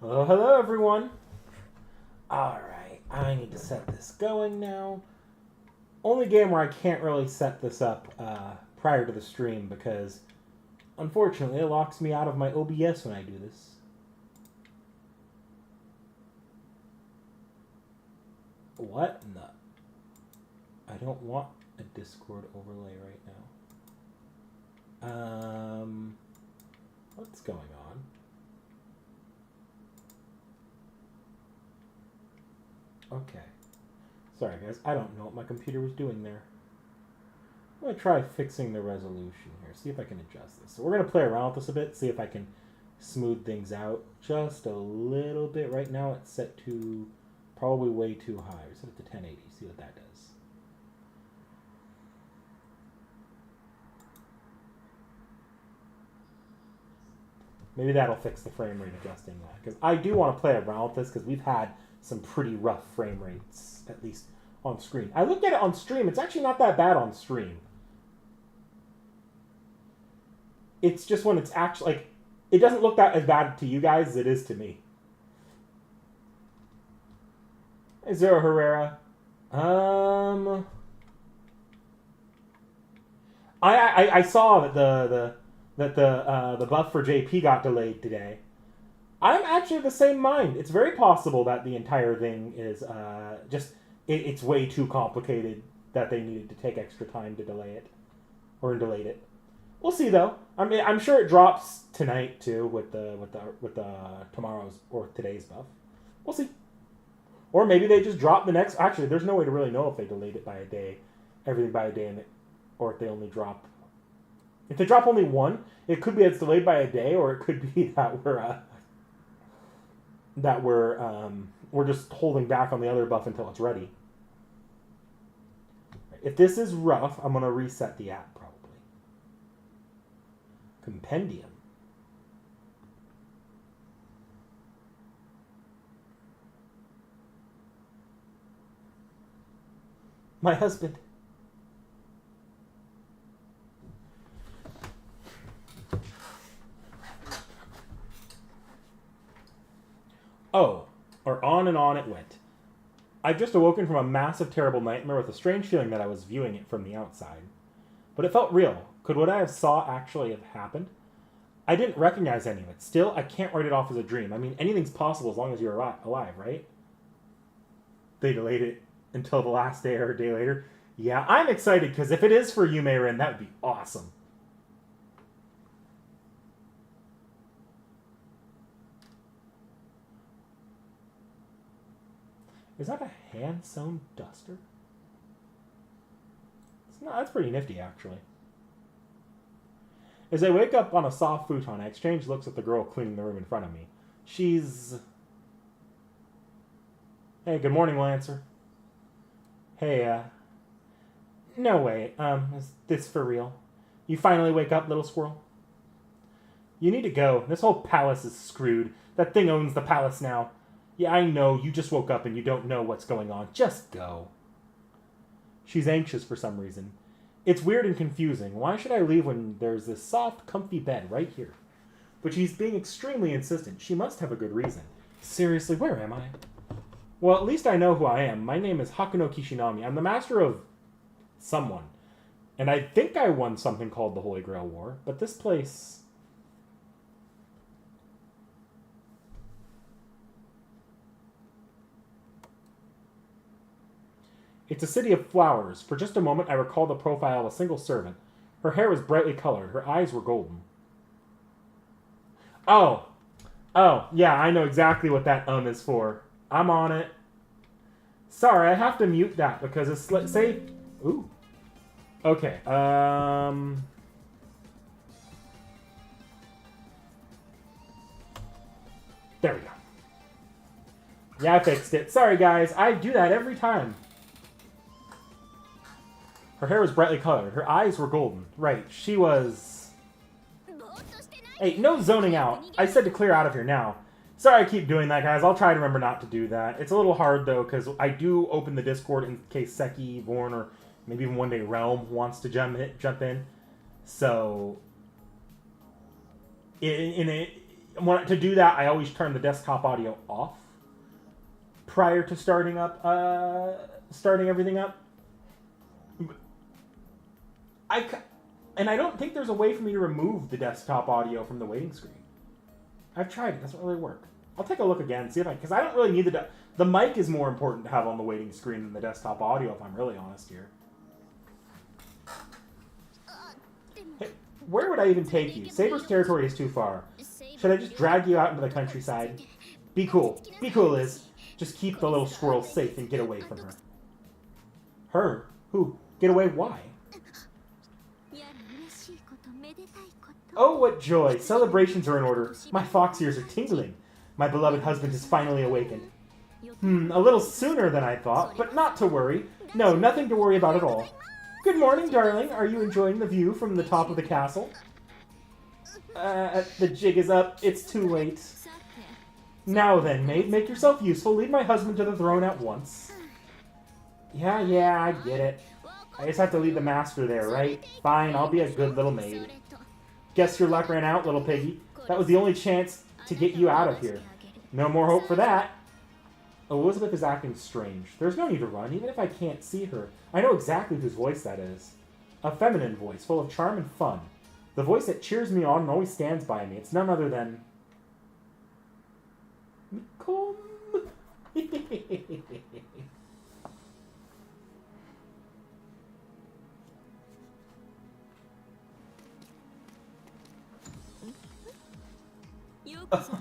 Hello, hello, everyone. Alright, I need to set this going now. Only game where I can't really set this up prior to the stream because, unfortunately, it locks me out of my OBS when I do this. What? No. I don't want a Discord overlay right now. What's going on? Okay. Sorry, guys. I don't know what my computer was doing there. I'm going to try fixing the resolution here. See if I can adjust this. So we're going to play around with this a bit. See if I can smooth things out just a little bit. Right now it's set to probably way too high. Set it to 1080. See what that does. Maybe that'll fix the frame rate adjusting that. Because I do want to play around with this because we've had some pretty rough frame rates, at least on screen. I looked at it on stream. It's actually not that bad on stream. It's just when it's actually, like, it doesn't look that as bad to you guys as it is to me. Hey, Zero Herrera. I saw that the buff for JP got delayed today. I'm actually of the same mind. It's very possible that the entire thing is it's way too complicated that they needed to take extra time to delay it or delayed it. We'll see though. I mean, I'm sure it drops tonight too with the tomorrow's or today's buff. We'll see. Or maybe they just drop the next. Actually, there's no way to really know if they delayed it by a day, everything by a day, or if they only drop. If they drop only one, it could be it's delayed by a day, or it could be that we're just holding back on the other buff until it's ready. If this is rough, I'm gonna reset the app probably. Compendium. My husband. Oh, or on and on it went. I've just awoken from a massive, terrible nightmare with a strange feeling that I was viewing it from the outside. But it felt real. Could what I saw actually have happened? I didn't recognize any of it. Still, I can't write it off as a dream. I mean, anything's possible as long as you're alive, right? They delayed it until the last day or a day later. Yeah, I'm excited because if it is for Yume Rin, that would be awesome. Is that a hand-sewn duster? It's not, that's pretty nifty, actually. As I wake up on a soft futon, I exchange looks at the girl cleaning the room in front of me. She's... Hey, good morning, Lancer. Hey, No way, is this for real? You finally wake up, little squirrel? You need to go. This whole palace is screwed. That thing owns the palace now. Yeah, I know, you just woke up and you don't know what's going on. Just go. She's anxious for some reason. It's weird and confusing. Why should I leave when there's this soft, comfy bed right here? But she's being extremely insistent. She must have a good reason. Seriously, where am I? Well, at least I know who I am. My name is Hakuno Kishinami. I'm the master of someone. And I think I won something called the Holy Grail War. But this place... It's a city of flowers. For just a moment, I recall the profile of a single servant. Her hair was brightly colored. Her eyes were golden. Oh, yeah, I know exactly what that is for. I'm on it. Sorry, I have to mute that because it's, let's say... Ooh. Okay, There we go. Yeah, I fixed it. Sorry, guys. I do that every time. Her hair was brightly colored. Her eyes were golden. Right, she was... Hey, no zoning out. I said to clear out of here now. Sorry I keep doing that, guys. I'll try to remember not to do that. It's a little hard, though, because I do open the Discord in case Seki, Vorn, or maybe even one day Realm wants to jump in. So... To do that, I always turn the desktop audio off prior to starting everything up. And I don't think there's a way for me to remove the desktop audio from the waiting screen. I've tried it. It doesn't really work. I'll take a look again, see if because I don't really need the mic is more important to have on the waiting screen than the desktop audio, if I'm really honest here. Hey, where would I even take you? Saber's territory is too far. Should I just drag you out into the countryside? Be cool. Be cool, Liz. Just keep the little squirrel safe and get away from her. Her? Who? Get away? Why? Oh, what joy! Celebrations are in order. My fox ears are tingling. My beloved husband has finally awakened. A little sooner than I thought, but not to worry. No, nothing to worry about at all. Good morning, darling. Are you enjoying the view from the top of the castle? The jig is up. It's too late. Now then, maid, make yourself useful. Lead my husband to the throne at once. Yeah, I get it. I just have to lead the master there, right? Fine, I'll be a good little maid. Guess your luck ran out, little piggy. That was the only chance to get you out of here. No more hope for that. Elizabeth is acting strange. There's no need to run, even if I can't see her. I know exactly whose voice that is. A feminine voice, full of charm and fun. The voice that cheers me on and always stands by me. It's none other than... Nicole.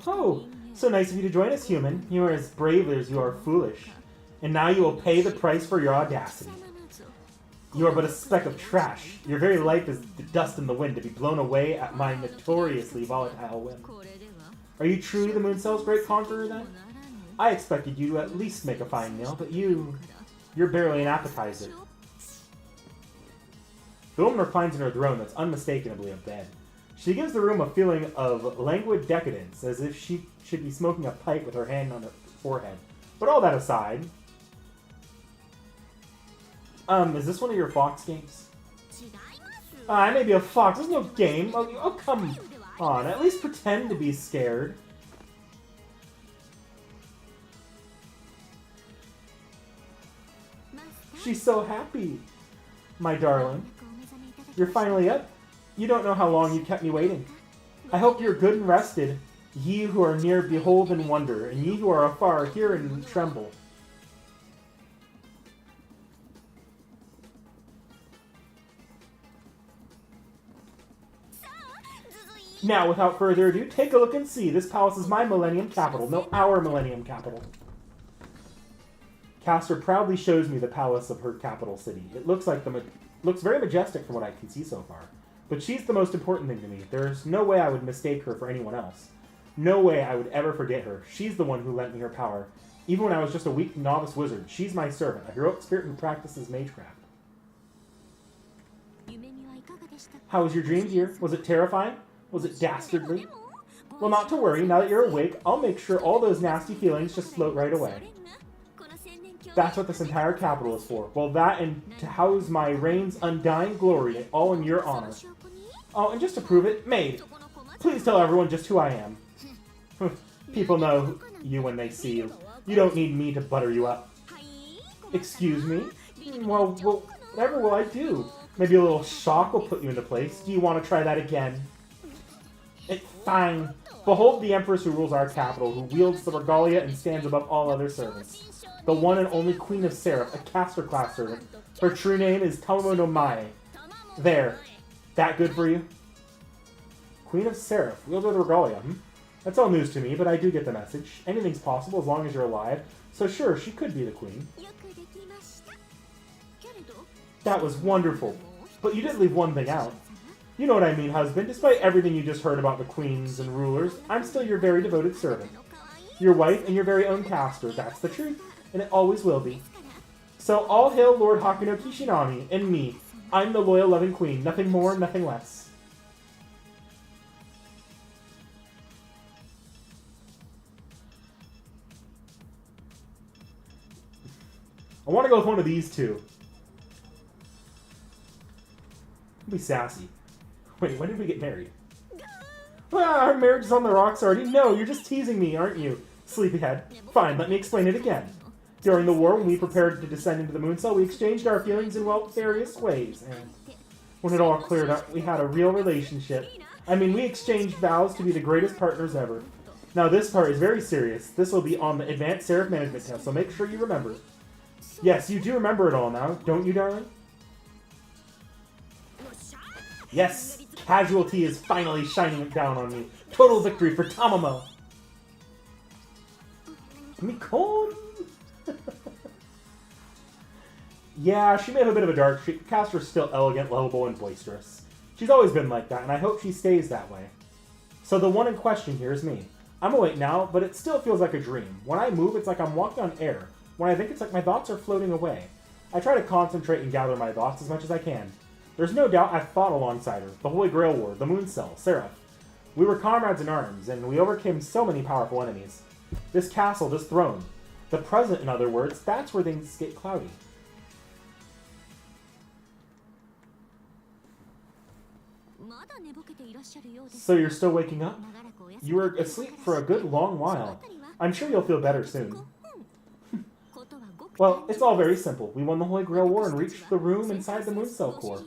Oh, so nice of you to join us, human. You are as brave as you are foolish. And now you will pay the price for your audacity. You are but a speck of trash. Your very life is the dust in the wind to be blown away at my notoriously volatile whim. Are you truly the Mooncell's great conqueror, then? I expected you to at least make a fine meal, but you're barely an appetizer. The woman reclines in her throne that's unmistakably a bed. She gives the room a feeling of languid decadence, as if she should be smoking a pipe with her hand on her forehead. But all that aside... is this one of your fox games? I may be a fox. There's no game. Oh, come on. At least pretend to be scared. She's so happy. My darling. You're finally up. You don't know how long you kept me waiting. I hope you're good and rested. Ye who are near behold and wonder, and ye who are afar hear and tremble. Now, without further ado, take a look and see. This palace is my Millennium Capital, no, our Millennium Capital. Castor proudly shows me the palace of her capital city. It looks very majestic from what I can see so far. But she's the most important thing to me. There's no way I would mistake her for anyone else. No way I would ever forget her. She's the one who lent me her power. Even when I was just a weak novice wizard, she's my servant, a heroic spirit who practices magecraft. How was your dream, dear? Was it terrifying? Was it dastardly? Well, not to worry. Now that you're awake, I'll make sure all those nasty feelings just float right away. That's what this entire capital is for. Well, that and to house my reign's undying glory, all in your honor. Oh, and just to prove it, maid, please tell everyone just who I am. People know you when they see you. You don't need me to butter you up. Excuse me? Well, whatever will I do? Maybe a little shock will put you into place. Do you want to try that again? Fine. Behold the empress who rules our capital, who wields the regalia and stands above all other servants. The one and only Queen of Seraph, a caster-class servant. Her true name is Tamamo no Mae. There. That good for you? Queen of Seraph, wielder of the regalia, That's all news to me, but I do get the message. Anything's possible as long as you're alive. So sure, she could be the queen. That was wonderful. But you did leave one thing out. You know what I mean, husband. Despite everything you just heard about the queens and rulers, I'm still your very devoted servant. Your wife and your very own caster. That's the truth. And it always will be. So all hail Lord Hakuno Kishinami and me. I'm the loyal, loving queen. Nothing more, nothing less. I want to go with one of these two. Be sassy. Wait, when did we get married? Ah, our marriage is on the rocks already. No, you're just teasing me, aren't you? Sleepyhead. Fine, let me explain it again. During the war, when we prepared to descend into the moon cell, we exchanged our feelings in, well, various ways. And when it all cleared up, we had a real relationship. I mean, we exchanged vows to be the greatest partners ever. Now, this part is very serious. This will be on the Advanced Seraph Management test, so make sure you remember. Yes, you do remember it all now, don't you, darling? Yes, Casualty is finally shining down on me. Total victory for Tamamo. Mikon. Yeah, she may have a bit of a dark streak. Castor's still elegant, lovable, and boisterous. She's always been like that, and I hope she stays that way. So the one in question here is me. I'm awake now, but it still feels like a dream. When I move, it's like I'm walking on air. When I think, it's like my thoughts are floating away. I try to concentrate and gather my thoughts as much as I can. There's no doubt I've fought alongside her. The Holy Grail War, the Moon Cell, Seraph. We were comrades in arms, and we overcame so many powerful enemies. This castle, this throne. The present, in other words, that's where things get cloudy. So you're still waking up? You were asleep for a good long while. I'm sure you'll feel better soon. Well, it's all very simple. We won the Holy Grail War and reached the room inside the Moon Cell core.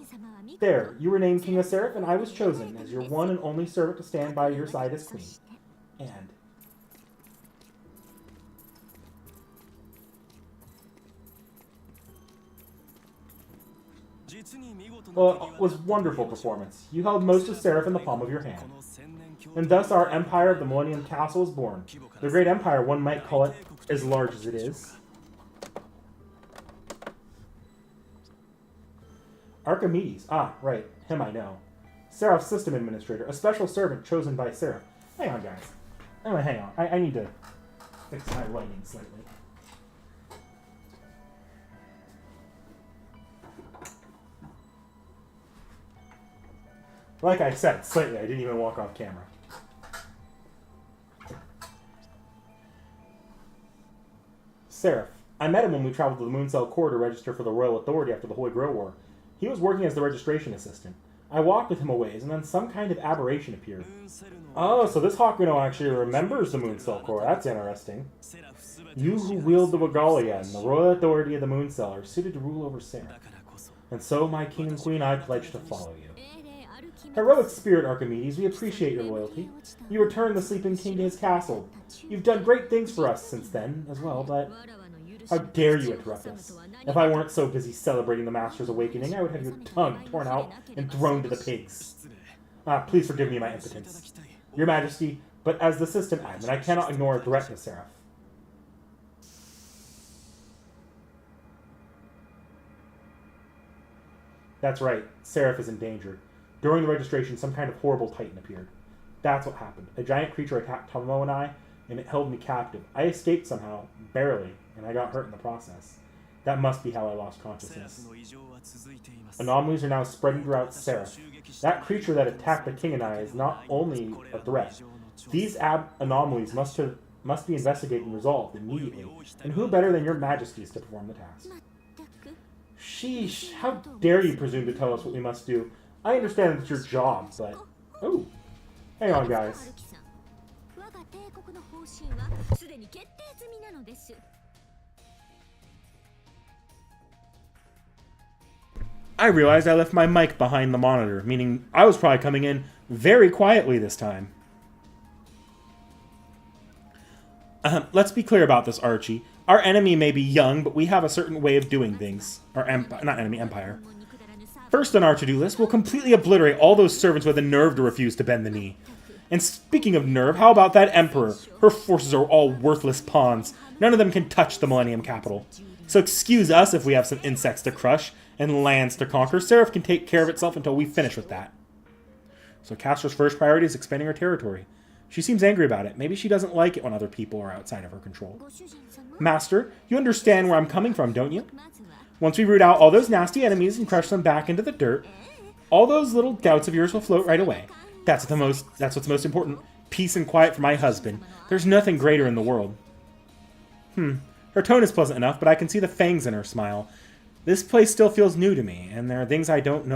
There, you were named King of Seraph, and I was chosen as your one and only servant to stand by your side as queen. And... well, it was a wonderful performance. You held most of Seraph in the palm of your hand. And thus our Empire of the Millennium Castle was born. The great empire, one might call it, as large as it is. Archimedes. Ah, right. Him I know. Seraph's system administrator. A special servant chosen by Seraph. Hang on, guys. Hang on. I need to fix my lighting slightly. Like I said, slightly. I didn't even walk off camera. Seraph. I met him when we traveled to the Moon Cell Core to register for the Royal Authority after the Holy Grail War. He was working as the registration assistant. I walked with him a ways, and then some kind of aberration appeared. Oh, so this Hakuno actually remembers the Moon Cell Core. That's interesting. You who wield the Regalia and the Royal Authority of the Moon Cell are suited to rule over Seraph. And so, my king and queen, I pledge to follow you. Heroic spirit, Archimedes, we appreciate your loyalty. You returned the sleeping king to his castle. You've done great things for us since then, as well, but... how dare you interrupt us? If I weren't so busy celebrating the Master's awakening, I would have your tongue torn out and thrown to the pigs. Please forgive me my impotence. Your Majesty, but as the system admin, I cannot ignore a threat to Seraph. That's right, Seraph is in danger. During the registration, some kind of horrible titan appeared. That's what happened. A giant creature attacked Tomo and I, and it held me captive. I escaped somehow, barely, and I got hurt in the process. That must be how I lost consciousness. Anomalies are now spreading throughout Seraph. That creature that attacked the king and I is not only a threat. These anomalies must be investigated and resolved immediately. And who better than your majesties to perform the task? Sheesh, how dare you presume to tell us what we must do? I understand it's your job, but... oh. Hang on, guys. I realized I left my mic behind the monitor, meaning I was probably coming in very quietly this time. Let's be clear about this, Archie. Our enemy may be young, but we have a certain way of doing things. Empire. First on our to-do list, we'll completely obliterate all those servants with the nerve to refuse to bend the knee. And speaking of nerve, how about that Emperor? Her forces are all worthless pawns. None of them can touch the Millennium Capital. So excuse us if we have some insects to crush and lands to conquer. Seraph can take care of itself until we finish with that. So Castor's first priority is expanding her territory. She seems angry about it. Maybe she doesn't like it when other people are outside of her control. Master, you understand where I'm coming from, don't you? Once we root out all those nasty enemies and crush them back into the dirt, all those little doubts of yours will float right away. That's what's most important. Peace and quiet for my husband. There's nothing greater in the world. Her tone is pleasant enough, but I can see the fangs in her smile. This place still feels new to me, and there are things I don't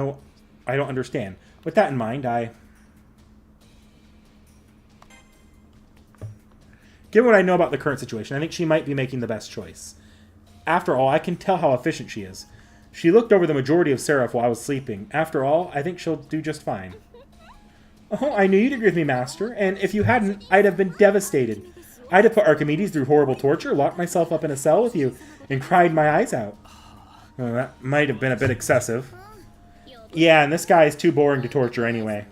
understand. With that in mind, Given what I know about the current situation, I think she might be making the best choice. After all, I can tell how efficient she is. She looked over the majority of Seraph while I was sleeping. After all, I think she'll do just fine. Oh, I knew you'd agree with me, Master, and if you hadn't, I'd have been devastated. I'd have put Archimedes through horrible torture, locked myself up in a cell with you, and cried my eyes out. Well, that might have been a bit excessive. Yeah, and this guy is too boring to torture anyway.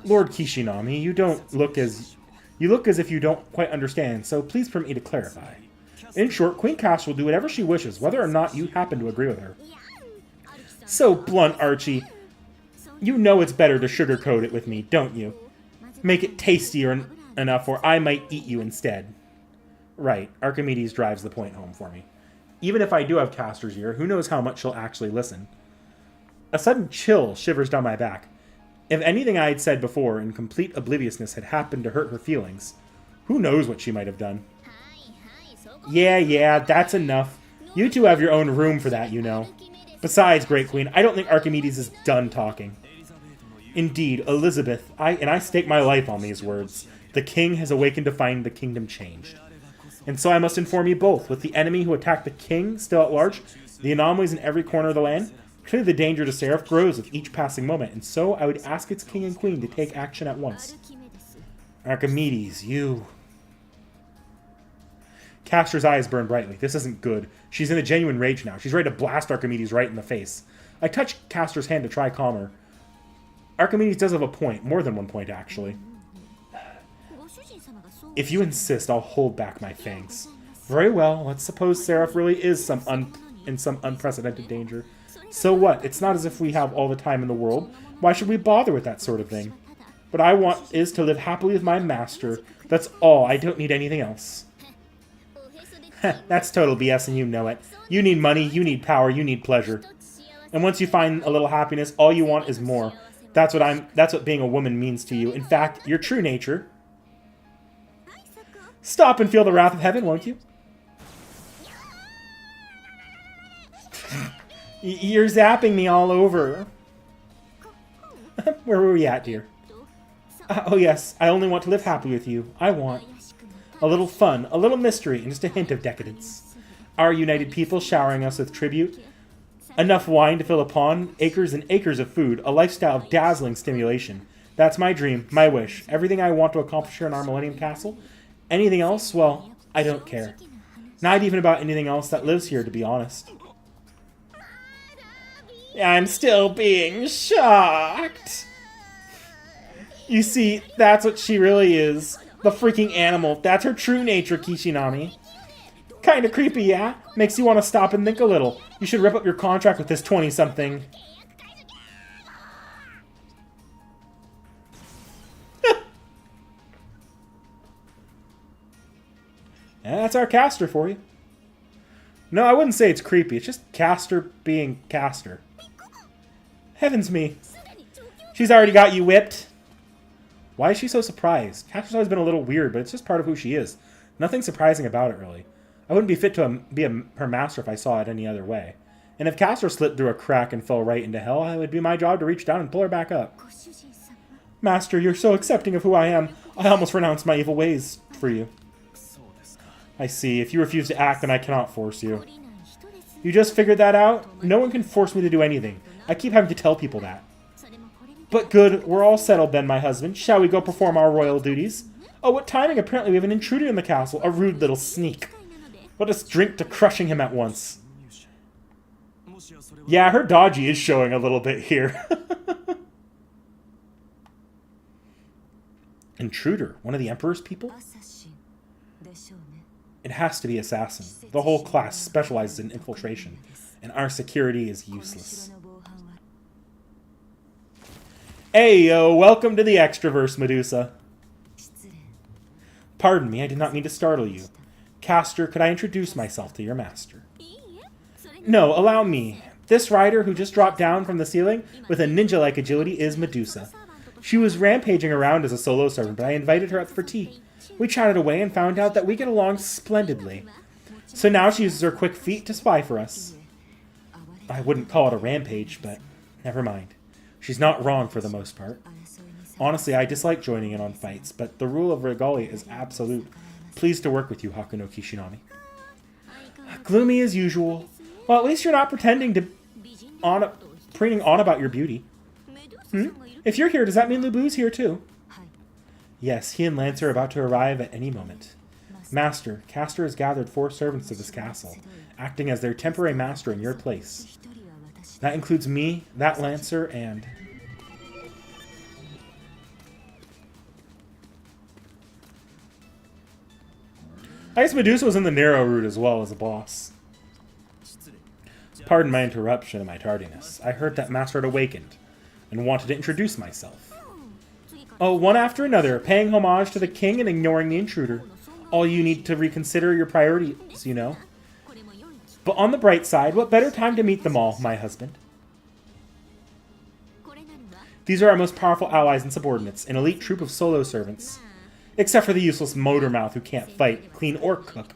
Lord Kishinami, you look as if you don't quite understand, so please permit me to clarify. In short, Queen Castor will do whatever she wishes, whether or not you happen to agree with her. So blunt, Archie. You know it's better to sugarcoat it with me, don't you? Make it tastier enough or I might eat you instead. Right, Archimedes drives the point home for me. Even if I do have Castor's ear, who knows how much she'll actually listen. A sudden chill shivers down my back. If anything I had said before in complete obliviousness had happened to hurt her feelings, who knows what she might have done. Yeah, that's enough. You two have your own room for that, you know. Besides, Great Queen, I don't think Archimedes is done talking. Indeed, Elizabeth, I stake my life on these words. The king has awakened to find the kingdom changed. And so I must inform you both, with the enemy who attacked the king still at large, the anomalies in every corner of the land, clearly the danger to Seraph grows with each passing moment, and so I would ask its king and queen to take action at once. Archimedes, you... Castor's eyes burn brightly. This isn't good. She's in a genuine rage now. She's ready to blast Archimedes right in the face. I touch Castor's hand to try calm her. Archimedes does have a point. More than one point, actually. If you insist, I'll hold back my fangs. Very well. Let's suppose Seraph really is in some unprecedented danger. So what? It's not as if we have all the time in the world. Why should we bother with that sort of thing? What I want is to live happily with my master. That's all. I don't need anything else. That's total BS and you know it. You need money, you need power, you need pleasure. And once you find a little happiness, all you want is more. That's what being a woman means to you. In fact, your true nature. Stop and feel the wrath of heaven, won't you? You're zapping me all over. Where were we at, dear? Oh yes, I only want to live happy with you. I want a little fun, a little mystery, and just a hint of decadence. Our united people showering us with tribute. Enough wine to fill a pond, acres and acres of food, a lifestyle of dazzling stimulation. That's my dream, my wish. Everything I want to accomplish here in our Millennium Castle. Anything else? Well, I don't care. Not even about anything else that lives here, to be honest. I'm still being shocked. You see, that's what she really is. The freaking animal. That's her true nature, Kishinami. Kinda creepy, yeah? Makes you want to stop and think a little. You should rip up your contract with this 20-something. That's our Castor for you. No, I wouldn't say it's creepy. It's just Castor being Castor. Heavens me. She's already got you whipped. Why is she so surprised? Castor's always been a little weird, but it's just part of who she is. Nothing surprising about it, really. I wouldn't be fit to be her master if I saw it any other way. And if Castor slipped through a crack and fell right into hell, it would be my job to reach down and pull her back up. Master, you're so accepting of who I am. I almost renounce my evil ways for you. I see. If you refuse to act, then I cannot force you. You just figured that out? No one can force me to do anything. I keep having to tell people that. But good, we're all settled then, my husband. Shall we go perform our royal duties? Oh, what timing! Apparently we have an intruder in the castle. A rude little sneak. Let us drink to crushing him at once. Yeah, her dodgy is showing a little bit here. Intruder? One of the Emperor's people? It has to be assassin. The whole class specializes in infiltration, and our security is useless. Ayo, welcome to the Extraverse, Medusa. Pardon me, I did not mean to startle you. Castor, could I introduce myself to your master? No, allow me. This rider who just dropped down from the ceiling with a ninja-like agility is Medusa. She was rampaging around as a solo servant, but I invited her up for tea. We chatted away and found out that we get along splendidly. So now she uses her quick feet to spy for us. I wouldn't call it a rampage, but never mind. She's not wrong for the most part. Honestly, I dislike joining in on fights, but the rule of regalia is absolute. Pleased to work with you, Hakuno Kishinami. Gloomy as usual. Well, at least you're not pretending to preening on about your beauty. If you're here, does that mean Lubu's here too? Yes, he and Lancer are about to arrive at any moment. Master, Castor has gathered 4 servants to this castle, acting as their temporary master in your place. That includes me, that Lancer, and... I guess Medusa was in the narrow route as well as a boss. Pardon my interruption and my tardiness. I heard that Master had awakened, and wanted to introduce myself. Oh, one after another, paying homage to the king and ignoring the intruder. All you need to reconsider your priorities, you know. But on the bright side, what better time to meet them all, my husband? These are our most powerful allies and subordinates, an elite troop of solo servants. Except for the useless motor mouth who can't fight, clean, or cook.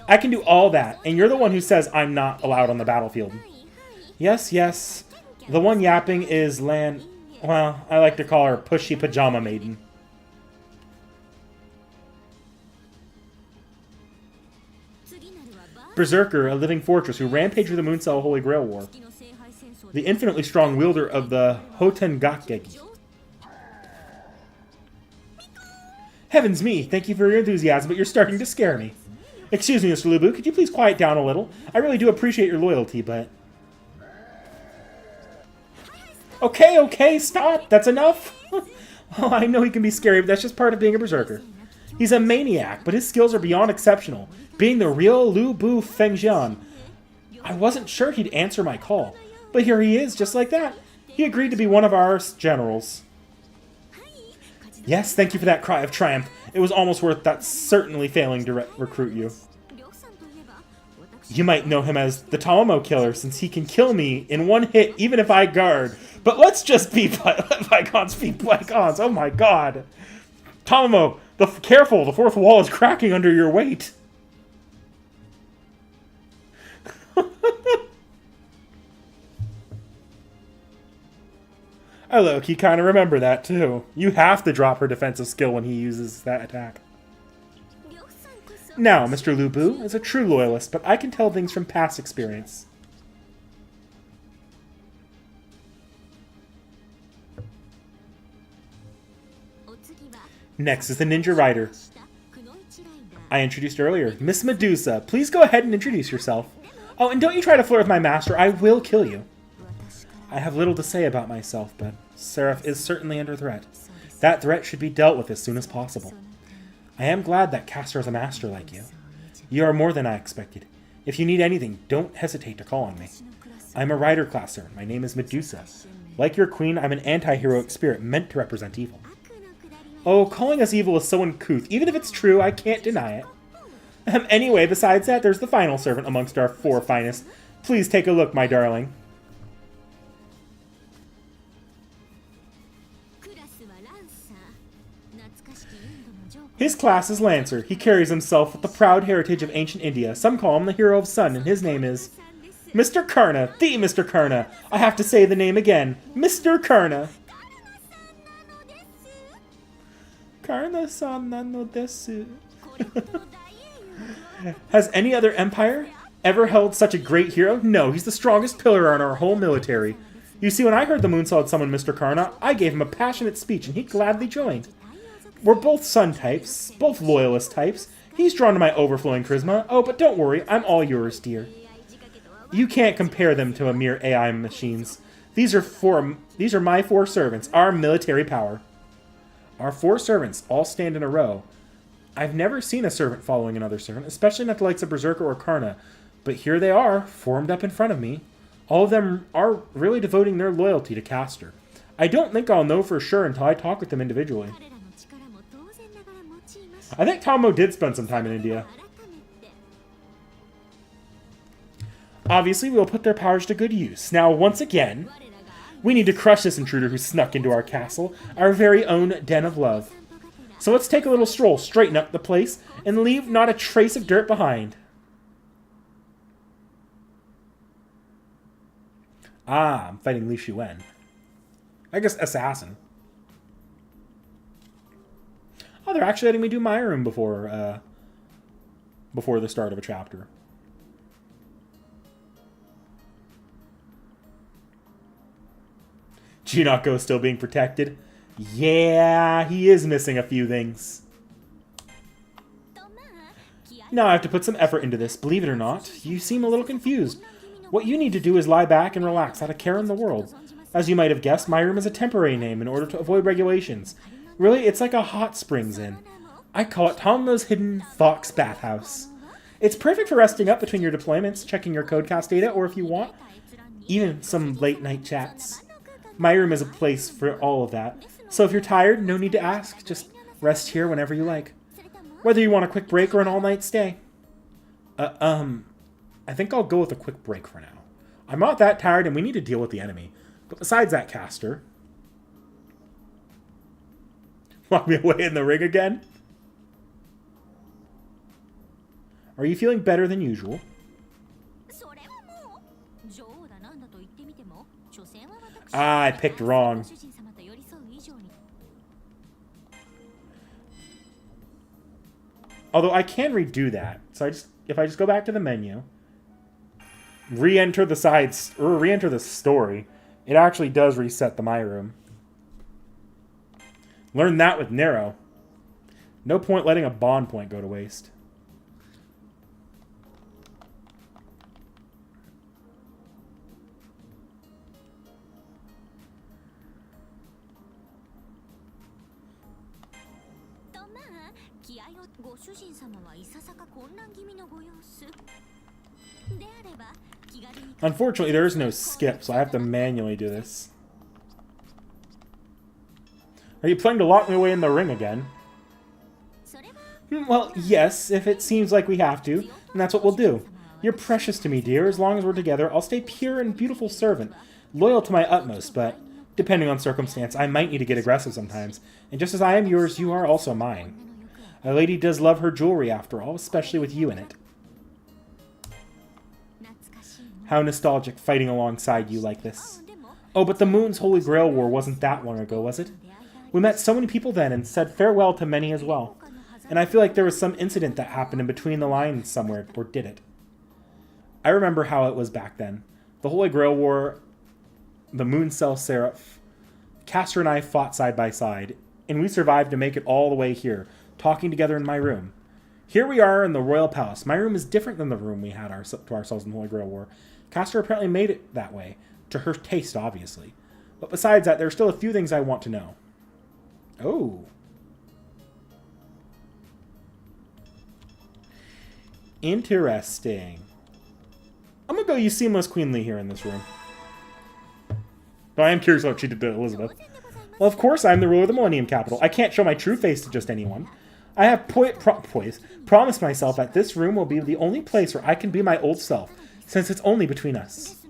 I can do all that, and you're the one who says I'm not allowed on the battlefield. Yes, yes. The one yapping is well, I like to call her Pushy Pajama Maiden. Berserker, a living fortress who rampaged through the Mooncell Holy Grail War. The infinitely strong wielder of the Hotengakegi. Heavens me, thank you for your enthusiasm, but you're starting to scare me. Excuse me, Mr. Lubu, could you please quiet down a little? I really do appreciate your loyalty, but... Okay, stop! That's enough! Well, I know he can be scary, but that's just part of being a berserker. He's a maniac, but his skills are beyond exceptional. Being the real Lu Bu Fengjian. I wasn't sure he'd answer my call, but here he is, just like that. He agreed to be one of our generals. Yes, thank you for that cry of triumph. It was almost worth that certainly failing to recruit you. You might know him as the Tomomo Killer, since he can kill me in one hit even if I guard. But let's just be bygones be bygones. Oh my god. Tomomo, careful, the 4th wall is cracking under your weight. I low-key kind of remember that, too. You have to drop her defensive skill when he uses that attack. Now, Mr. Lubu is a true loyalist, but I can tell things from past experience. Next is the Ninja Rider. I introduced earlier. Miss Medusa, please go ahead and introduce yourself. Oh, and don't you try to flirt with my master. I will kill you. I have little to say about myself, but Seraph is certainly under threat. That threat should be dealt with as soon as possible. I am glad that Castor is a master like you. You are more than I expected. If you need anything, don't hesitate to call on me. I'm a rider classer. My name is Medusa. Like your queen, I'm an anti-heroic spirit meant to represent evil. Oh, calling us evil is so uncouth. Even if it's true, I can't deny it. Anyway, besides that, there's the final servant amongst our 4 finest. Please take a look, my darling. His class is Lancer. He carries himself with the proud heritage of ancient India. Some call him the hero of sun, and his name is... Mr. Karna! The Mr. Karna! I have to say the name again. Mr. Karna! Karna-san nano desu. Has any other empire ever held such a great hero? No, he's the strongest pillar in our whole military. You see, when I heard the Mooncell had summoned Mr. Karna, I gave him a passionate speech, and he gladly joined. We're both sun types, both loyalist types. He's drawn to my overflowing charisma. Oh, but don't worry, I'm all yours, dear. You can't compare them to a mere AI machines. These are my 4 servants, our military power. Our 4 servants all stand in a row. I've never seen a servant following another servant, especially not the likes of Berserker or Karna. But here they are, formed up in front of me. All of them are really devoting their loyalty to Castor. I don't think I'll know for sure until I talk with them individually. I think Tomo did spend some time in India. Obviously, we'll put their powers to good use. Now, once again, we need to crush this intruder who snuck into our castle, our very own den of love. So let's take a little stroll, straighten up the place, and leave not a trace of dirt behind. Ah, I'm fighting Li Xuan. I guess assassin. they're actually letting me do my room before the start of a chapter. Jinako still being protected. Yeah, he is missing a few things. Now I have to put some effort into this. Believe it or not, you seem a little confused. What you need to do is lie back and relax out of care in the world. As you might have guessed, my room is a temporary name in order to avoid regulations. Really, it's like a hot springs inn. I call it Tomo's Hidden Fox Bathhouse. It's perfect for resting up between your deployments, checking your codecast data, or if you want, even some late night chats. My room is a place for all of that. So if you're tired, no need to ask. Just rest here whenever you like. Whether you want a quick break or an all-night stay. I think I'll go with a quick break for now. I'm not that tired and we need to deal with the enemy. But besides that, Caster... Lock me away in the ring again? Are you feeling better than usual? Ah, I picked wrong. Although I can redo that. So if I just go back to the menu, re-enter the story, it actually does reset the My Room. Learn that with Nero. No point letting a bond point go to waste. Unfortunately, there is no skip, so I have to manually do this. Are you planning to lock me away in the ring again? Well, yes, if it seems like we have to, and that's what we'll do. You're precious to me, dear. As long as we're together, I'll stay pure and beautiful servant, loyal to my utmost, but depending on circumstance, I might need to get aggressive sometimes. And just as I am yours, you are also mine. A lady does love her jewelry, after all, especially with you in it. How nostalgic fighting alongside you like this. Oh, but the Moon's Holy Grail War wasn't that long ago, was it? We met so many people then and said farewell to many as well. And I feel like there was some incident that happened in between the lines somewhere, or did it? I remember how it was back then. The Holy Grail War, the Moon Cell Seraph, Caster and I fought side by side, and we survived to make it all the way here, talking together in my room. Here we are in the Royal Palace. My room is different than the room we had to ourselves in the Holy Grail War. Caster apparently made it that way, to her taste, obviously. But besides that, there are still a few things I want to know. Oh. Interesting. I'm gonna go use Seamless Queenly here in this room. But I am curious what she did to Elizabeth. Well, of course, I'm the ruler of the Millennium Capital. I can't show my true face to just anyone. I have promised myself that this room will be the only place where I can be my old self, since it's only between us.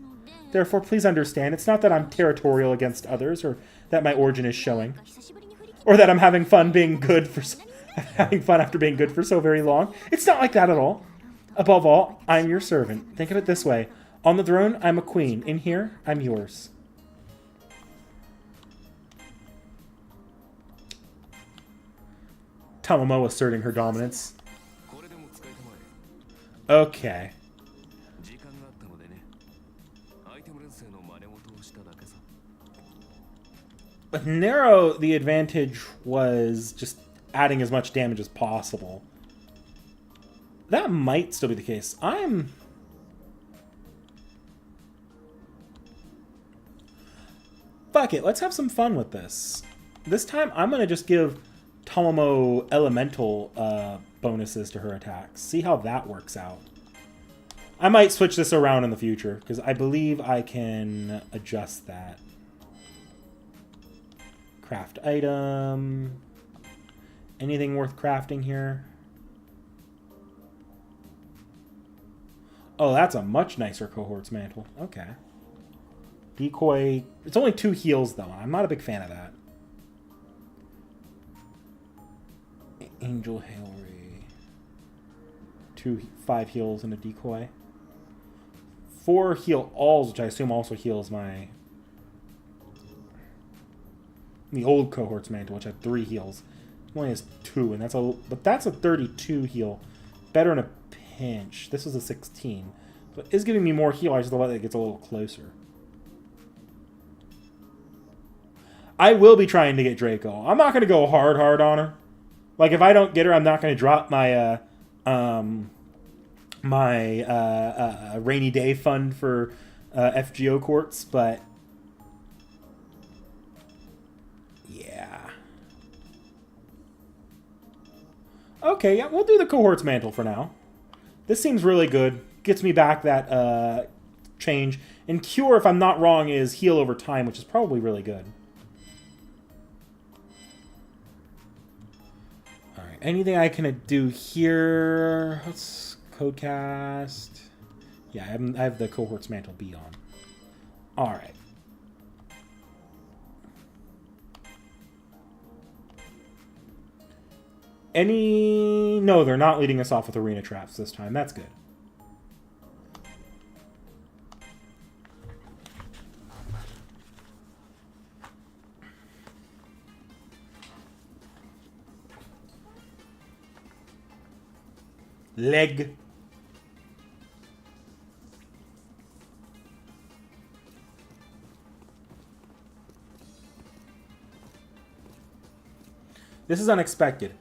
Therefore, please understand, it's not that I'm territorial against others, or that my origin is showing, or that I'm having fun being good for having fun after being good for so very long. It's not like that at all. Above all, I'm your servant. Think of it this way. On the throne, I'm a queen. In here, I'm yours. Tomomo asserting her dominance. Okay. With Nero, the advantage was just adding as much damage as possible. That might still be the case. Fuck it, let's have some fun with this. This time, I'm going to just give Tomomo elemental bonuses to her attacks. See how that works out. I might switch this around in the future, because I believe I can adjust that. Craft item. Anything worth crafting here? Oh, that's a much nicer Cohort's Mantle. Okay. Decoy. It's only 2 heals, though. I'm not a big fan of that. Angel Hailry. 5 heals and a decoy. 4 heal alls, which I assume also heals the old Cohort's Mantle, which had 3 heals. Only has 2, and but that's a 32 heal. Better in a pinch. This is a 16. But it is giving me more heal. I just love that it gets a little closer. I will be trying to get Draco. I'm not going to go hard on her. Like, if I don't get her, I'm not going to drop my rainy day fund for FGO quartz, but yeah. Okay, yeah, we'll do the cohort's mantle for now. This seems really good. Gets me back that change. And cure, if I'm not wrong, is heal over time, which is probably really good. Alright, anything I can do here? Let's codecast. Yeah, I have the cohort's mantle B on. Alright. No, they're not leading us off with arena traps this time. That's good. Leg. This is unexpected.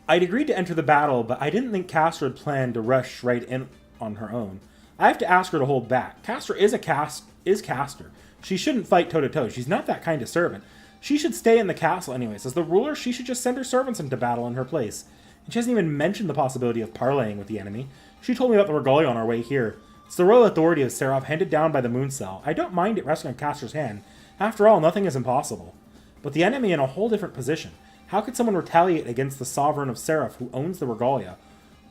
I'd agreed to enter the battle, but I didn't think Castor had planned to rush right in on her own. I have to ask her to hold back. Castor is Castor. She shouldn't fight toe-to-toe. She's not that kind of servant. She should stay in the castle anyways. As the ruler, she should just send her servants into battle in her place. And she hasn't even mentioned the possibility of parleying with the enemy. She told me about the regalia on our way here. It's the royal authority of Seraph handed down by the moon cell. I don't mind it resting on Castor's hand. After all, nothing is impossible. But the enemy in a whole different position. How could someone retaliate against the sovereign of Seraph who owns the regalia?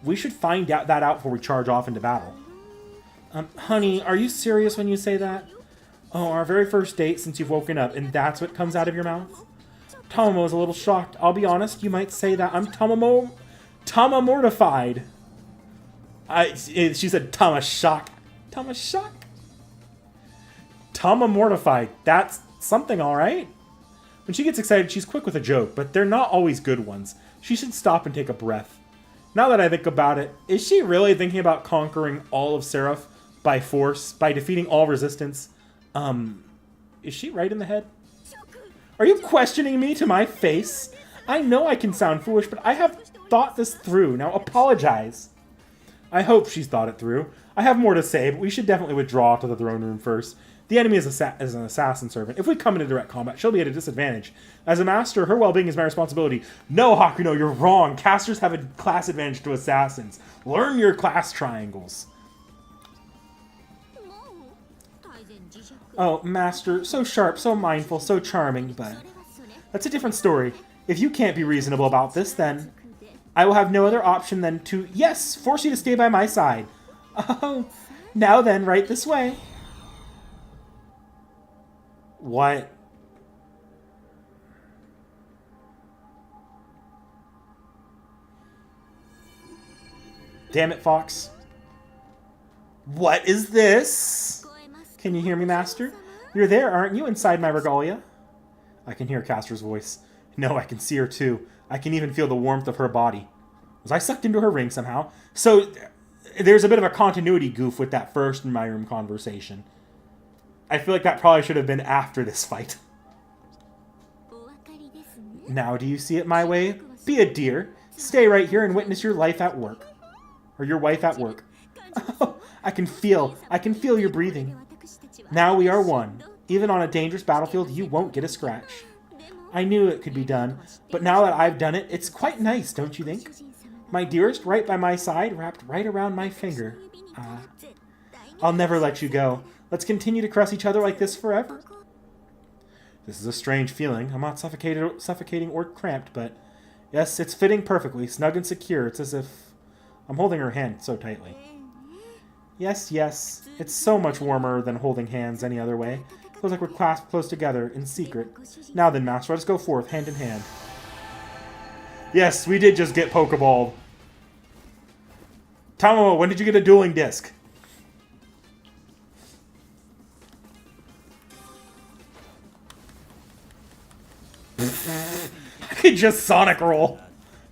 We should find out that out before we charge off into battle. Honey, are you serious when you say that? Oh, our very first date since you've woken up, and that's what comes out of your mouth? Tamamo is a little shocked. I'll be honest, you might say that I'm Tama mortified. She said Tama shock. Tama shock? Tama mortified. That's something, alright? When she gets excited, she's quick with a joke, but they're not always good ones. She should stop and take a breath. Now that I think about it, is she really thinking about conquering all of Seraph by force, by defeating all resistance? Is she right in the head? Are you questioning me to my face? I know I can sound foolish, but I have thought this through. Now apologize. I hope she's thought it through. I have more to say, but we should definitely withdraw to the throne room first. The enemy is an assassin servant. If we come into direct combat, she'll be at a disadvantage. As a master, her well-being is my responsibility. No, Hakuno, you're wrong. Casters have a class advantage to assassins. Learn your class triangles. Oh, master, so sharp, so mindful, so charming, but that's a different story. If you can't be reasonable about this, then I will have no other option than to, yes, force you to stay by my side. Oh, now then, right this way. What? Damn it, Fox. What is this? Can you hear me, Master? You're there, aren't you, inside my regalia? I can hear Castor's voice. No, I can see her too. I can even feel the warmth of her body. Was I sucked into her ring somehow? So, there's a bit of a continuity goof with that first in my room conversation. I feel like that probably should have been after this fight. Now do you see it my way? Be a dear. Stay right here and witness your life at work. Or your wife at work. Oh, I can feel your breathing. Now we are one. Even on a dangerous battlefield, you won't get a scratch. I knew it could be done, but now that I've done it, it's quite nice, don't you think? My dearest, right by my side, wrapped right around my finger. I'll never let you go. Let's continue to caress each other like this forever. This is a strange feeling. I'm not suffocating or cramped, but yes, it's fitting perfectly, snug and secure. It's as if I'm holding her hand so tightly. Yes, yes, it's so much warmer than holding hands any other way. Feels like we're clasped close together, in secret. Now then, Master, let us go forth, hand in hand. Yes, we did just get Pokeballed. Tamamo, when did you get a dueling disc? I could just Sonic roll.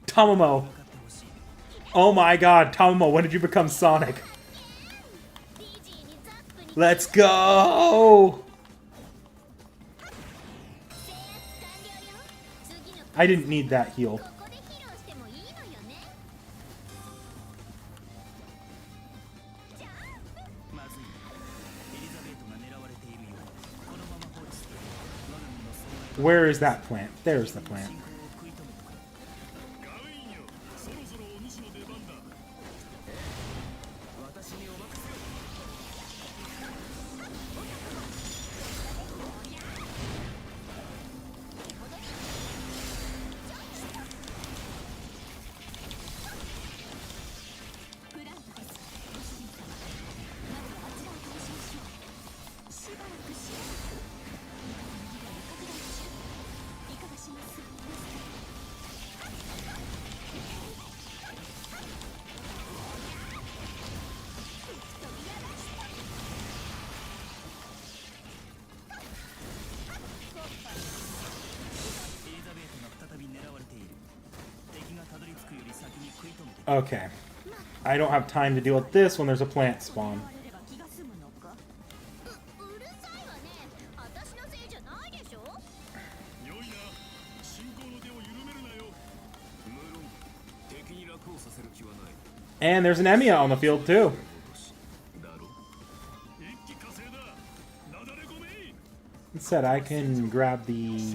Tamamo. Oh my god, Tamamo, when did you become Sonic? Let's go! I didn't need that heal. Where is that plant? There's the plant. Okay. I don't have time to deal with this when there's a plant spawn. And there's an Emiya on the field too. Instead, I can grab the...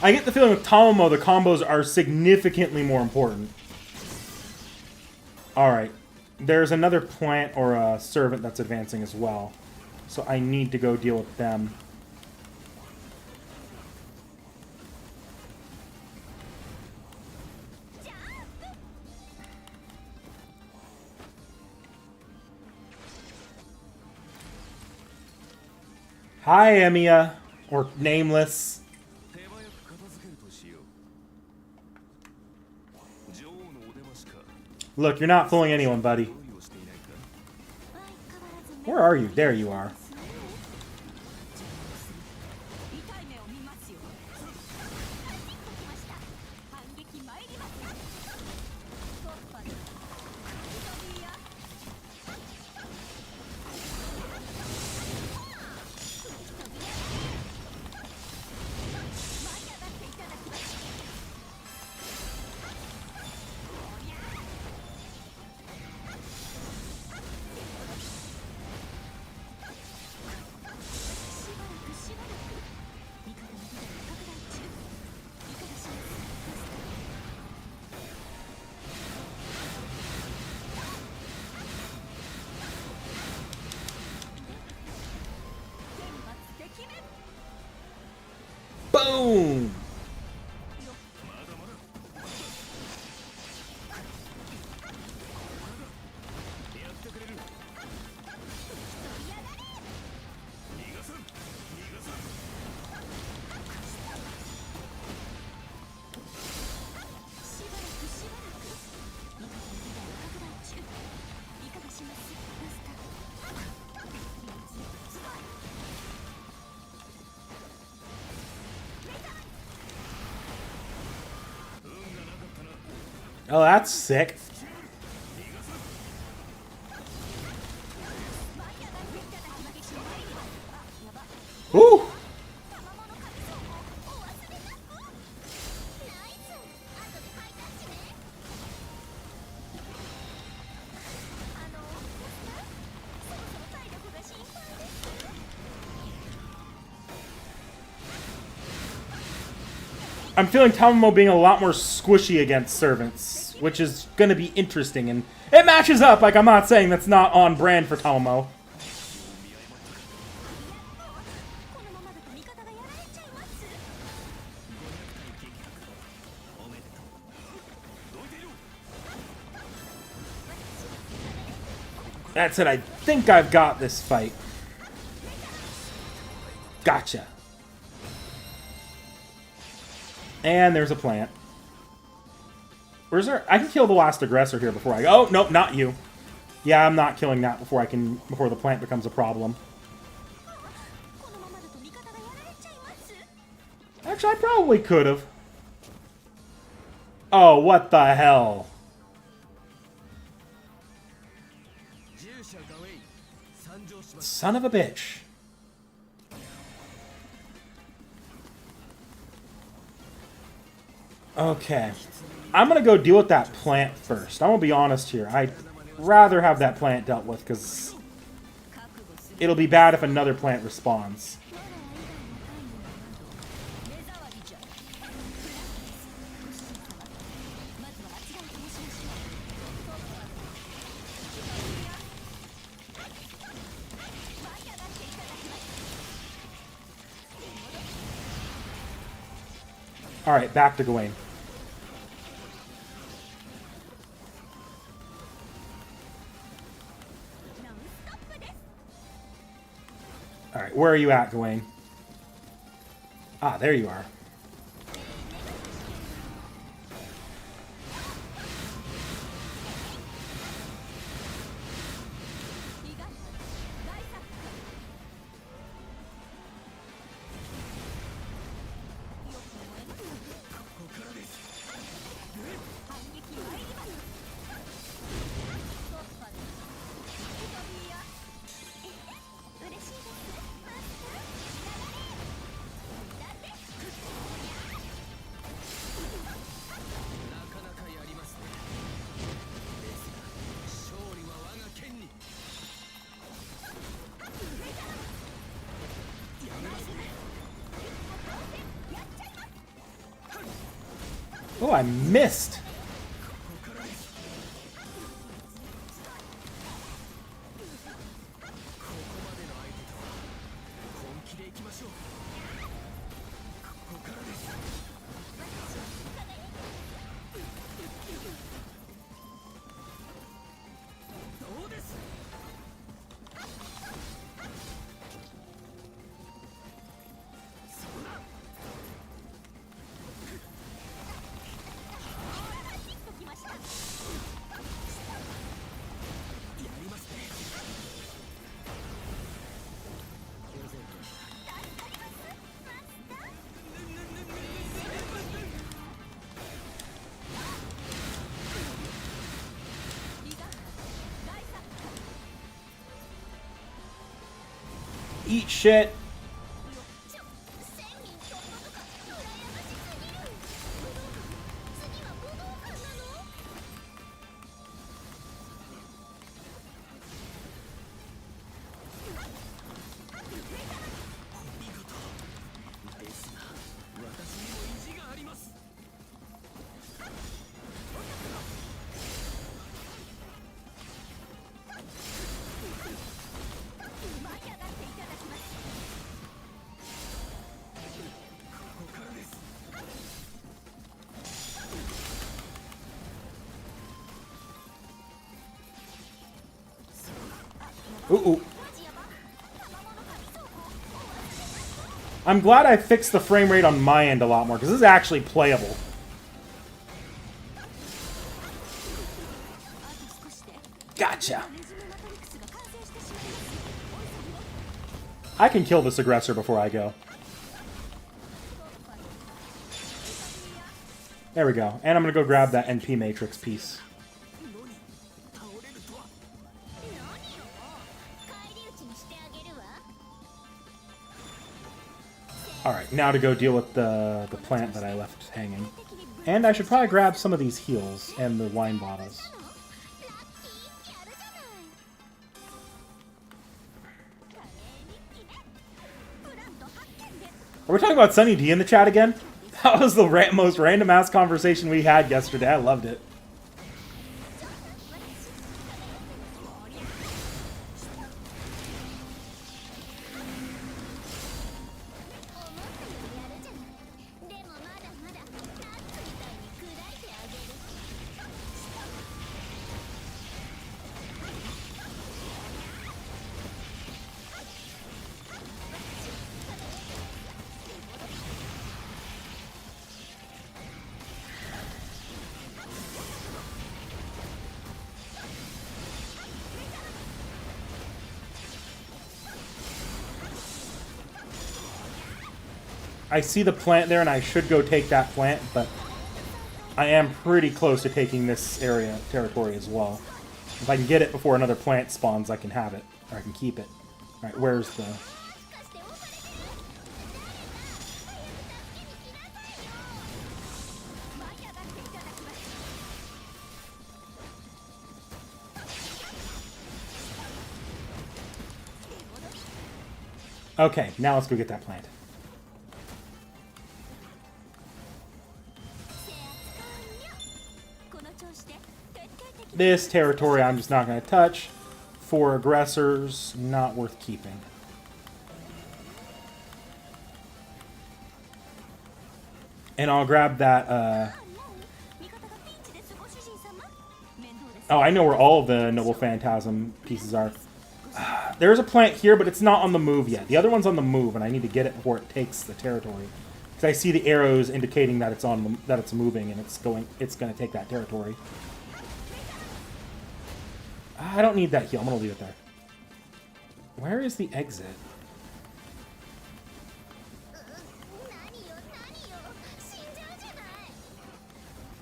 I get the feeling with Tamamo, the combos are significantly more important. Alright. There's another plant or a servant that's advancing as well. So I need to go deal with them. Hi, Emiya. Or Nameless. Look, you're not fooling anyone, buddy. Where are you? There you are. Boom! Oh, that's sick. Woo! I'm feeling Tamamo being a lot more squishy against servants. which is going to be interesting. And it matches up. Like, I'm not saying that's not on brand for Tomo. That's it. I think I've got this fight. Gotcha. And there's a plant. Where's there? I can kill the last aggressor here before I go. Oh, nope, not you. Yeah, I'm not killing that before before the plant becomes a problem. Actually, I probably could have. Oh, what the hell? Son of a bitch. Okay. I'm going to go deal with that plant first. I'm going to be honest here. I'd rather have that plant dealt with, because it'll be bad if another plant respawns. Alright, back to Gawain. Alright, where are you at, Gawain? Ah, there you are. Oh, I missed. Eat shit. Ooh. I'm glad I fixed the frame rate on my end a lot more, because this is actually playable. Gotcha. I can kill this aggressor before I go. There we go. And I'm going to go grab that NP Matrix piece. Alright, now to go deal with the plant that I left hanging. And I should probably grab some of these heals and the wine bottles. Are we talking about Sunny D in the chat again? That was the most random-ass conversation we had yesterday. I loved it. I see the plant there, and I should go take that plant, but I am pretty close to taking this area territory as well. If I can get it before another plant spawns, I can have it. Or I can keep it. Alright, where's the... Okay, now let's go get that plant. This territory I'm just not going to touch. 4 aggressors, not worth keeping. And I'll grab that, Oh, I know where all of the Noble Phantasm pieces are. There's a plant here, but it's not on the move yet. The other one's on the move, and I need to get it before it takes the territory. Because I see the arrows indicating that it's moving, and it's going to take that territory. I don't need that heal. I'm going to leave it there. Where is the exit?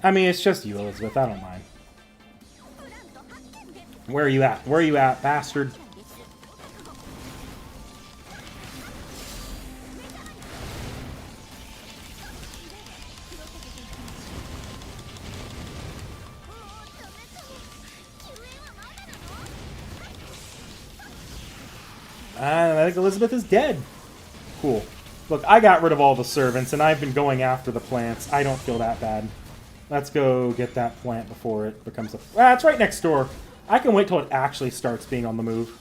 I mean, it's just you, Elizabeth. I don't mind. Where are you at? Where are you at, bastard? I think Elizabeth is dead. Cool. Look, I got rid of all the servants, and I've been going after the plants. I don't feel that bad. Let's go get that plant before it becomes a... Ah, it's right next door. I can wait till it actually starts being on the move.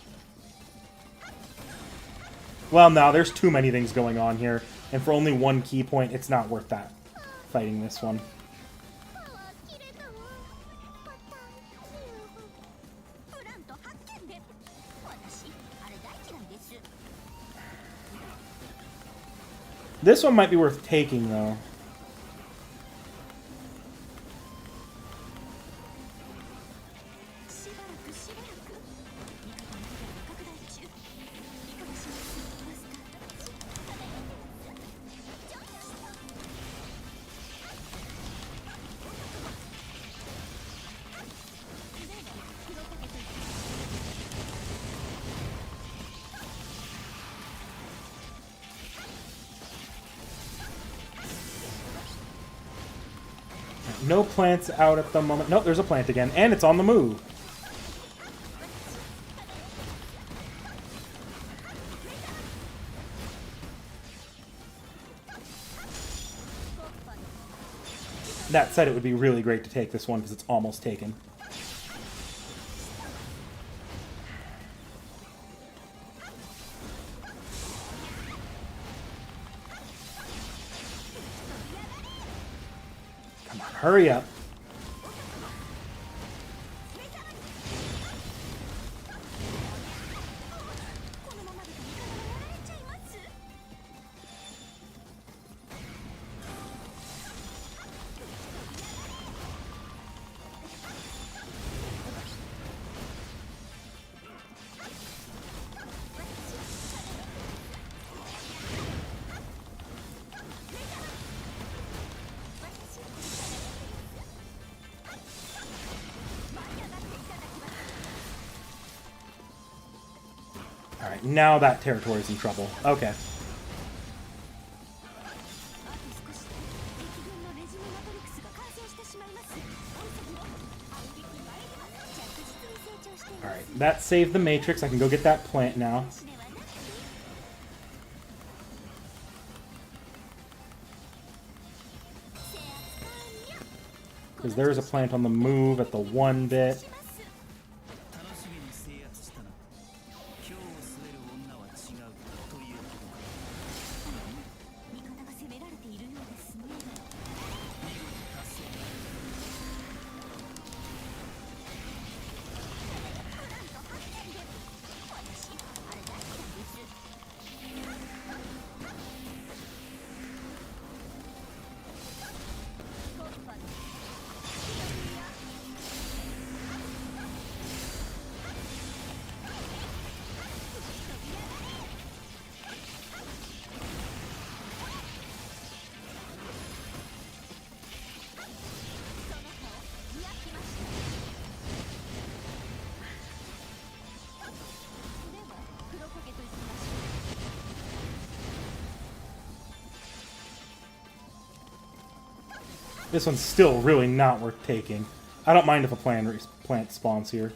Well, no, there's too many things going on here. And for only 1 key point, it's not worth that. Fighting this one. This one might be worth taking, though. No plants out at the moment. Nope, there's a plant again. And it's on the move. That said, it would be really great to take this one because it's almost taken. Hurry up. Alright, now that territory's in trouble. Okay. Alright, that saved the Matrix. I can go get that plant now. Because there is a plant on the move at the 1 bit. This one's still really not worth taking. I don't mind if a plant spawns here.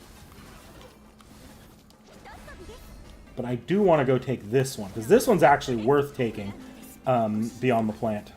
But I do want to go take this one, because this one's actually worth taking beyond the plant.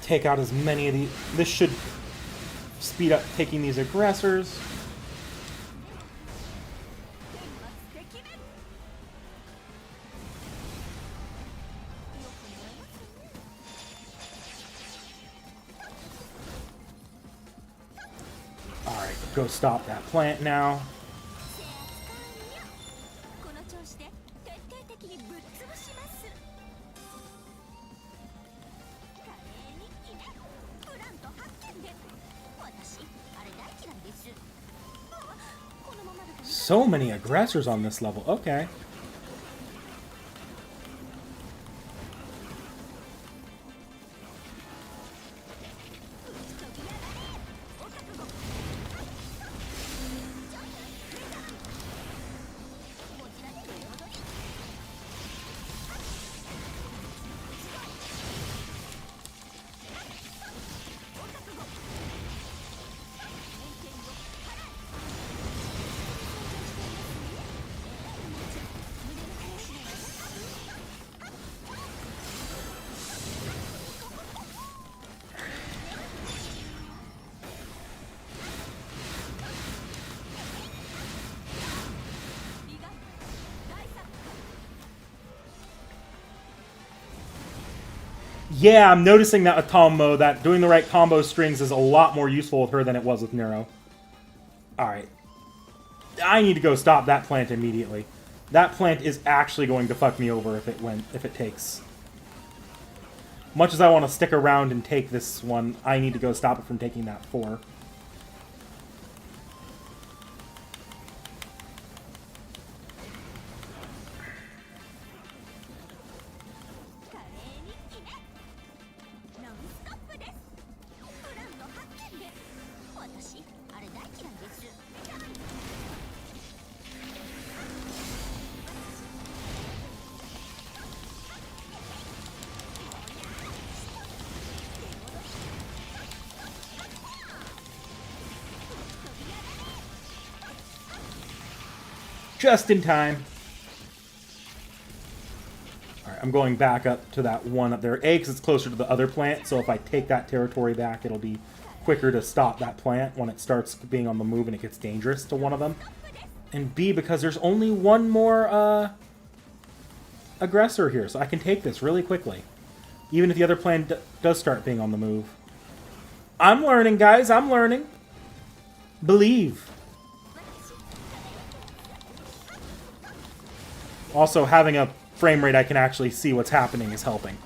Take out as many of these. This should speed up taking these aggressors. Alright, go stop that plant now. So many aggressors on this level. Okay. Yeah, I'm noticing that with Tommo, that doing the right combo strings is a lot more useful with her than it was with Neuro. Alright. I need to go stop that plant immediately. That plant is actually going to fuck me over if it takes. Much as I want to stick around and take this one, I need to go stop it from taking that 4. Just in time. Alright, I'm going back up to that one up there. A, because it's closer to the other plant, so if I take that territory back, it'll be quicker to stop that plant when it starts being on the move and it gets dangerous to one of them. And B, because there's only one more aggressor here, so I can take this really quickly. Even if the other plant does start being on the move. I'm learning, guys. I'm learning. Believe. Also, having a frame rate I can actually see what's happening is helping.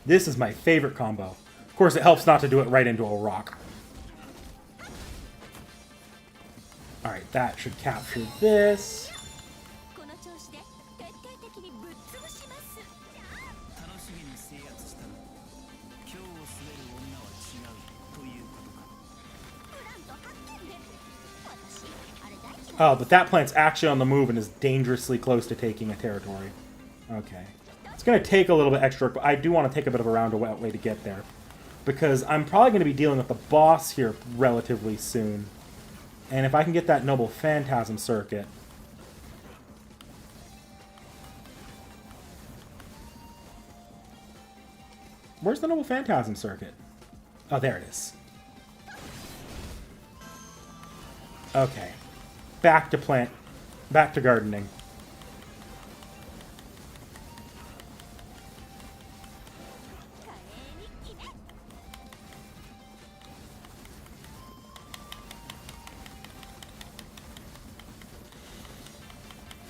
This is my favorite combo. Of course, it helps not to do it right into a rock. Alright, that should capture this. Oh, but that plant's actually on the move and is dangerously close to taking a territory. Okay. It's going to take a little bit extra, but I do want to take a bit of a roundabout way to get there. Because I'm probably going to be dealing with the boss here relatively soon. And if I can get that Noble Phantasm Circuit... Where's the Noble Phantasm Circuit? Oh, there it is. Okay. Back to plant. Back to gardening.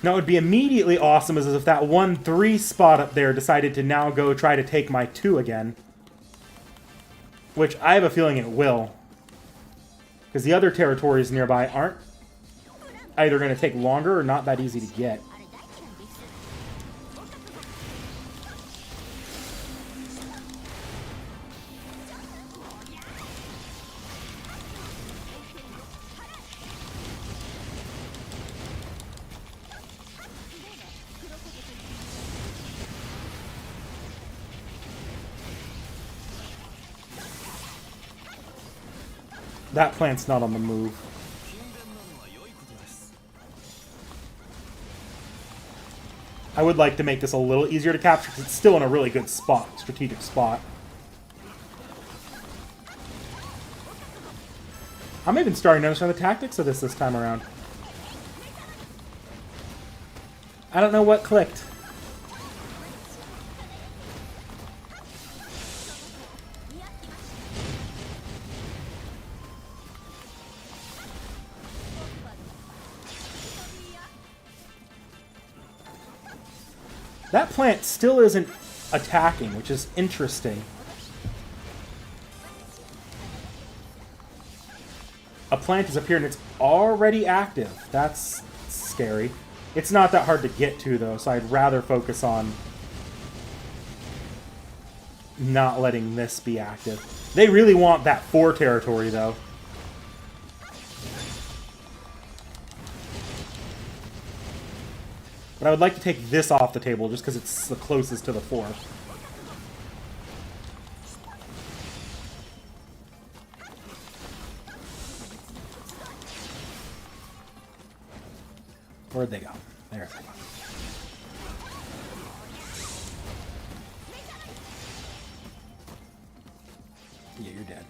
Now, it would be immediately awesome as if that 1-3 spot up there decided to now go try to take my 2 again. Which I have a feeling it will. Because the other territories nearby aren't either going to take longer or not that easy to get. That plant's not on the move. I would like to make this a little easier to capture because it's still in a really good spot, strategic spot. I'm even starting to understand the tactics of this time around. I don't know what clicked. That plant still isn't attacking, which is interesting. A plant has appeared and it's already active. That's scary. It's not that hard to get to, though, so I'd rather focus on not letting this be active. They really want that 4 territory, though. But I would like to take this off the table just because it's the closest to the 4. Where'd they go? There they go. Yeah, you're dead.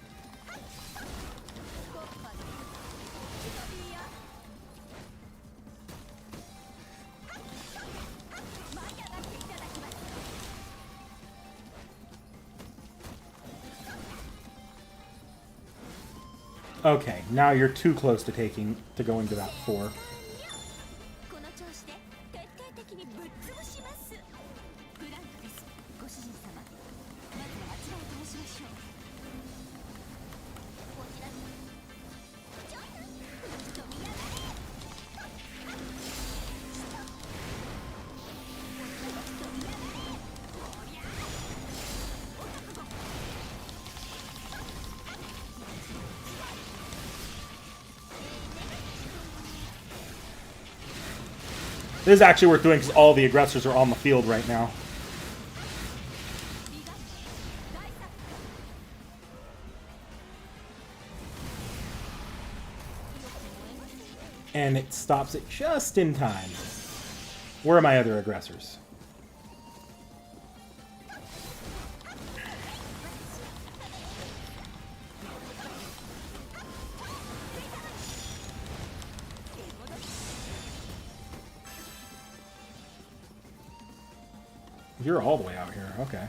Okay, now you're too close to going to that 4. This is actually worth doing because all the aggressors are on the field right now. And it stops it just in time. Where are my other aggressors? You're all the way out here. Okay.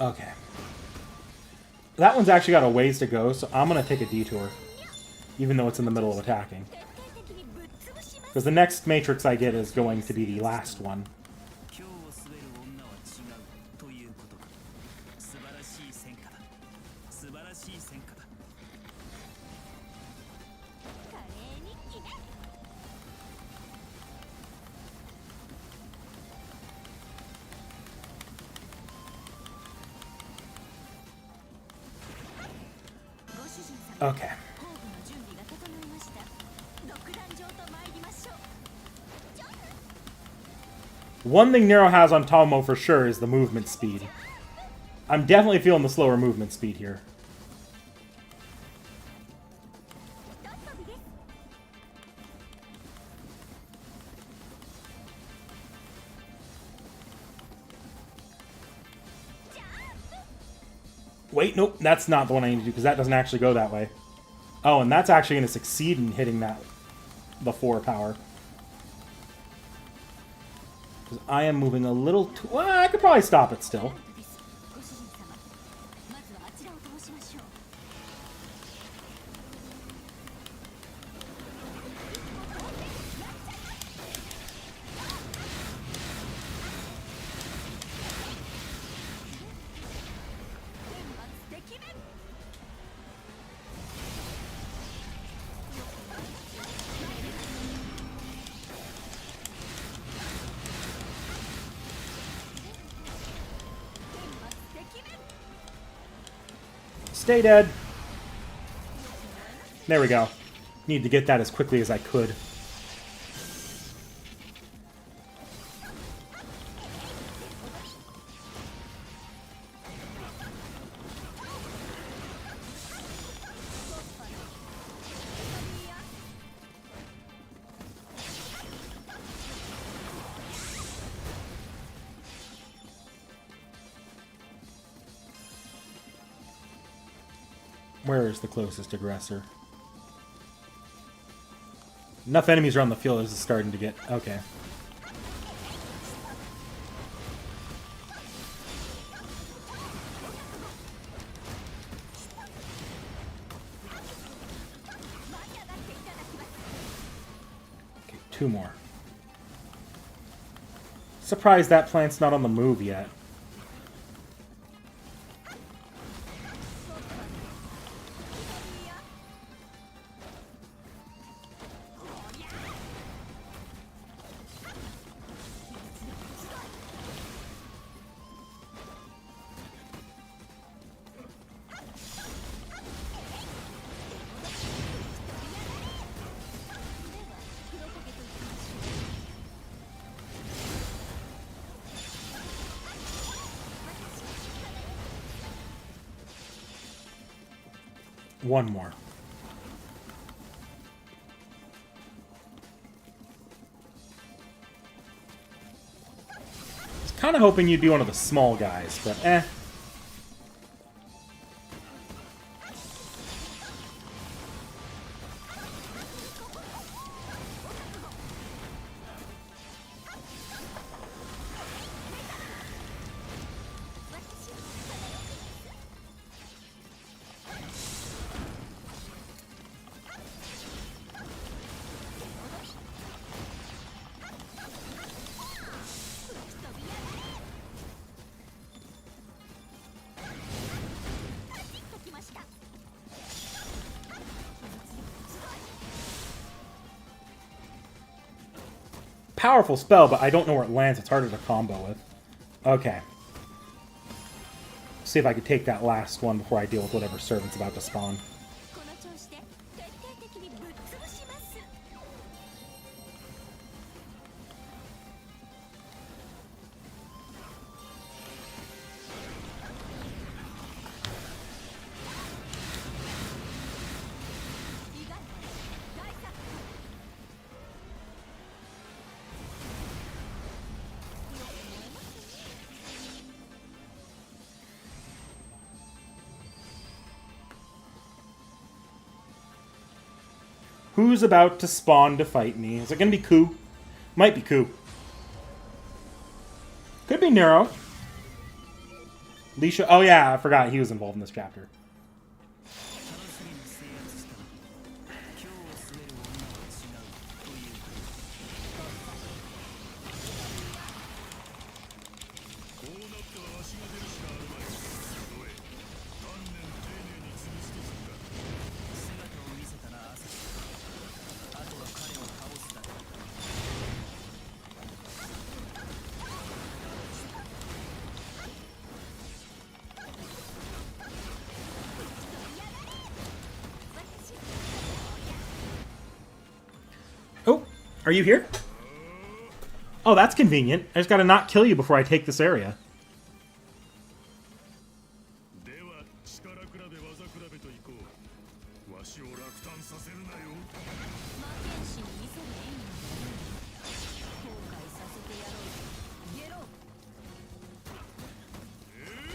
Okay. That one's actually got a ways to go, so I'm going to take a detour. Even though it's in the middle of attacking. Because the next Matrix I get is going to be the last one. Okay. One thing Nero has on Tomo for sure is the movement speed. I'm definitely feeling the slower movement speed here. Wait, nope, that's not the one I need to do, because that doesn't actually go that way. Oh, and that's actually going to succeed in hitting that, the 4 power. Because I am moving a little too... Well, I could probably stop it still. Stay dead. There we go. Need to get that as quickly as I could. Where is the closest aggressor? Enough enemies around the field is starting to get... Okay. Okay, 2 more. Surprised that plant's not on the move yet. One more. I was kind of hoping you'd be one of the small guys, but eh. Powerful spell, but I don't know where it lands. It's harder to combo with. Okay. See if I can take that last one before I deal with whatever servant's about to spawn. Who's about to spawn to fight me? Is it going to be Ku? Might be Ku. Could be Nero. Lisha. Oh yeah, I forgot he was involved in this chapter. Oh, are you here? Oh, that's convenient. I just gotta not kill you before I take this area.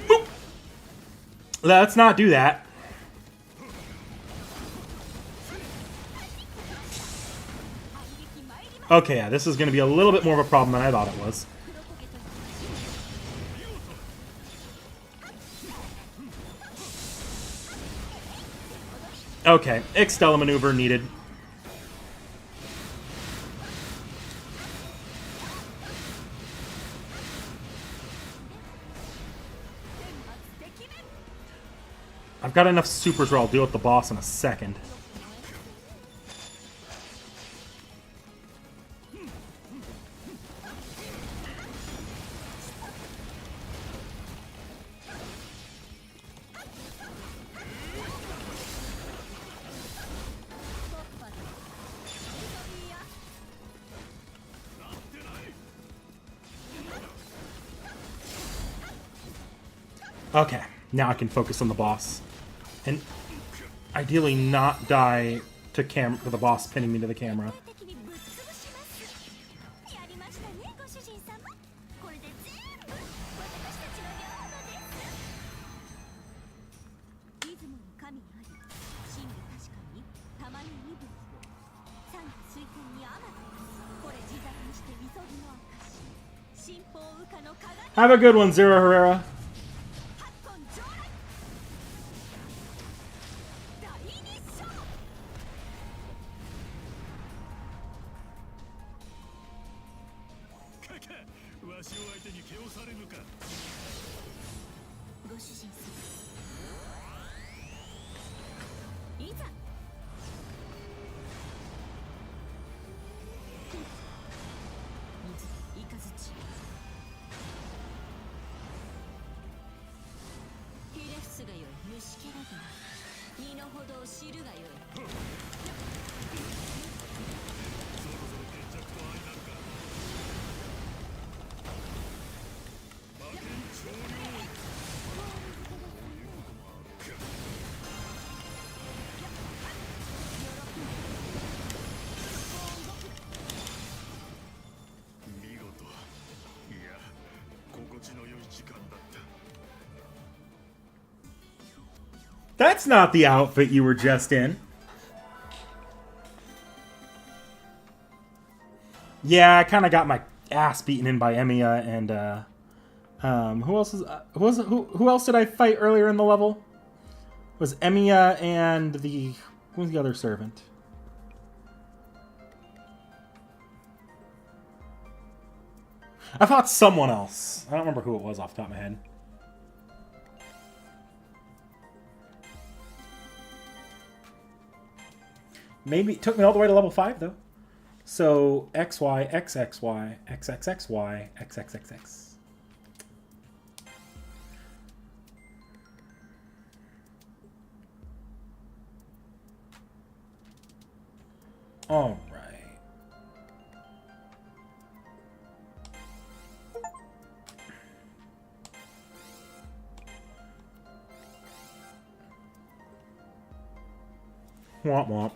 Boop. Let's not do that. Okay, yeah, this is going to be a little bit more of a problem than I thought it was. Okay, Xtella maneuver needed. I've got enough supers where I'll deal with the boss in a second. Okay, now I can focus on the boss. And ideally not die to the boss pinning me to the camera. Have a good one, Zero Herrera. That's not the outfit you were just in. Yeah, I kind of got my ass beaten in by Emiya and who else is who else did I fight earlier in the level? It was Emiya and who was the other servant? I fought someone else. I don't remember who it was off the top of my head. Maybe it took me all the way to level 5 though. So XY, XXY, XXXY, XXXX. All right. Womp womp.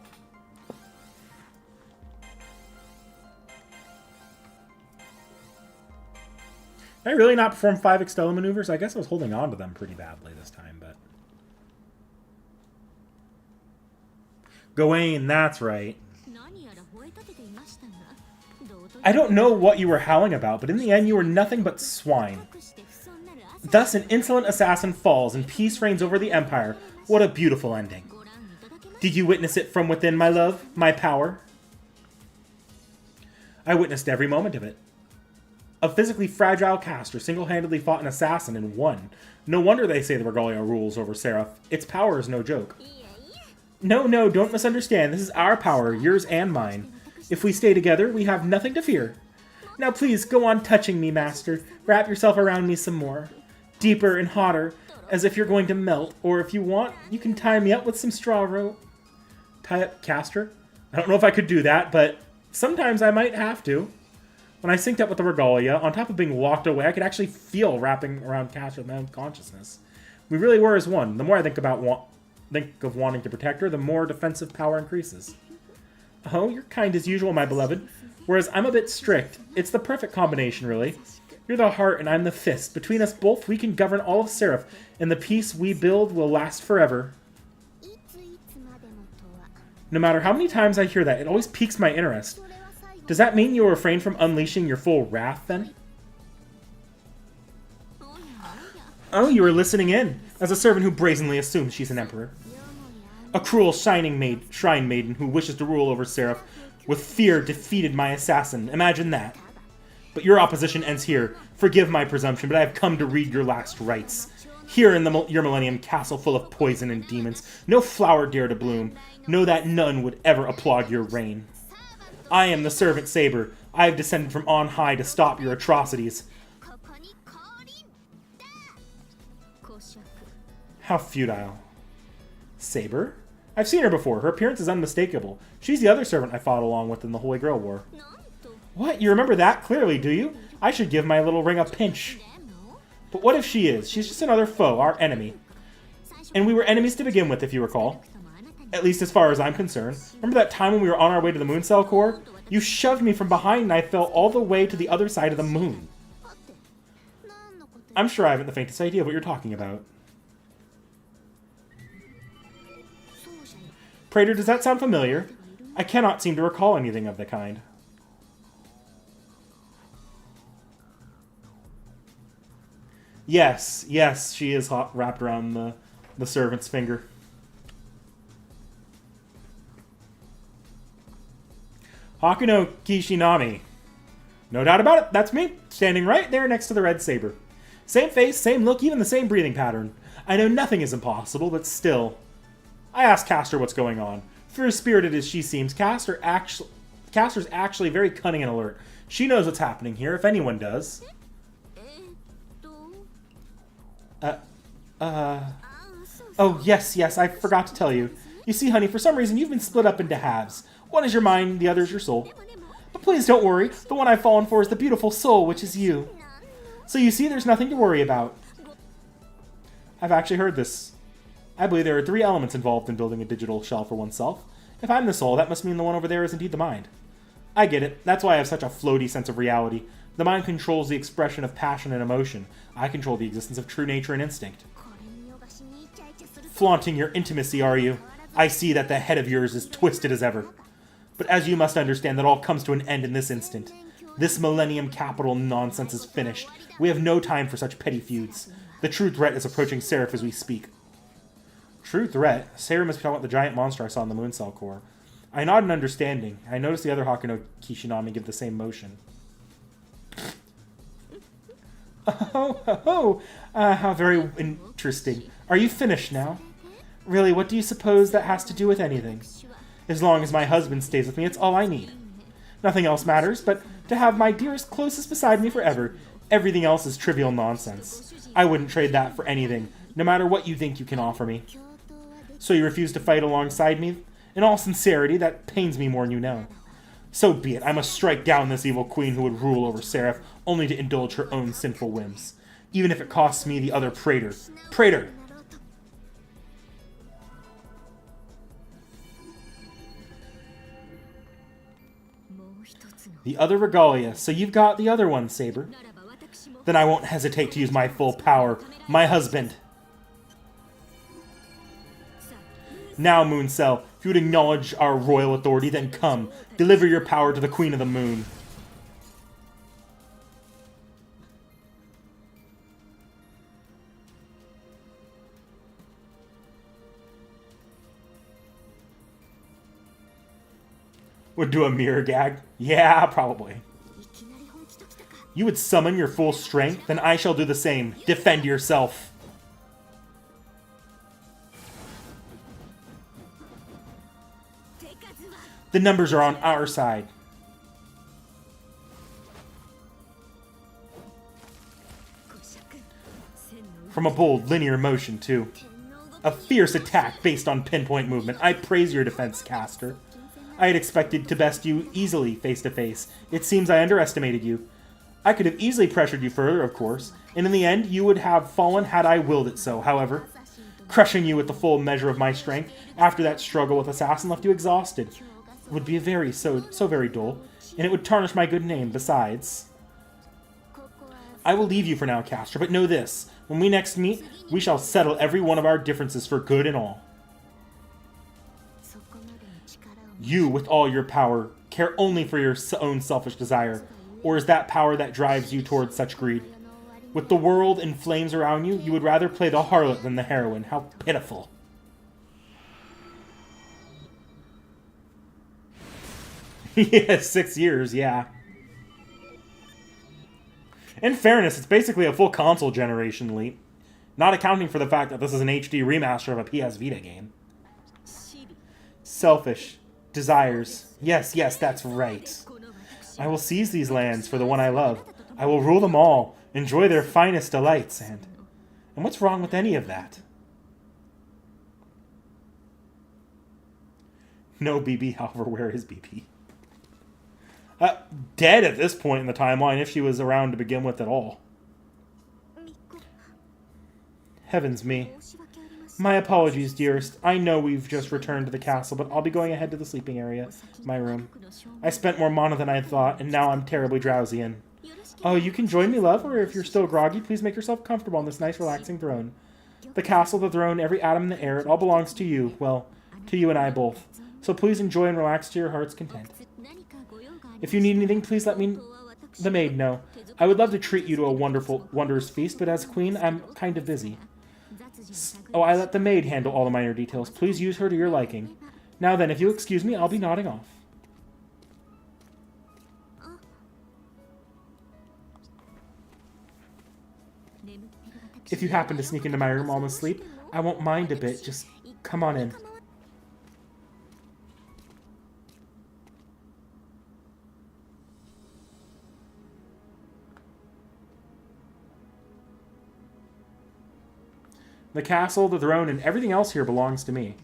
Did I really not perform 5 Xtella maneuvers? I guess I was holding on to them pretty badly this time, but... Gawain, that's right. I don't know what you were howling about, but in the end you were nothing but swine. Thus an insolent assassin falls, and peace reigns over the Empire. What a beautiful ending. Did you witness it from within, my love? My power? I witnessed every moment of it. A physically fragile caster single-handedly fought an assassin and won. No wonder they say the Regalia rules over Seraph. Its power is no joke. No, don't misunderstand. This is our power, yours and mine. If we stay together, we have nothing to fear. Now please, go on touching me, master. Wrap yourself around me some more. Deeper and hotter, as if you're going to melt. Or if you want, you can tie me up with some straw rope. Tie up caster? I don't know if I could do that, but sometimes I might have to. When I synced up with the Regalia, on top of being locked away, I could actually feel wrapping around Caster with my own consciousness. We really were as one. The more I think of wanting to protect her, the more defensive power increases. Oh, you're kind as usual, my beloved. Whereas I'm a bit strict. It's the perfect combination, really. You're the heart and I'm the fist. Between us both, we can govern all of Seraph, and the peace we build will last forever. No matter how many times I hear that, it always piques my interest. Does that mean you'll refrain from unleashing your full wrath, then? Oh, you are listening in, as a servant who brazenly assumes she's an emperor. A cruel shrine maiden who wishes to rule over Seraph with fear defeated my assassin. Imagine that. But your opposition ends here. Forgive my presumption, but I have come to read your last rites. Here in your Millennium Castle full of poison and demons, no flower dare to bloom. Know that none would ever applaud your reign. I am the servant Saber. I have descended from on high to stop your atrocities. How futile. Saber? I've seen her before. Her appearance is unmistakable. She's the other servant I fought along with in the Holy Grail War. What? You remember that clearly, do you? I should give my little ring a pinch. But what if she is? She's just another foe, our enemy. And we were enemies to begin with, if you recall. At least as far as I'm concerned. Remember that time when we were on our way to the Moon Cell Core? You shoved me from behind and I fell all the way to the other side of the moon. I'm sure I haven't the faintest idea of what you're talking about. Praetor, does that sound familiar? I cannot seem to recall anything of the kind. Yes, she is wrapped around the servant's finger. Hakuno Kishinami. No doubt about it, that's me, standing right there next to the red saber. Same face, same look, even the same breathing pattern. I know nothing is impossible, but still. I asked Caster what's going on. Free-spirited as she seems, Caster's actually very cunning and alert. She knows what's happening here, if anyone does. Oh, yes, I forgot to tell you. You see, honey, for some reason you've been split up into halves. One is your mind, the other is your soul. But please don't worry, the one I've fallen for is the beautiful soul, which is you. So you see, there's nothing to worry about. I've actually heard this. I believe there are 3 elements involved in building a digital shell for oneself. If I'm the soul, that must mean the one over there is indeed the mind. I get it. That's why I have such a floaty sense of reality. The mind controls the expression of passion and emotion. I control the existence of true nature and instinct. Flaunting your intimacy, are you? I see that the head of yours is twisted as ever. But as you must understand, that all comes to an end in this instant. This Millennium Capital nonsense is finished. We have no time for such petty feuds. The true threat is approaching Seraph as we speak. True threat? Sarah must be talking about the giant monster I saw in the Moon Cell Core. I nod in understanding. I noticed the other Hakuno Kishinami give the same motion. How very interesting. Are you finished now? Really, what do you suppose that has to do with anything? As long as my husband stays with me, it's all I need. Nothing else matters, but to have my dearest closest beside me forever. Everything else is trivial nonsense. I wouldn't trade that for anything, no matter what you think you can offer me. So you refuse to fight alongside me? In all sincerity, that pains me more than you know. So be it. I must strike down this evil queen who would rule over Seraph only to indulge her own sinful whims. Even if it costs me the other praetor. Praetor! The other Regalia. So you've got the other one, Saber. Then I won't hesitate to use my full power. My husband. Now, Mooncell, if you would acknowledge our royal authority, then come. Deliver your power to the Queen of the Moon. Would do a mirror gag? Yeah, probably. You would summon your full strength? Then I shall do the same. Defend yourself. The numbers are on our side. From a bold, linear motion, too. A fierce attack based on pinpoint movement. I praise your defense, caster. I had expected to best you easily face to face. It seems I underestimated you. I could have easily pressured you further, of course, and in the end you would have fallen had I willed it so. However, crushing you with the full measure of my strength after that struggle with Assassin left you exhausted. It would be so very dull, and it would tarnish my good name besides. I will leave you for now, caster, but know this. When we next meet, we shall settle every one of our differences for good and all. You, with all your power, care only for your own selfish desire, or is that power that drives you towards such greed? With the world in flames around you, you would rather play the harlot than the heroine. How pitiful. Yeah, 6 years, yeah. In fairness, it's basically a full console generation leap, not accounting for the fact that this is an HD remaster of a PS Vita game. Selfish. Desires. Yes, that's right. I will seize these lands for the one I love. I will rule them all, enjoy their finest delights, and what's wrong with any of that? No BB, however, where is BB? Dead at this point in the timeline, if she was around to begin with at all. Heavens me. My apologies, dearest. I know we've just returned to the castle, but I'll be going ahead to the sleeping area, my room. I spent more mana than I had thought, and now I'm terribly drowsy and... Oh, you can join me, love, or if you're still groggy, please make yourself comfortable on this nice, relaxing throne. The castle, the throne, every atom in the air, it all belongs to you. Well, to you and I both. So please enjoy and relax to your heart's content. If you need anything, please let me, the maid, know. I would love to treat you to a wondrous feast, but as queen, I'm kind of busy. Oh, I let the maid handle all the minor details. Please use her to your liking. Now then, if you'll excuse me, I'll be nodding off. If you happen to sneak into my room almost asleep, I won't mind a bit. Just come on in. The castle, the throne, and everything else here belongs to me.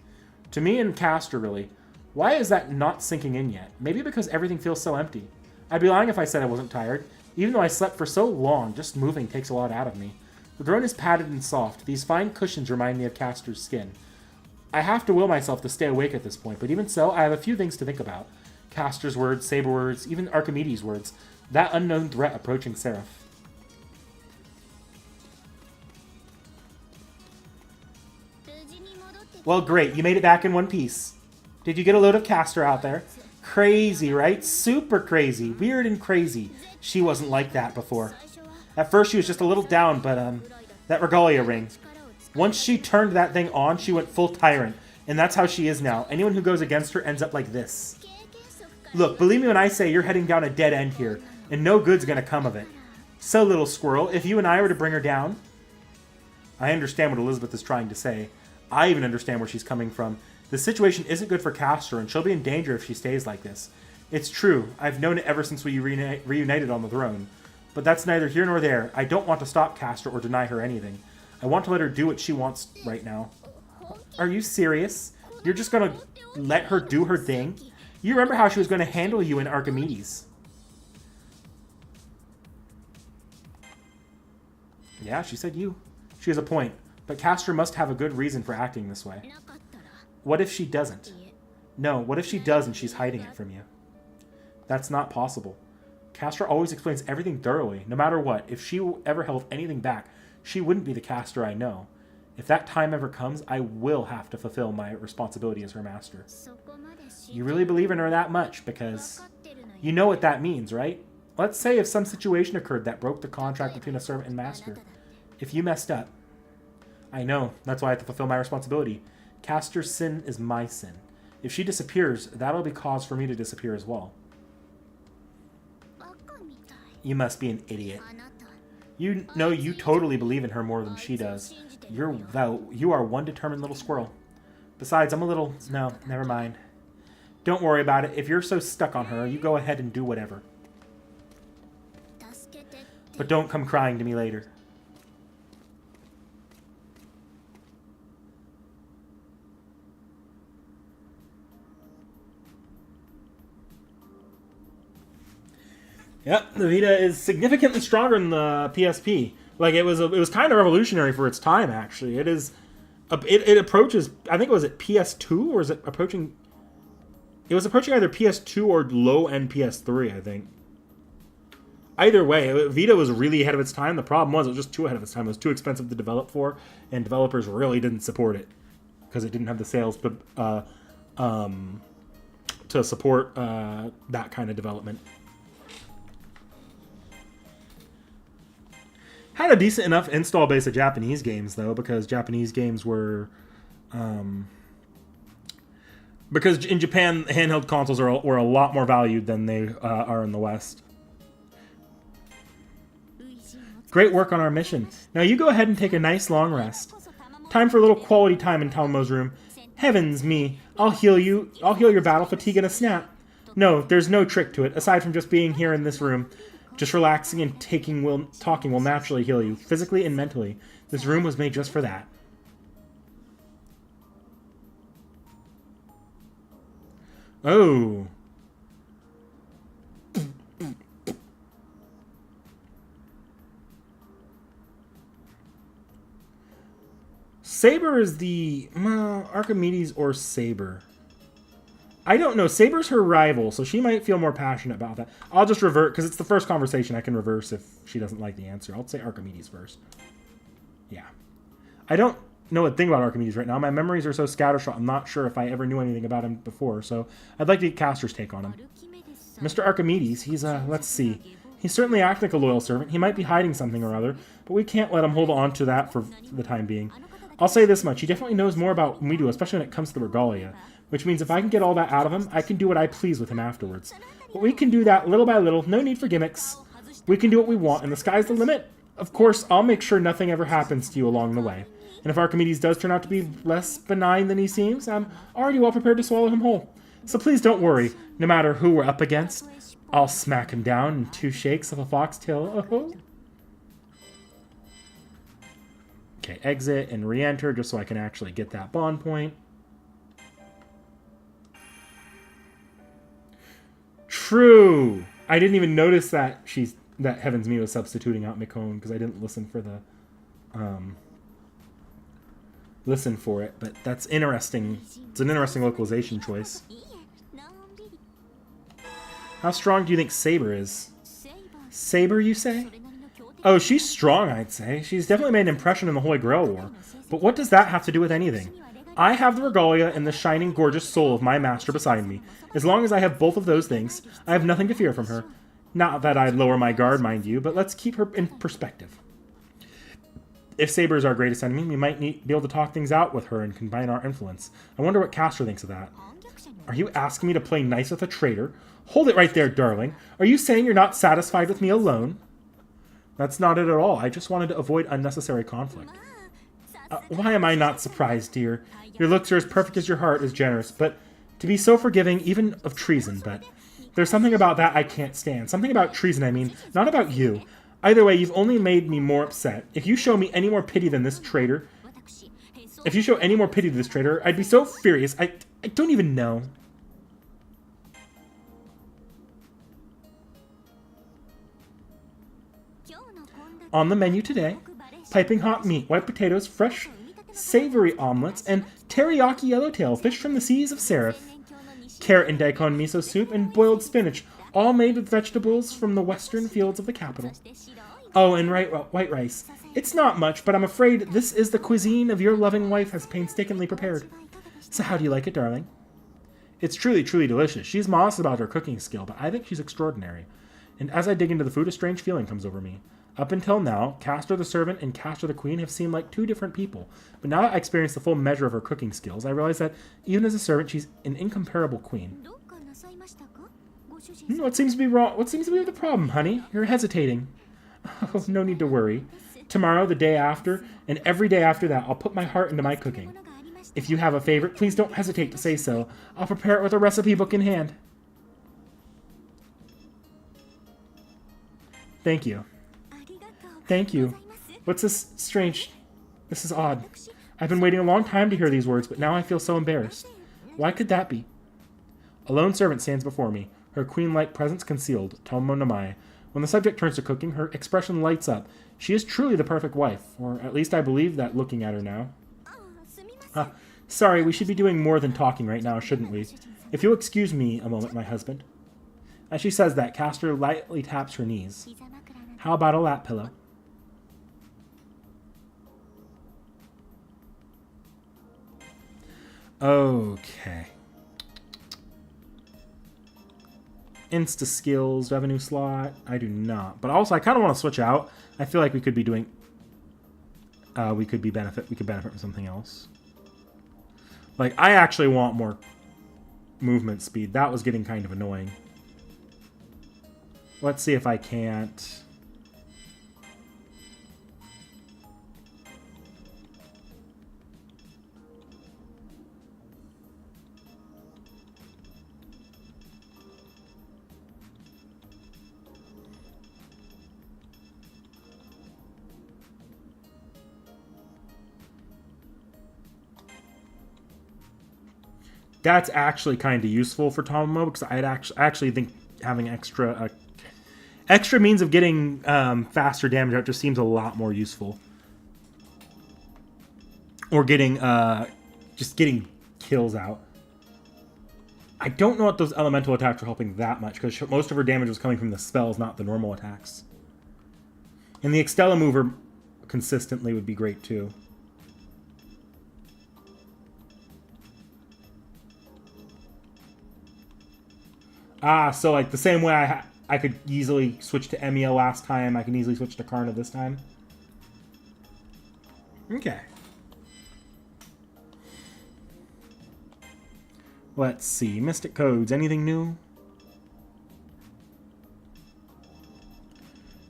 To me and Castor, really. Why is that not sinking in yet? Maybe because everything feels so empty. I'd be lying if I said I wasn't tired. Even though I slept for so long, just moving takes a lot out of me. The throne is padded and soft. These fine cushions remind me of Castor's skin. I have to will myself to stay awake at this point, but even so, I have a few things to think about. Castor's words, Saber words, even Archimedes' words. That unknown threat approaching Seraph. Well, great. You made it back in one piece. Did you get a load of Castor out there? Crazy, right? Super crazy. Weird and crazy. She wasn't like that before. At first, she was just a little down, but, that regalia ring. Once she turned that thing on, she went full tyrant. And that's how she is now. Anyone who goes against her ends up like this. Look, believe me when I say you're heading down a dead end here, and no good's gonna come of it. So, little squirrel, if you and I were to bring her down... I understand what Elizabeth is trying to say. I even understand where she's coming from. The situation isn't good for Castor, and she'll be in danger if she stays like this. It's true. I've known it ever since we reunited on the throne. But that's neither here nor there. I don't want to stop Castor or deny her anything. I want to let her do what she wants right now. Are you serious? You're just going to let her do her thing? You remember how she was going to handle you in Archimedes. Yeah, she said you. She has a point. But Castor must have a good reason for acting this way. What if she doesn't? No, what if she does and she's hiding it from you? That's not possible. Castor always explains everything thoroughly, no matter what. If she ever held anything back, she wouldn't be the Castor I know. If that time ever comes, I will have to fulfill my responsibility as her master. You really believe in her that much, because you know what that means, right? Let's say if some situation occurred that broke the contract between a servant and master. If you messed up. I know, that's why I have to fulfill my responsibility. Castor's sin is my sin. If she disappears, that'll be cause for me to disappear as well. You must be an idiot. You know you totally believe in her more than she does. You are one determined little squirrel. Besides, I'm a little... No, never mind. Don't worry about it. If you're so stuck on her, you go ahead and do whatever. But don't come crying to me later. Yep, the Vita is significantly stronger than the PSP. Like it was kind of revolutionary for its time. Actually, it is. It approaches. I think it was at PS2 or is it approaching? It was approaching either PS2 or low end PS3. I think. Either way, Vita was really ahead of its time. The problem was it was just too ahead of its time. It was too expensive to develop for, and developers really didn't support it because it didn't have the sales to support that kind of development. Had a decent enough install base of Japanese games, though, because Japanese games were... because in Japan, handheld consoles were a lot more valued than they are in the West. Great work on our mission. Now you go ahead and take a nice long rest. Time for a little quality time in Tomo's room. Heavens me, I'll heal you. I'll heal your battle fatigue in a snap. No, there's no trick to it, aside from just being here in this room. Just relaxing and talking will naturally heal you, physically and mentally. This room was made just for that. Oh. Saber is the... Archimedes or Saber? I don't know. Saber's her rival, so she might feel more passionate about that. I'll just revert, because it's the first conversation I can reverse if she doesn't like the answer. I'll say Archimedes first. Yeah. I don't know a thing about Archimedes right now. My memories are so scattershot, I'm not sure if I ever knew anything about him before, so I'd like to get Castor's take on him. Mr. Archimedes, he's, let's see. He's certainly acting like a loyal servant. He might be hiding something or other, but we can't let him hold on to that for the time being. I'll say this much. He definitely knows more about than we do, especially when it comes to the regalia. Which means if I can get all that out of him, I can do what I please with him afterwards. But we can do that little by little, no need for gimmicks. We can do what we want, and the sky's the limit. Of course, I'll make sure nothing ever happens to you along the way. And if Archimedes does turn out to be less benign than he seems, I'm already well prepared to swallow him whole. So please don't worry, no matter who we're up against, I'll smack him down in 2 shakes of a foxtail. Oh. Okay, exit and re-enter just so I can actually get that bond point. True. I didn't even notice that Heaven's Me was substituting out Mikone because I didn't listen for the but that's interesting. It's an interesting localization choice. How strong do you think Saber is? Saber, you say? Oh, she's strong, I'd say. She's definitely made an impression in the Holy Grail War. But what does that have to do with anything? I have the regalia and the shining, gorgeous soul of my master beside me. As long as I have both of those things, I have nothing to fear from her. Not that I'd lower my guard, mind you, but let's keep her in perspective. If Saber is our greatest enemy, we might be able to talk things out with her and combine our influence. I wonder what Castor thinks of that. Are you asking me to play nice with a traitor? Hold it right there, darling. Are you saying you're not satisfied with me alone? That's not it at all. I just wanted to avoid unnecessary conflict. Why am I not surprised, dear? Your looks are as perfect as your heart is generous, but to be so forgiving, even of treason, but there's something about that I can't stand. Something about treason, I mean, not about you. Either way, you've only made me more upset. If you show me any more pity than this traitor, I'd be so furious. I don't even know. On the menu today, piping hot meat, white potatoes, fresh savory omelets, and teriyaki yellowtail, fish from the seas of Seraph. Carrot and daikon miso soup, and boiled spinach, all made with vegetables from the western fields of the capital. Oh, and white rice. It's not much, but I'm afraid this is the cuisine of your loving wife has painstakingly prepared. So how do you like it, darling? It's truly, truly delicious. She's modest about her cooking skill, but I think she's extraordinary. And as I dig into the food, a strange feeling comes over me. Up until now, Castor the servant and Castor the queen have seemed like two different people. But now that I experience the full measure of her cooking skills, I realize that even as a servant, she's an incomparable queen. What seems to be wrong? What seems to be the problem, honey? You're hesitating. Oh, no need to worry. Tomorrow, the day after, and every day after that, I'll put my heart into my cooking. If you have a favorite, please don't hesitate to say so. I'll prepare it with a recipe book in hand. Thank you. Thank you. What's this strange... This is odd. I've been waiting a long time to hear these words, but now I feel so embarrassed. Why could that be? A lone servant stands before me, her queen-like presence concealed, Tomo no Mae. When the subject turns to cooking, her expression lights up. She is truly the perfect wife, or at least I believe that looking at her now. Sorry, we should be doing more than talking right now, shouldn't we? If you'll excuse me a moment, my husband. As she says that, Castor lightly taps her knees. How about a lap pillow? Okay. Insta skills, revenue slot. I do not. But also, I kind of want to switch out. I feel like we could be doing... we could benefit from something else. Like, I actually want more movement speed. That was getting kind of annoying. Let's see if I can't... That's actually kind of useful for Tomo, because I'd actually think having extra means of getting faster damage out just seems a lot more useful. Or getting just getting kills out. I don't know what those elemental attacks are helping that much, because most of her damage was coming from the spells, not the normal attacks. And the Extella mover consistently would be great too. So like the same way I could easily switch to Emiya last time, I can easily switch to Karna this time. Okay. Let's see. Mystic codes. Anything new?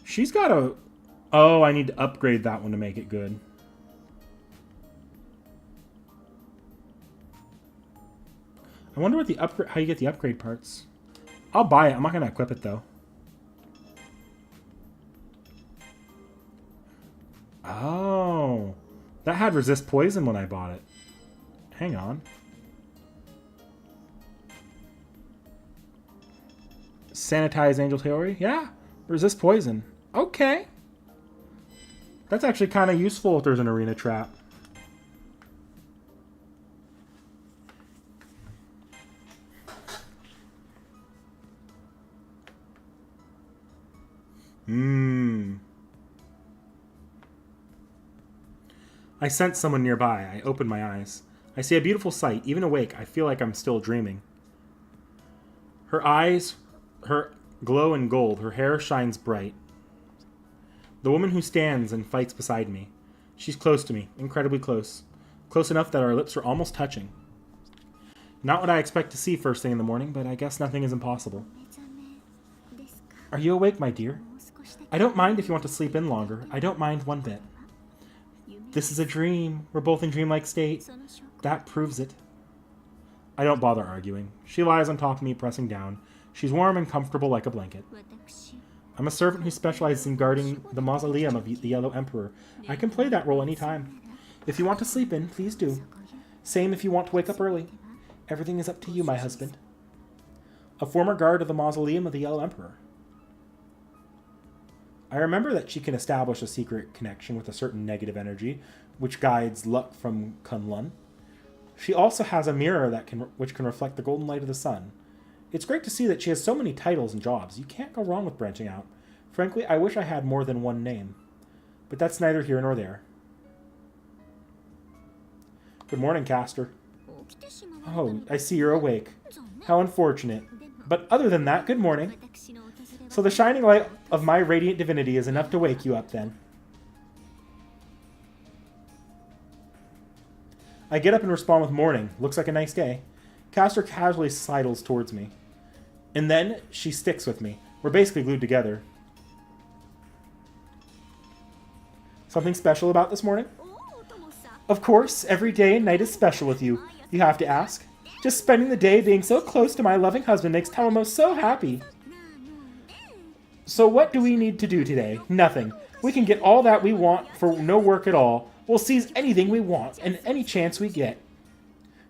She's got a... Oh, I need to upgrade that one to make it good. I wonder what the upgrade... How you get the upgrade parts. I'll buy it. I'm not going to equip it, though. Oh. That had resist poison when I bought it. Hang on. Sanitize Angel Theory? Yeah. Resist poison. Okay. That's actually kind of useful if there's an arena trap. I sense someone nearby. I open my eyes. I see a beautiful sight. Even awake, I feel like I'm still dreaming. Her eyes, her glow in gold. Her hair shines bright. The woman who stands and fights beside me. She's close to me. Incredibly close. Close enough that our lips are almost touching. Not what I expect to see first thing in the morning, but I guess nothing is impossible. Are you awake, my dear? I don't mind if you want to sleep in longer. I don't mind one bit. This is a dream. We're both in dreamlike state. That proves it. I don't bother arguing. She lies on top of me, pressing down. She's warm and comfortable like a blanket. I'm a servant who specializes in guarding the mausoleum of the Yellow Emperor. I can play that role anytime. If you want to sleep in, please do. Same if you want to wake up early. Everything is up to you, my husband. A former guard of the mausoleum of the Yellow Emperor. I remember that she can establish a secret connection with a certain negative energy, which guides luck from Kunlun. She also has a mirror which can reflect the golden light of the sun. It's great to see that she has so many titles and jobs. You can't go wrong with branching out. Frankly, I wish I had more than one name. But that's neither here nor there. Good morning, Castor. Oh, I see you're awake. How unfortunate. But other than that, good morning. So the shining light of my radiant divinity is enough to wake you up then. I get up and respond with morning. Looks like a nice day. Castor casually sidles towards me. And then she sticks with me. We're basically glued together. Something special about this morning? Of course, every day and night is special with you. You have to ask. Just spending the day being so close to my loving husband makes Tomomo so happy. So what do we need to do today? Nothing. We can get all that we want for no work at all. We'll seize anything we want and any chance we get.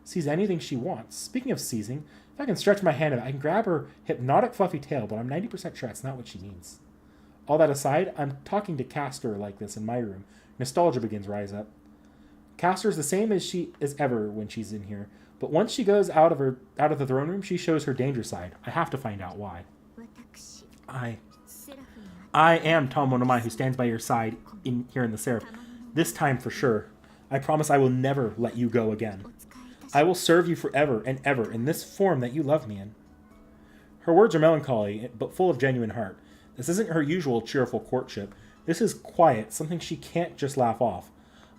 Seize anything she wants. Speaking of seizing, if I can stretch my hand out, I can grab her hypnotic fluffy tail, but I'm 90% sure that's not what she means. All that aside, I'm talking to Castor like this in my room. Nostalgia begins to rise up. Castor's the same as she is ever when she's in here, but once she goes out of the throne room, she shows her danger side. I have to find out why. I am Tomo no Mai, who stands by your side here in the Seraph. This time for sure. I promise I will never let you go again. I will serve you forever and ever in this form that you love me in. Her words are melancholy, but full of genuine heart. This isn't her usual cheerful courtship. This is quiet, something she can't just laugh off.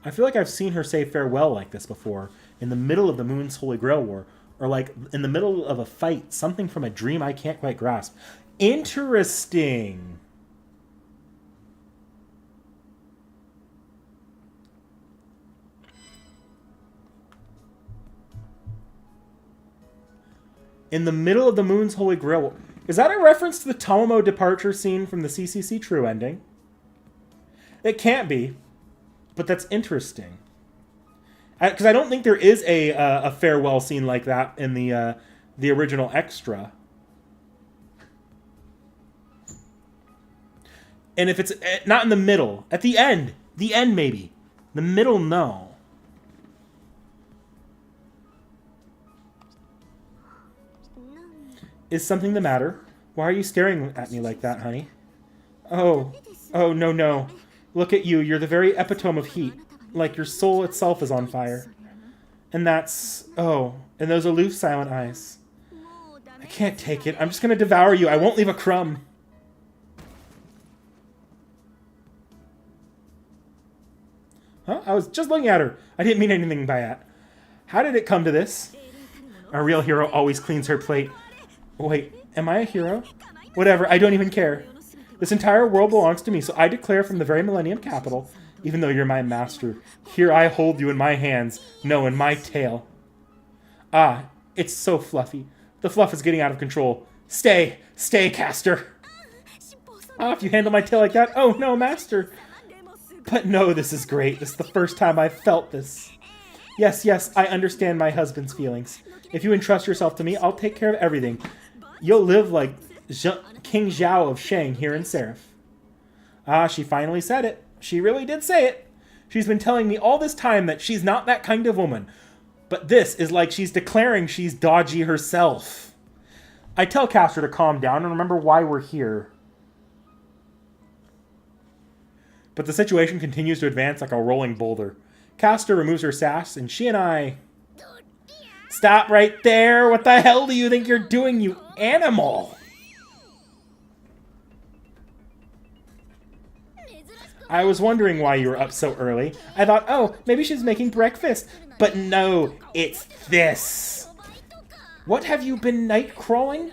I feel like I've seen her say farewell like this before, in the middle of the Moon's Holy Grail War, or like in the middle of a fight, something from a dream I can't quite grasp. Interesting! In the middle of the Moon's Holy Grail War. Is that a reference to the Tomomo departure scene from the CCC True ending? It can't be, but that's interesting. Because I don't think there is a farewell scene like that in the original extra. And if it's not in the middle, at the end maybe. The middle, no. Is something the matter? Why are you staring at me like that, honey? Oh, no. Look at you, you're the very epitome of heat. Like your soul itself is on fire. And that's... oh, and those aloof, silent eyes. I can't take it. I'm just gonna devour you. I won't leave a crumb. Huh? I was just looking at her. I didn't mean anything by that. How did it come to this? A real hero always cleans her plate. Wait, am I a hero? Whatever, I don't even care. This entire world belongs to me, so I declare from the very Millennium Capital, even though you're my master, here I hold you in my hands, no, in my tail. Ah, it's so fluffy. The fluff is getting out of control. Stay, Castor. Ah, if you handle my tail like that, oh no, master. But no, this is great. This is the first time I've felt this. Yes, I understand my husband's feelings. If you entrust yourself to me, I'll take care of everything. You'll live like King Zhao of Shang here in Seraph. Ah, she finally said it. She really did say it. She's been telling me all this time that she's not that kind of woman. But this is like she's declaring she's dodgy herself. I tell Castor to calm down and remember why we're here. But the situation continues to advance like a rolling boulder. Castor removes her sass, and she and I... Stop right there! What the hell do you think you're doing, you animal? I was wondering why you were up so early. I thought, oh, maybe she's making breakfast. But no, it's this. What have you been night crawling?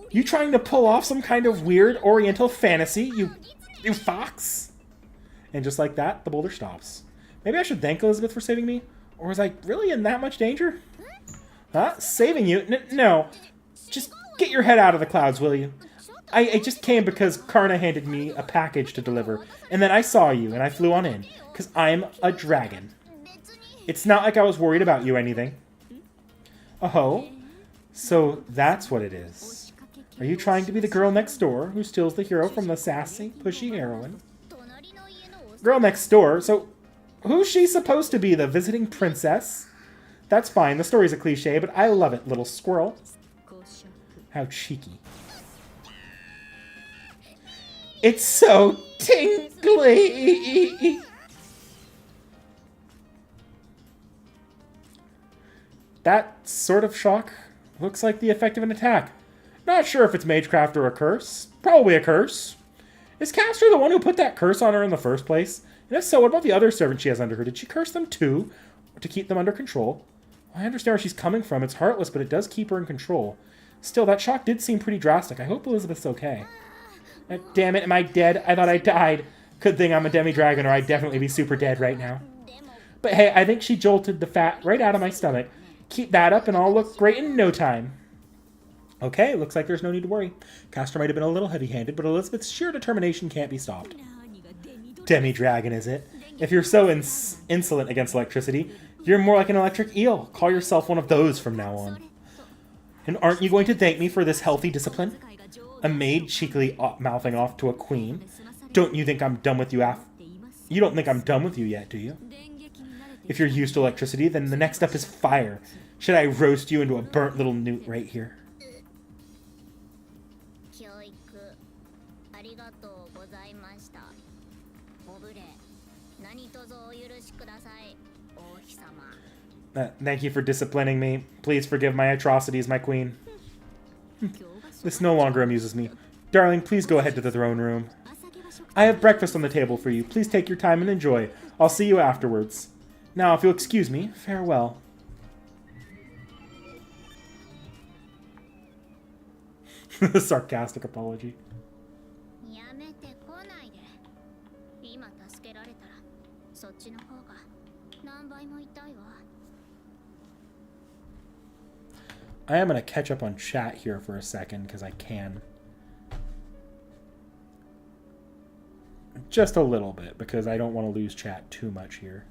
You trying to pull off some kind of weird oriental fantasy, you fox? And just like that, the boulder stops. Maybe I should thank Elizabeth for saving me? Or was I really in that much danger? Huh? Saving you? No. Just get your head out of the clouds, will you? I just came because Karna handed me a package to deliver, and then I saw you, and I flew on in, because I'm a dragon. It's not like I was worried about you or anything. Oh? So that's what it is. Are you trying to be the girl next door who steals the hero from the sassy, pushy heroine? Girl next door? So who's she supposed to be, the visiting princess? That's fine, the story's a cliche, but I love it, little squirrel. How cheeky. It's so tingly! That sort of shock looks like the effect of an attack. Not sure if it's magecraft or a curse. Probably a curse. Is Castor the one who put that curse on her in the first place? And if so, what about the other servants she has under her? Did she curse them too? To keep them under control? Well, I understand where she's coming from. It's heartless, but it does keep her in control. Still, that shock did seem pretty drastic. I hope Elizabeth's okay. Damn it, am I dead? I thought I died. Good thing I'm a demi-dragon or I'd definitely be super dead right now. But hey, I think she jolted the fat right out of my stomach. Keep that up and I'll look great in no time. Okay, looks like there's no need to worry. Castor might have been a little heavy-handed, but Elizabeth's sheer determination can't be stopped. Demi-dragon, is it? If you're so insolent against electricity, you're more like an electric eel. Call yourself one of those from now on. And aren't you going to thank me for this healthy discipline? A maid cheekily mouthing off to a queen. Don't you think I'm done with you You don't think I'm done with you yet, do you? If you're used to electricity, then the next step is fire. Should I roast you into a burnt little newt right here? Thank you for disciplining me. Please forgive my atrocities, my queen. This no longer amuses me. Darling, please go ahead to the throne room. I have breakfast on the table for you. Please take your time and enjoy. I'll see you afterwards. Now, if you'll excuse me, farewell. Sarcastic apology. I am going to catch up on chat here for a second, because I can. Just a little bit, because I don't want to lose chat too much here.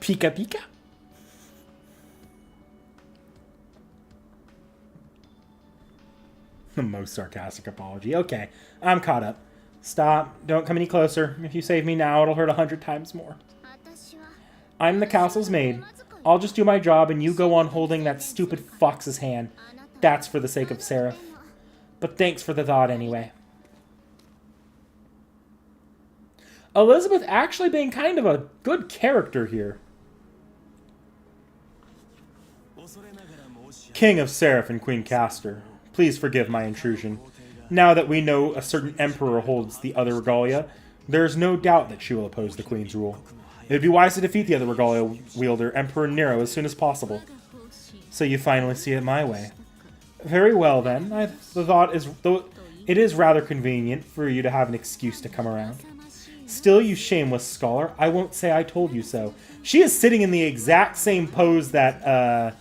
Pika Pika? The most sarcastic apology. Okay, I'm caught up. Stop. Don't come any closer. If you save me now, it'll hurt 100 times more. I'm the castle's maid. I'll just do my job and you go on holding that stupid fox's hand. That's for the sake of Seraph. But thanks for the thought anyway. Elizabeth actually being kind of a good character here. King of Seraph and Queen Castor, please forgive my intrusion. Now that we know a certain emperor holds the other regalia, there is no doubt that she will oppose the Queen's rule. It would be wise to defeat the other regalia wielder, Emperor Nero, as soon as possible. So you finally see it my way. Very well then, the thought is, though it is rather convenient for you to have an excuse to come around. Still, you shameless scholar, I won't say I told you so. She is sitting in the exact same pose that,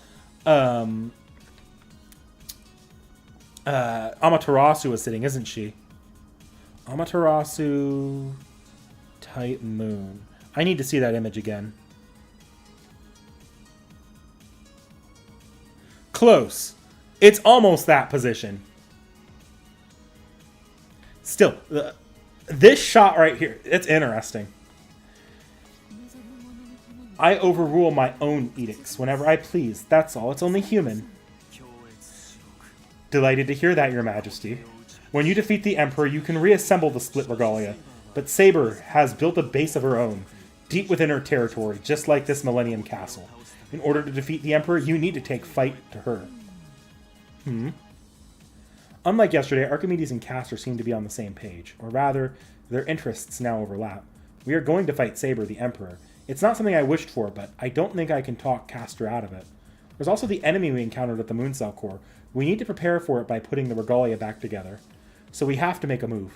Amaterasu is sitting, isn't she? Amaterasu... Tight Moon. I need to see that image again. Close. It's almost that position. Still, this shot right here, it's interesting. I overrule my own edicts whenever I please. That's all. It's only human. Delighted to hear that, Your Majesty. When you defeat the Emperor, you can reassemble the split regalia. But Saber has built a base of her own, deep within her territory, just like this Millennium Castle. In order to defeat the Emperor, you need to take fight to her. Unlike yesterday, Archimedes and Castor seem to be on the same page. Or rather, their interests now overlap. We are going to fight Saber, the Emperor. It's not something I wished for, but I don't think I can talk Castor out of it. There's also the enemy we encountered at the Mooncell Core. We need to prepare for it by putting the regalia back together. So we have to make a move.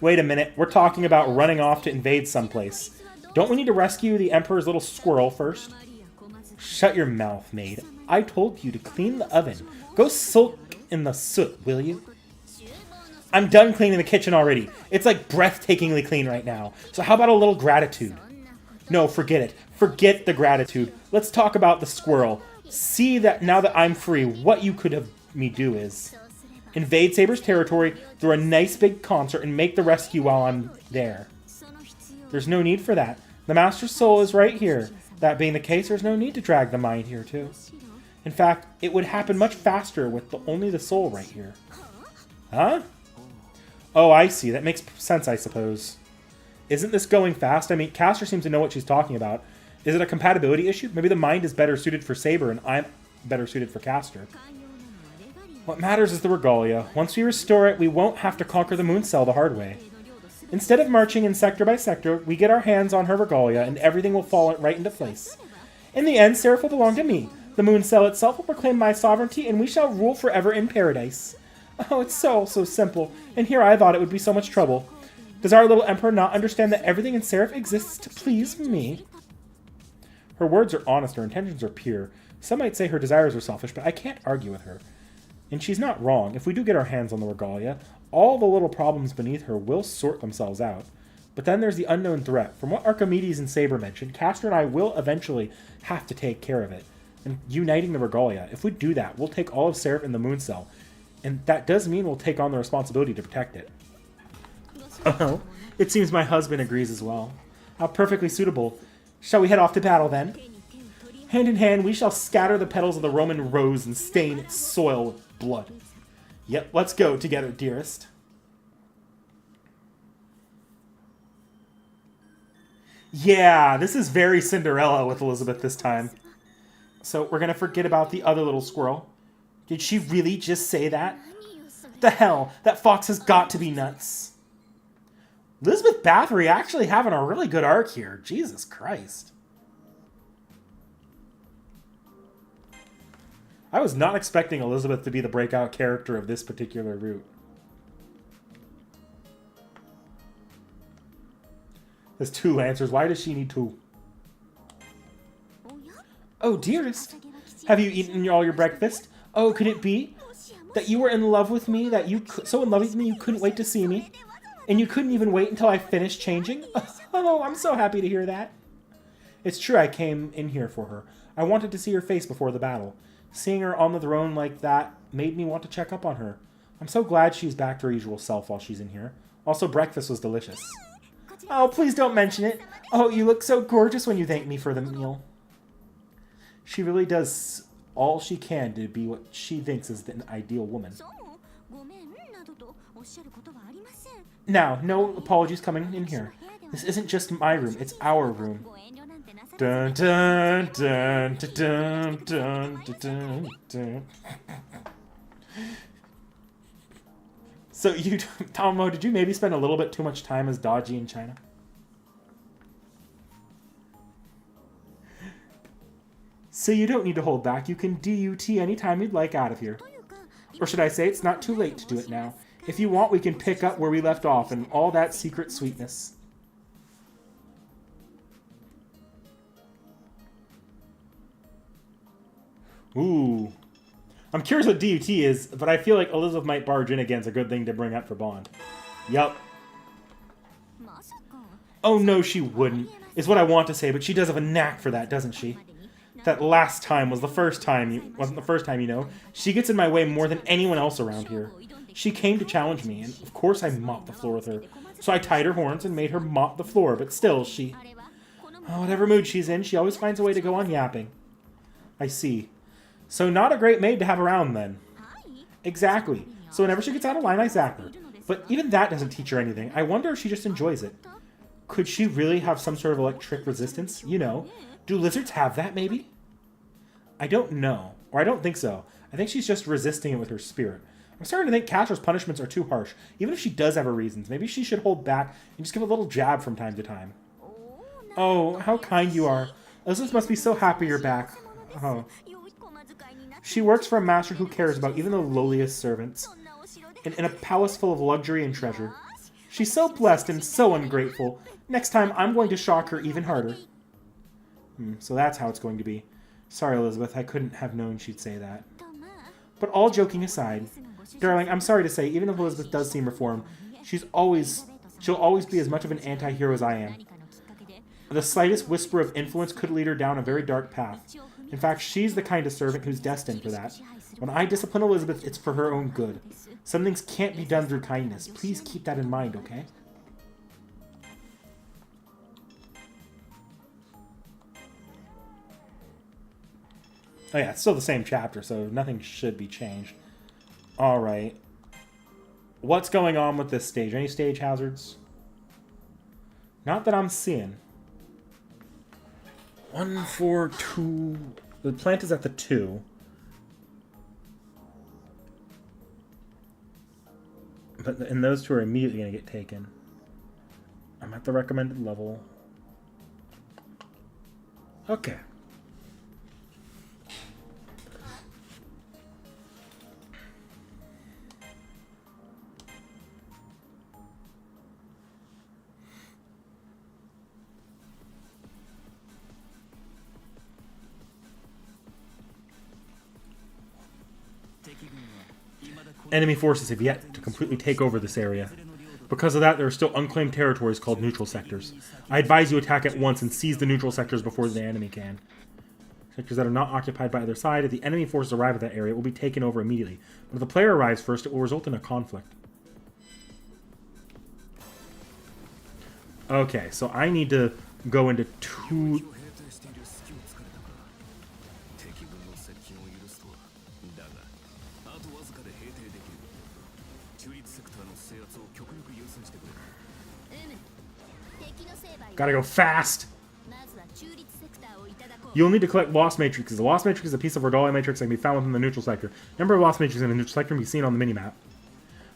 Wait a minute, we're talking about running off to invade someplace. Don't we need to rescue the Emperor's little squirrel first? Shut your mouth, maid. I told you to clean the oven. Go sulk in the soot, will you? I'm done cleaning the kitchen already. It's like breathtakingly clean right now. So how about a little gratitude? No, forget it. Forget the gratitude. Let's talk about the squirrel. See that now that I'm free, what you could have me do is... invade Saber's territory, throw a nice big concert, and make the rescue while I'm there. There's no need for that. The Master's soul is right here. That being the case, there's no need to drag the mind here, too. In fact, it would happen much faster with only the soul right here. Huh? Oh, I see. That makes sense, I suppose. Isn't this going fast? I mean, Castor seems to know what she's talking about. Is it a compatibility issue? Maybe the mind is better suited for Saber and I'm better suited for Castor. What matters is the regalia. Once we restore it, we won't have to conquer the moon cell the hard way. Instead of marching in sector by sector, we get our hands on her regalia and everything will fall right into place. In the end, Seraph will belong to me. The moon cell itself will proclaim my sovereignty and we shall rule forever in paradise. Oh, it's so simple. And here I thought it would be so much trouble. Does our little emperor not understand that everything in Seraph exists to please me? Her words are honest, her intentions are pure. Some might say her desires are selfish, but I can't argue with her. And she's not wrong. If we do get our hands on the regalia, all the little problems beneath her will sort themselves out. But then there's the unknown threat. From what Archimedes and Saber mentioned, Castor and I will eventually have to take care of it. And uniting the regalia. If we do that, we'll take all of Seraph and the moon cell. And that does mean we'll take on the responsibility to protect it. Oh, it seems my husband agrees as well. How perfectly suitable. Shall we head off to battle then? Hand in hand, we shall scatter the petals of the Roman rose and stain its soil with blood. Yep, let's go together, dearest. Yeah, this is very Cinderella with Elizabeth this time. So we're going to forget about the other little squirrel. Did she really just say that? The hell, that fox has got to be nuts. Elizabeth Bathory actually having a really good arc here. Jesus Christ. I was not expecting Elizabeth to be the breakout character of this particular route. There's 2 Lancers. Why does she need 2? Oh, dearest. Have you eaten all your breakfast? Oh, could it be that you were in love with me, that you so in love with me you couldn't wait to see me? And you couldn't even wait until I finished changing? Oh, I'm so happy to hear that. It's true I came in here for her. I wanted to see her face before the battle. Seeing her on the throne like that made me want to check up on her. I'm so glad she's back to her usual self while she's in here. Also, breakfast was delicious. Oh, please don't mention it. Oh, you look so gorgeous when you thank me for the meal. She really does all she can to be what she thinks is an ideal woman. Now, no apologies coming in here. This isn't just my room, it's our room. Dun dun dun dun dun dun dun dun. So you, Tomo, did you maybe spend a little bit too much time as Dodgy in China? So you don't need to hold back. You can DUT anytime you'd like out of here. Or should I say, it's not too late to do it now. If you want, we can pick up where we left off and all that secret sweetness. Ooh. I'm curious what DUT is, but I feel like Elizabeth might barge in again's a good thing to bring up for Bond. Yup. Oh no, she wouldn't, is what I want to say, but she does have a knack for that, doesn't she? That last time was the first time, wasn't the first time, you know. She gets in my way more than anyone else around here. She came to challenge me, and of course I mopped the floor with her. So I tied her horns and made her mop the floor, but still, whatever mood she's in, she always finds a way to go on yapping. I see. So not a great maid to have around, then. Exactly. So whenever she gets out of line, I zap her. But even that doesn't teach her anything. I wonder if she just enjoys it. Could she really have some sort of electric resistance? You know. Do lizards have that, maybe? I don't know. Or I don't think so. I think she's just resisting it with her spirit. I'm starting to think Castor's punishments are too harsh. Even if she does have her reasons, maybe she should hold back and just give a little jab from time to time. Oh, how kind you are. Elizabeth must be so happy you're back. Oh. She works for a master who cares about even the lowliest servants. In a palace full of luxury and treasure. She's so blessed and so ungrateful. Next time, I'm going to shock her even harder. So that's how it's going to be. Sorry, Elizabeth, I couldn't have known she'd say that. But all joking aside, darling, I'm sorry to say, even if Elizabeth does seem reformed, she'll always be as much of an anti-hero as I am. The slightest whisper of influence could lead her down a very dark path. In fact, she's the kind of servant who's destined for that. When I discipline Elizabeth, it's for her own good. Some things can't be done through kindness. Please keep that in mind, okay? Oh yeah, it's still the same chapter, so nothing should be changed. Alright. What's going on with this stage? Any stage hazards? Not that I'm seeing. 1, 4, 2... The plant is at the 2. And those two are immediately going to get taken. I'm at the recommended level. Okay. Enemy forces have yet to completely take over this area. Because of that, there are still unclaimed territories called neutral sectors. I advise you attack at once and seize the neutral sectors before the enemy can. Sectors that are not occupied by either side, if the enemy forces arrive at that area, it will be taken over immediately. But if the player arrives first, it will result in a conflict. Okay, so I need to go into 2... Gotta go fast! You'll need to collect Lost Matrixes. The Lost Matrix is a piece of Regalia Matrix that can be found within the neutral sector. Number of Lost Matrixes in the neutral sector can be seen on the minimap.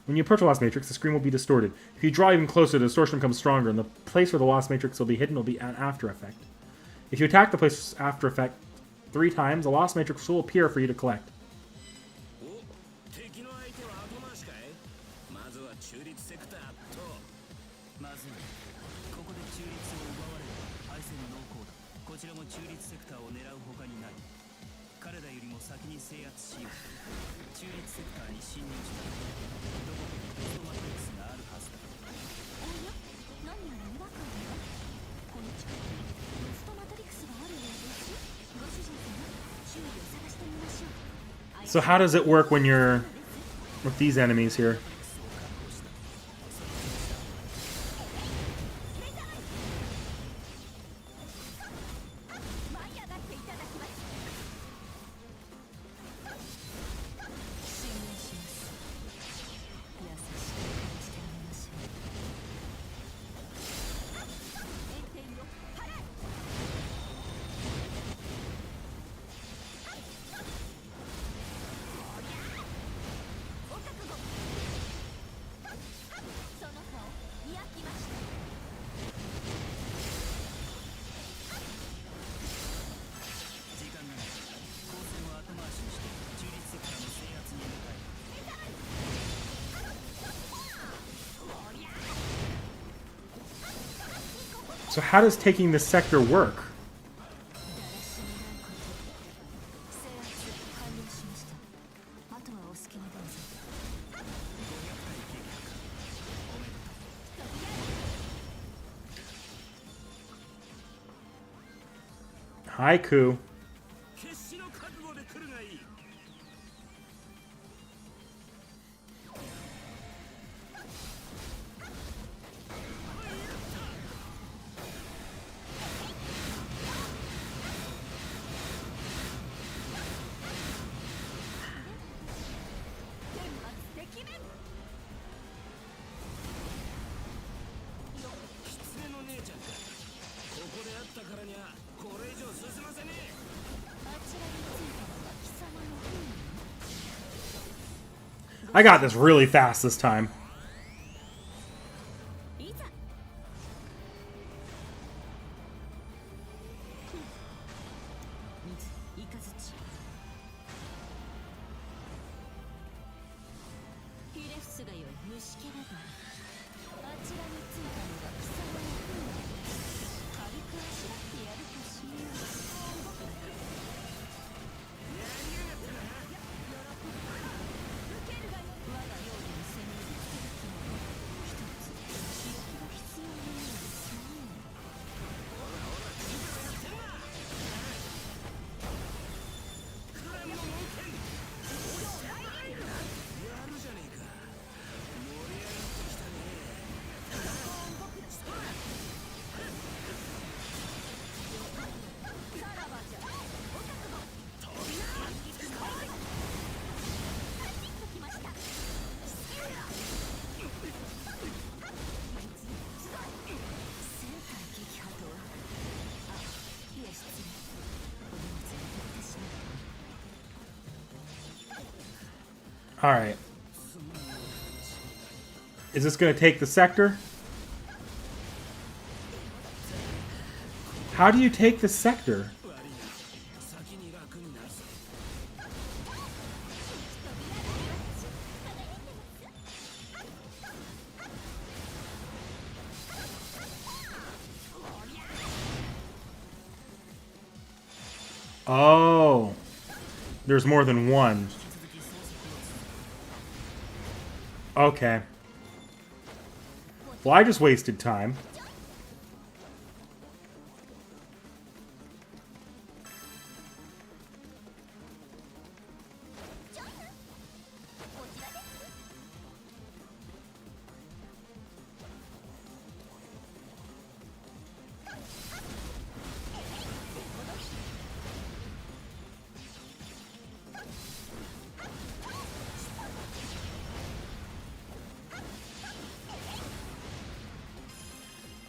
When you approach a Lost Matrix, the screen will be distorted. If you draw even closer, the distortion becomes stronger, and the place where the Lost Matrix will be hidden will be an After Effect. If you attack the place After Effect 3 times, a Lost Matrix will appear for you to collect. So how does it work when you're with these enemies here? So how does taking this sector work? Haiku. I got this really fast this time. Alright. Is this going to take the sector? How do you take the sector? Oh. There's more than one. Okay. Well, I just wasted time.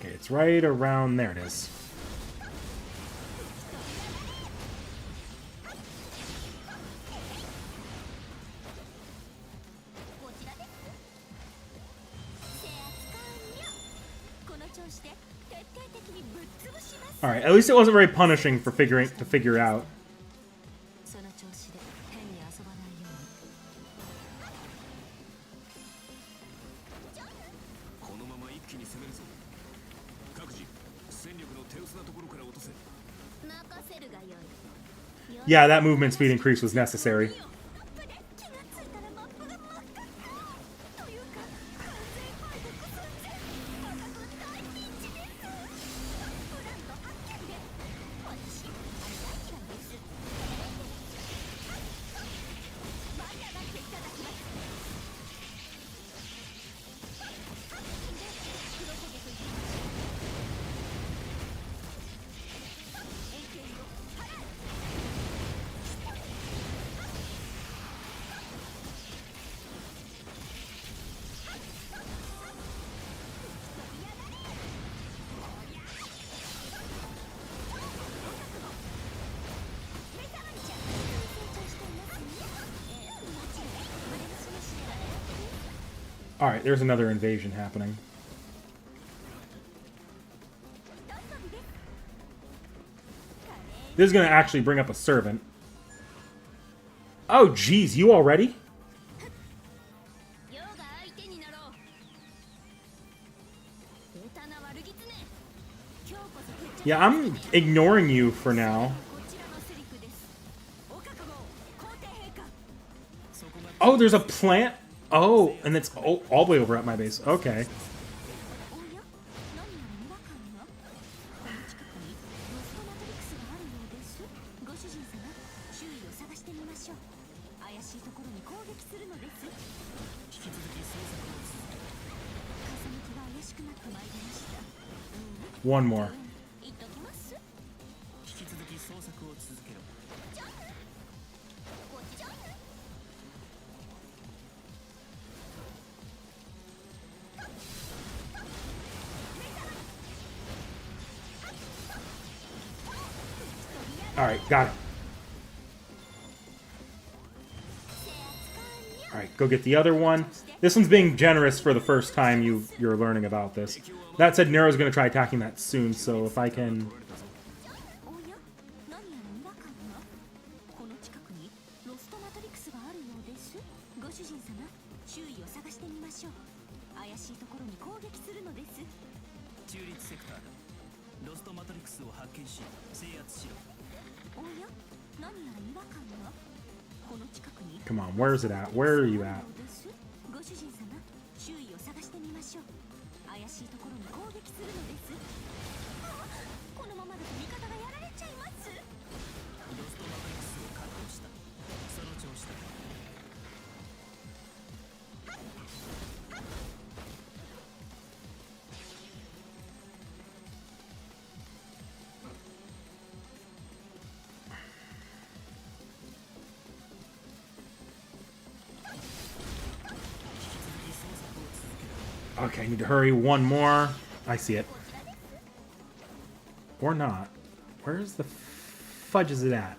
Okay, it's right around there. It is. All right, at least it wasn't very punishing for figure out. Yeah, that movement speed increase was necessary. Alright, there's another invasion happening. This is going to actually bring up a servant. Oh, geez, you already? Yeah, I'm ignoring you for now. Oh, there's a plant? Oh, and it's all the way over at my base. Okay. One more. Alright, got it. Alright, go get the other one. This one's being generous for the first time you're learning about this. That said, Nero's going to try attacking that soon, so if I can... Come on, where is it at? Where are you at? Okay, I need to hurry. One more. I see it. Or not. Where's the fudge is it at?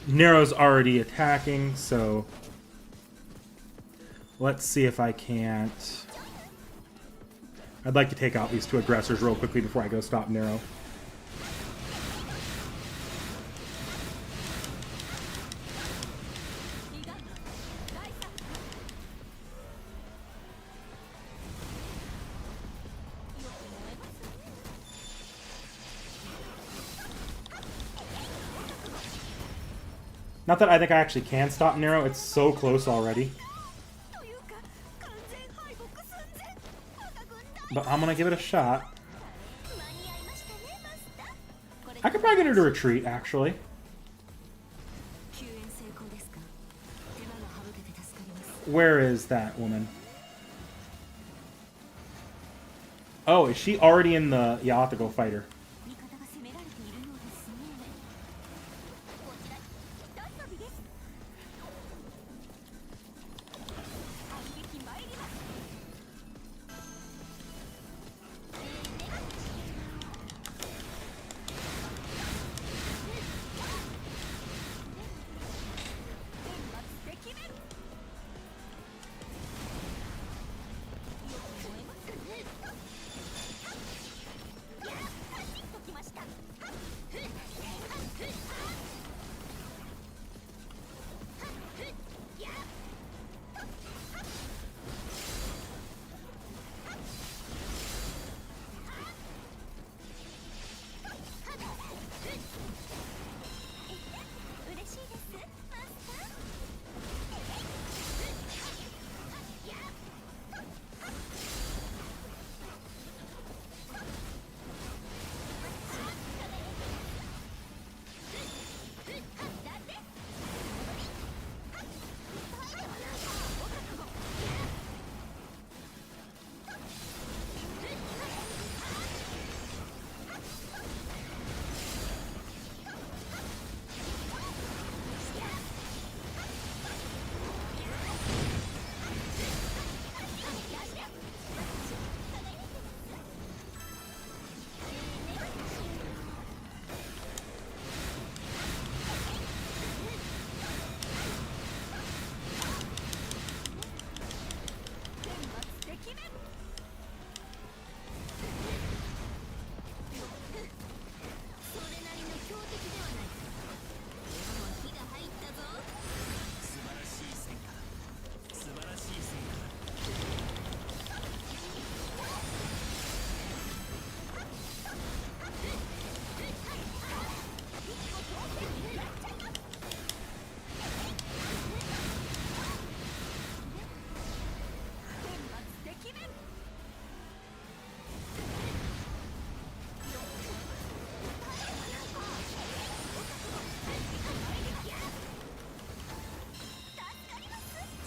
Nero's already attacking, so let's see if I can't. I'd like to take out these two aggressors real quickly before I go stop Nero. Not that I think I actually can stop Nero, it's so close already. But I'm gonna give it a shot. I could probably get her to retreat, actually. Where is that woman? Oh, is she already in the... Yeah, I'll have to go fight her.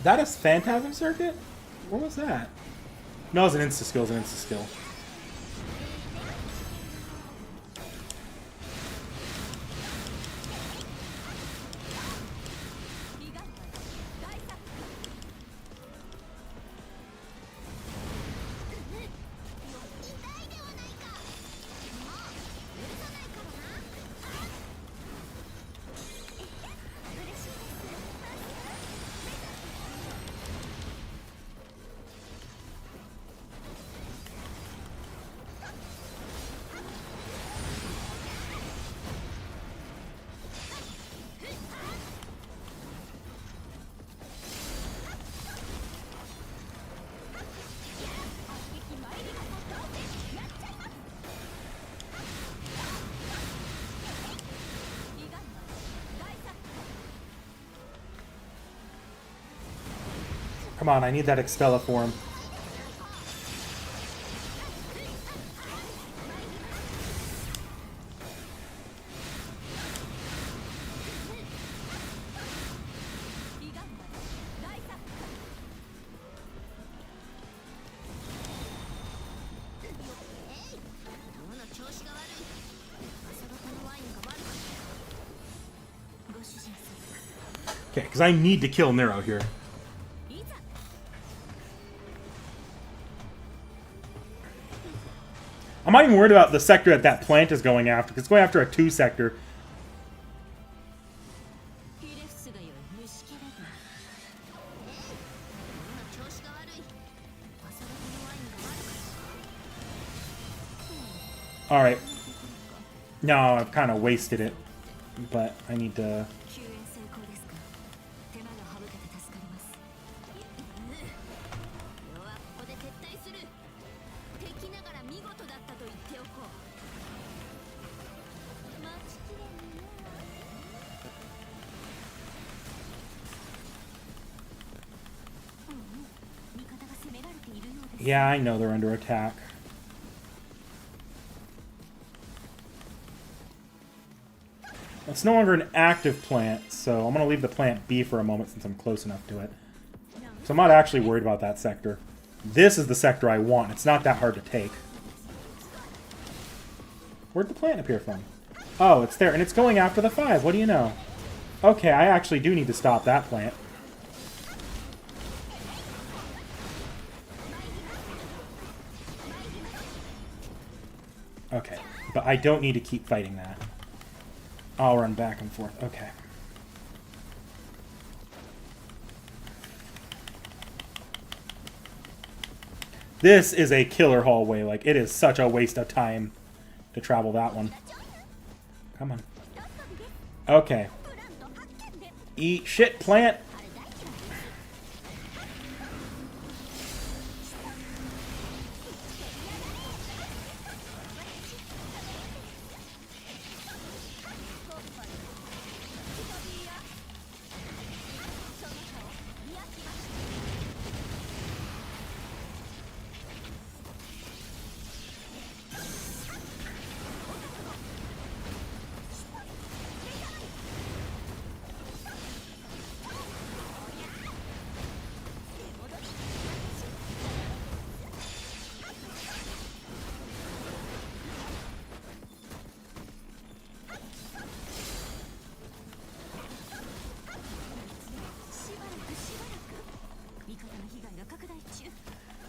That is Phantasm Circuit? What was that? No, it was an insta-skill. It was an insta-skill. Come on, I need that Extella form. Okay, because I need to kill Nero here. I'm not even worried about the sector that plant is going after, because it's going after a 2 sector. Alright. No, I've kind of wasted it. But I need to... Yeah, I know they're under attack. It's no longer an active plant, so I'm going to leave the plant be for a moment since I'm close enough to it. So I'm not actually worried about that sector. This is the sector I want. It's not that hard to take. Where'd the plant appear from? Oh, it's there, and it's going after the 5. What do you know? Okay, I actually do need to stop that plant. Okay, but I don't need to keep fighting that. I'll run back and forth. Okay. This is a killer hallway. Like, it is such a waste of time to travel that one. Come on. Okay. Eat shit, plant!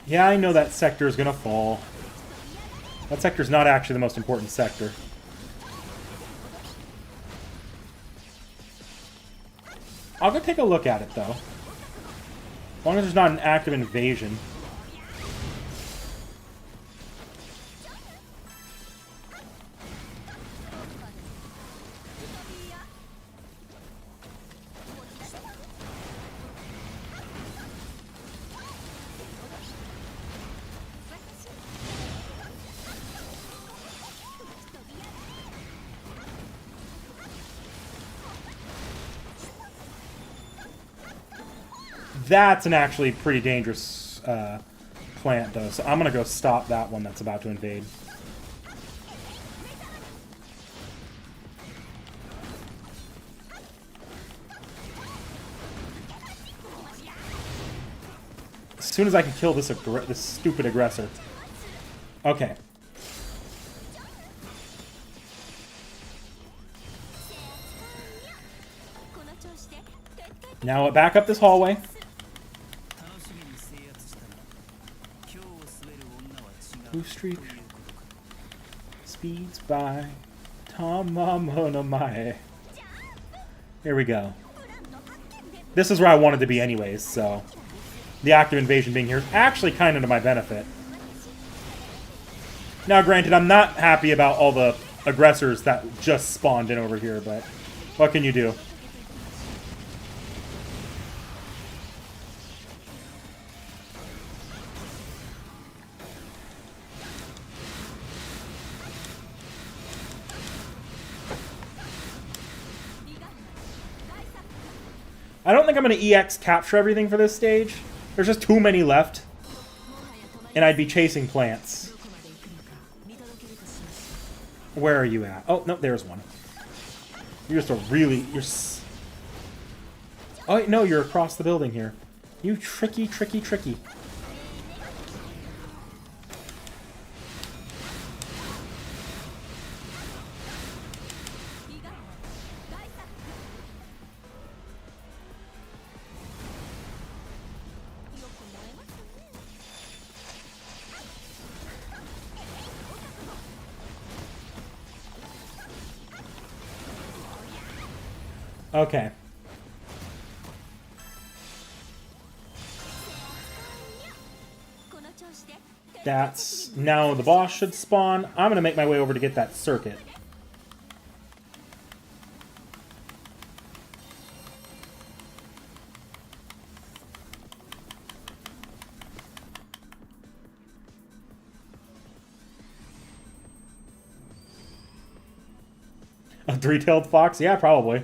Yeah, I know that sector is gonna fall. That sector's not actually the most important sector. I'll go take a look at it, though. As long as there's not an active invasion. That's an actually pretty dangerous plant, though, so I'm going to go stop that one that's about to invade. As soon as I can kill this stupid aggressor. Okay. Now back up this hallway. Blue streak speeds by Tamamonamae. Here we go. This is where I wanted to be anyways, so the active invasion being here is actually kind of to my benefit. Now granted, I'm not happy about all the aggressors that just spawned in over here, but what can you do? I don't think I'm going to EX capture everything for this stage. There's just too many left. And I'd be chasing plants. Where are you at? Oh, no, there's one. You're just a really... Oh, no, you're across the building here. You tricky, tricky, tricky. Okay. That's... Now the boss should spawn. I'm going to make my way over to get that circuit. A three-tailed fox? Yeah, probably.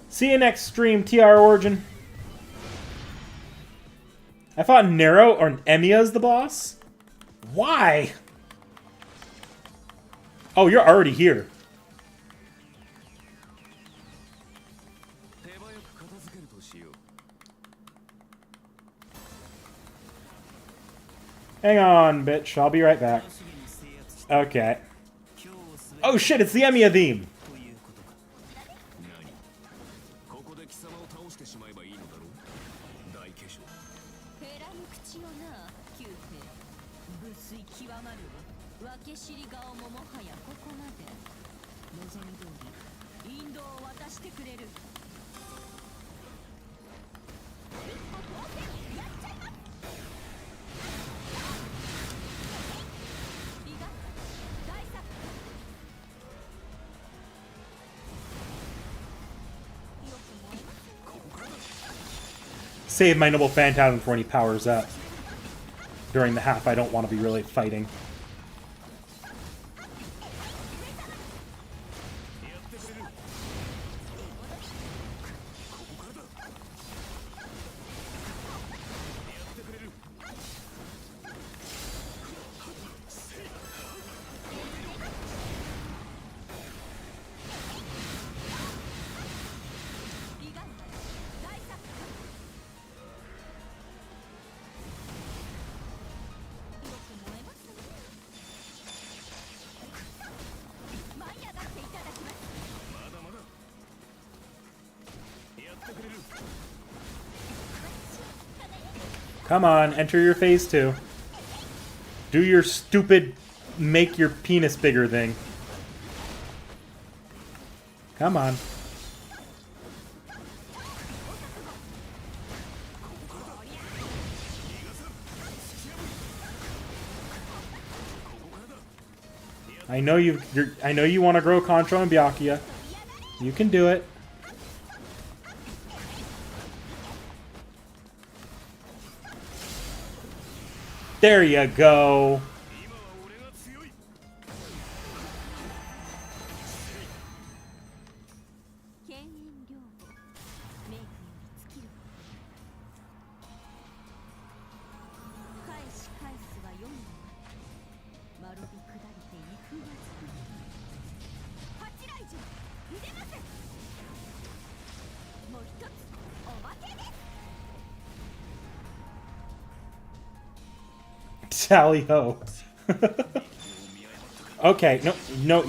See you next stream, TR Origin. I thought Nero or Emiya's the boss? Why? Oh, you're already here. Hang on, bitch. I'll be right back. Okay. Oh shit, it's the Emiya theme. Save my noble Phantasm for when he powers up. During the half, I don't want to be really fighting. Come on, enter your phase 2. Do your stupid make your penis bigger thing. Come on. I know you want to grow Concho and Byakuya. You can do it. There you go. Tally ho. Okay, no,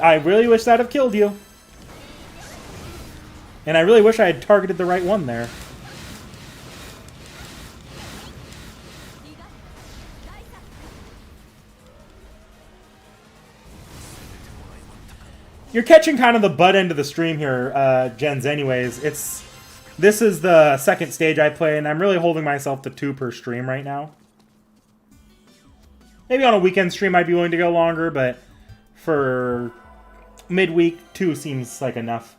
I really wish that'd have killed you. And I really wish I had targeted the right one there. You're catching kind of the butt end of the stream here, Jens, anyways. This is the second stage I play, and I'm really holding myself to 2 per stream right now. Maybe on a weekend stream I'd be willing to go longer, but for midweek, 2 seems like enough.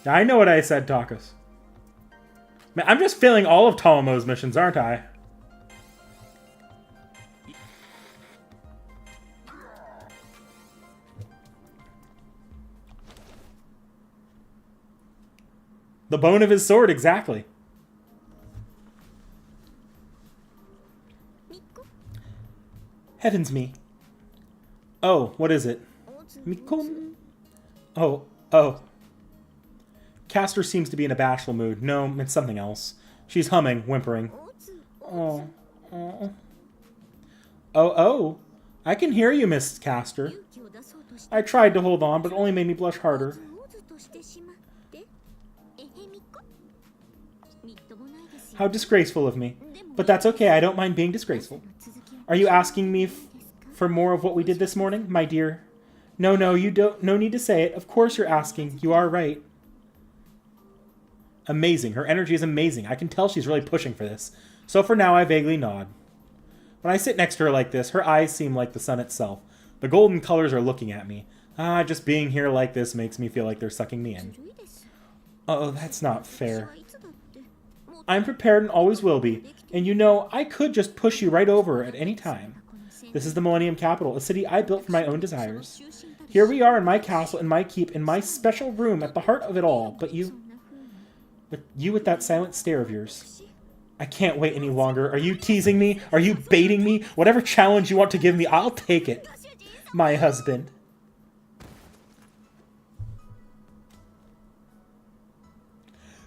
I know what I said, Takas. Man, I'm just failing all of Tolomo's missions, aren't I? The bone of his sword, exactly. Heavens me. Oh, what is it? Mikon? Oh. Caster seems to be in a bashful mood. No, it's something else. She's humming, whimpering. Oh. I can hear you, Miss Caster. I tried to hold on, but it only made me blush harder. How disgraceful of me. But that's okay, I don't mind being disgraceful. Are you asking me for more of what we did this morning, my dear? No, you don't. No need to say it. Of course you're asking. You are right. Amazing. Her energy is amazing. I can tell she's really pushing for this. So for now, I vaguely nod. When I sit next to her like this, her eyes seem like the sun itself. The golden colors are looking at me. Just being here like this makes me feel like they're sucking me in. Oh, that's not fair. I'm prepared and always will be. And you know, I could just push you right over at any time. This is the Millennium Capital, a city I built for my own desires. Here we are in my castle, in my keep, in my special room at the heart of it all. But you with that silent stare of yours. I can't wait any longer. Are you teasing me? Are you baiting me? Whatever challenge you want to give me, I'll take it. My husband.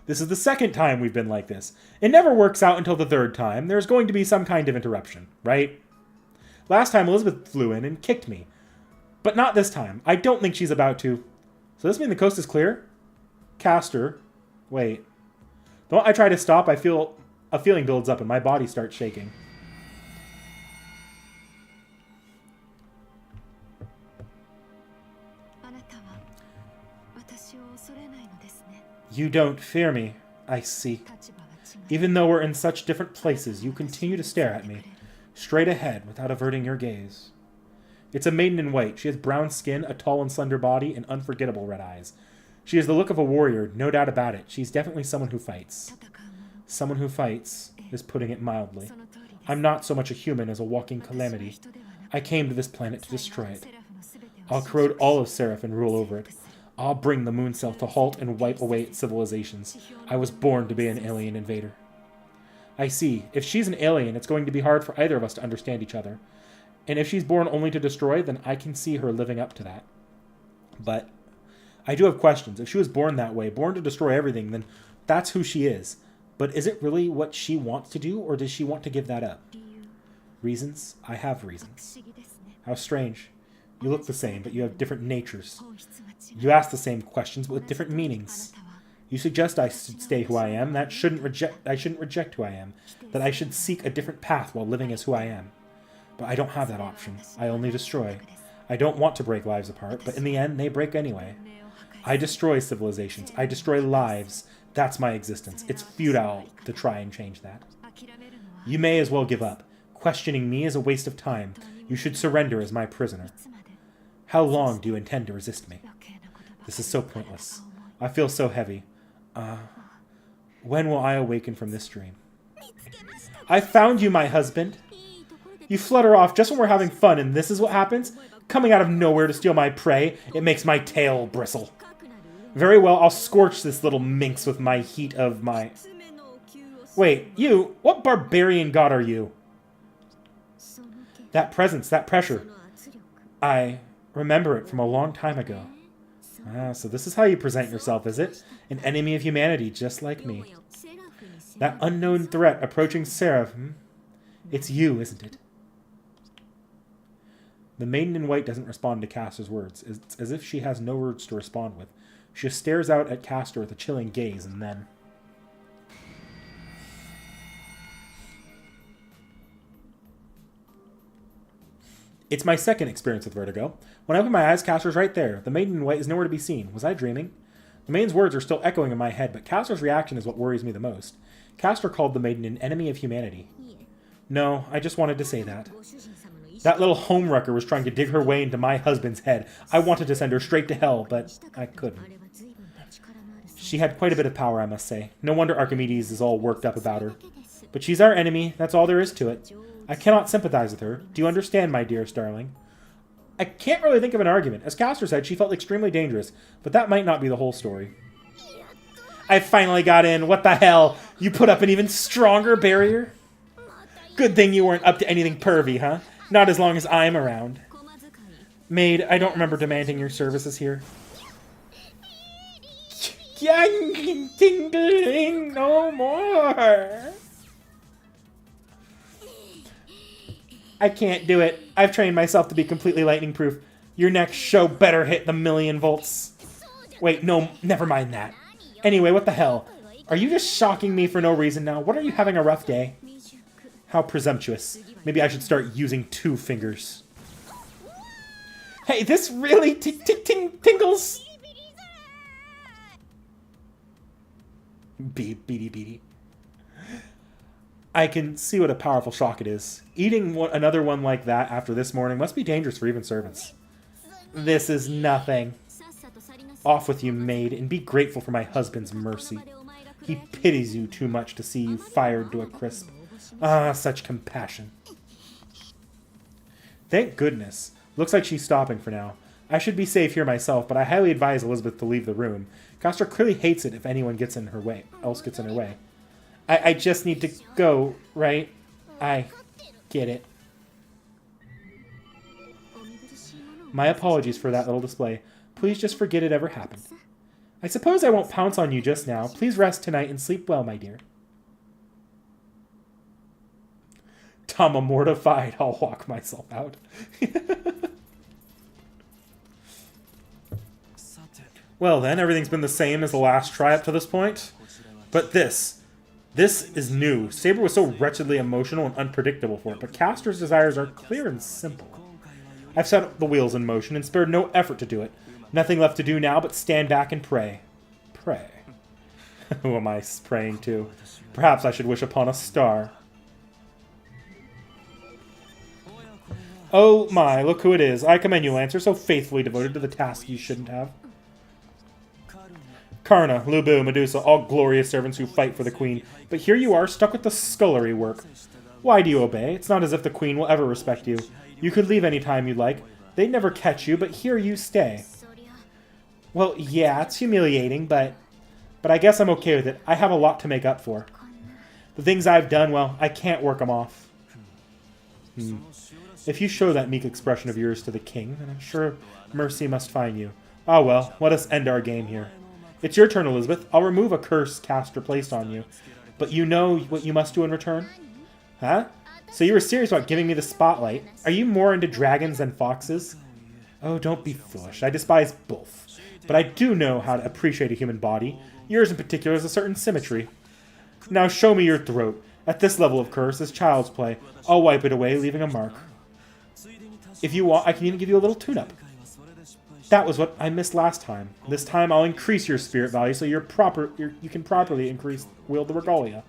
This is the second time we've been like this. It never works out until the third time. There's going to be some kind of interruption, right? Last time Elizabeth flew in and kicked me. But not this time. I don't think she's about to. So this means the coast is clear? Castor. Wait. The moment I try to stop, I feel a feeling builds up and my body starts shaking. You don't fear me, I see. Even though we're in such different places, you continue to stare at me, straight ahead, without averting your gaze. It's a maiden in white. She has brown skin, a tall and slender body, and unforgettable red eyes. She has the look of a warrior, no doubt about it. She's definitely someone who fights. Someone who fights is putting it mildly. I'm not so much a human as a walking calamity. I came to this planet to destroy it. I'll corrode all of Seraph and rule over it. I'll bring the moon cell to halt and wipe away its civilizations. I was born to be an alien invader. I see. If she's an alien, it's going to be hard for either of us to understand each other. And if she's born only to destroy, then I can see her living up to that. But I do have questions. If she was born that way, born to destroy everything, then that's who she is. But is it really what she wants to do, or does she want to give that up? Reasons? I have reasons. How strange. You look the same, but you have different natures. You ask the same questions, but with different meanings. You suggest I should stay who I am, I shouldn't reject who I am, that I should seek a different path while living as who I am. But I don't have that option. I only destroy. I don't want to break lives apart, but in the end, they break anyway. I destroy civilizations. I destroy lives. That's my existence. It's futile to try and change that. You may as well give up. Questioning me is a waste of time. You should surrender as my prisoner. How long do you intend to resist me? This is so pointless. I feel so heavy. When will I awaken from this dream? I found you, my husband. You flutter off just when we're having fun, and this is what happens? Coming out of nowhere to steal my prey, it makes my tail bristle. Very well, I'll scorch this little minx with my heat of my... Wait, you? What barbarian god are you? That presence, that pressure. I remember it from a long time ago. So this is how you present yourself, is it? An enemy of humanity, just like me. That unknown threat approaching Seraph. It's you, isn't it? The maiden in white doesn't respond to Castor's words. It's as if she has no words to respond with. She just stares out at Castor with a chilling gaze, and then... It's my second experience with vertigo. When I open my eyes, Castor's right there. The maiden in white is nowhere to be seen. Was I dreaming? The maiden's words are still echoing in my head, but Castor's reaction is what worries me the most. Castor called the maiden an enemy of humanity. No, I just wanted to say that. That little homewrecker was trying to dig her way into my husband's head. I wanted to send her straight to hell, but I couldn't. She had quite a bit of power, I must say. No wonder Archimedes is all worked up about her. But she's our enemy, that's all there is to it. I cannot sympathize with her. Do you understand, my dearest darling? I can't really think of an argument. As Castor said, she felt extremely dangerous, but that might not be the whole story. I finally got in. What the hell? You put up an even stronger barrier? Good thing you weren't up to anything pervy, huh? Not as long as I'm around. Maid, I don't remember demanding your services here. Tingling no more. I can't do it. I've trained myself to be completely lightning proof. Your next show better hit the 1,000,000 volts. Wait, no, never mind that. Anyway, what the hell? Are you just shocking me for no reason now? What are you having a rough day? How presumptuous. Maybe I should start using 2 fingers. Hey, this really tingles. Beady beady. I can see what a powerful shock it is. Eating another one like that after this morning must be dangerous for even servants. This is nothing. Off with you, maid, and be grateful for my husband's mercy. He pities you too much to see you fired to a crisp. Ah, such compassion. Thank goodness. Looks like she's stopping for now. I should be safe here myself, but I highly advise Elizabeth to leave the room. Castor clearly hates it if anyone gets in her way. I just need to go, right? I get it. My apologies for that little display. Please just forget it ever happened. I suppose I won't pounce on you just now. Please rest tonight and sleep well, my dear. Tama mortified. I'll walk myself out. Well then, everything's been the same as the last try up to this point. But this is new. Saber was so wretchedly emotional and unpredictable for it, but Castor's desires are clear and simple. I've set the wheels in motion and spared no effort to do it. Nothing left to do now but stand back and pray. Pray? Who am I praying to? Perhaps I should wish upon a star. Oh my, look who it is. I commend you, Lancer, so faithfully devoted to the task you shouldn't have. Karna, Lubu, Medusa, all glorious servants who fight for the queen. But here you are, stuck with the scullery work. Why do you obey? It's not as if the queen will ever respect you. You could leave any time you'd like. They'd never catch you, but here you stay. Well, yeah, it's humiliating, but I guess I'm okay with it. I have a lot to make up for. The things I've done, well, I can't work them off. If you show that meek expression of yours to the king, then I'm sure mercy must find you. Ah well, let us end our game here. It's your turn, Elizabeth. I'll remove a curse Castor placed on you. But you know what you must do in return? Huh? So you were serious about giving me the spotlight? Are you more into dragons than foxes? Oh, don't be foolish. I despise both. But I do know how to appreciate a human body. Yours in particular has a certain symmetry. Now show me your throat. At this level of curse is child's play. I'll wipe it away, leaving a mark. If you want, I can even give you a little tune-up. That was what I missed last time. This time I'll increase your spirit value so you can properly wield the regalia.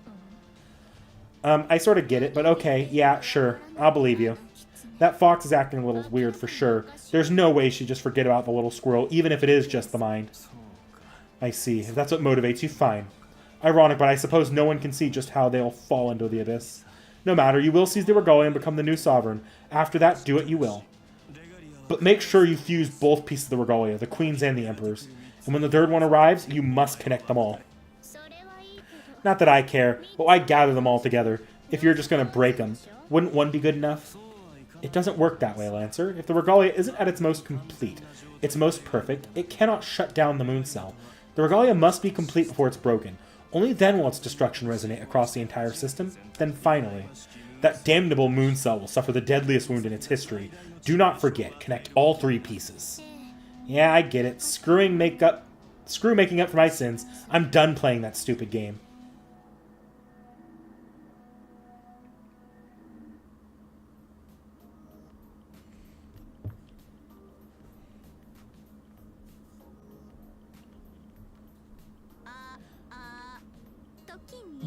I sort of get it, but okay, yeah, sure. I'll believe you. That fox is acting a little weird for sure. There's no way she'd just forget about the little squirrel, even if it is just the mind. I see. If that's what motivates you, fine. Ironic, but I suppose no one can see just how they'll fall into the abyss. No matter, you will seize the regalia and become the new sovereign. After that, do what you will. But make sure you fuse both pieces of the regalia, the queen's and the emperor's. And when the third one arrives, you must connect them all. Not that I care, but why gather them all together? If you're just going to break them, wouldn't one be good enough? It doesn't work that way, Lancer. If the regalia isn't at its most complete, its most perfect, it cannot shut down the moon cell. The regalia must be complete before it's broken. Only then will its destruction resonate across the entire system. Then finally, that damnable moon cell will suffer the deadliest wound in its history. Do not forget, connect all 3 pieces. Yeah, I get it. Screw making up for my sins. I'm done playing that stupid game.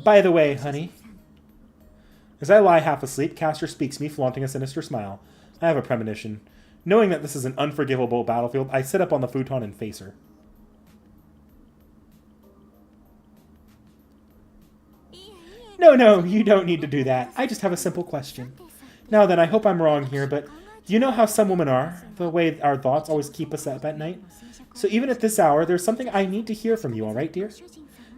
By the way, honey. As I lie half asleep, Castor speaks me, flaunting a sinister smile. I have a premonition. Knowing that this is an unforgivable battlefield, I sit up on the futon and face her. No, you don't need to do that. I just have a simple question. Now then, I hope I'm wrong here, but do you know how some women are? The way our thoughts always keep us up at night? So even at this hour, there's something I need to hear from you, all right, dear?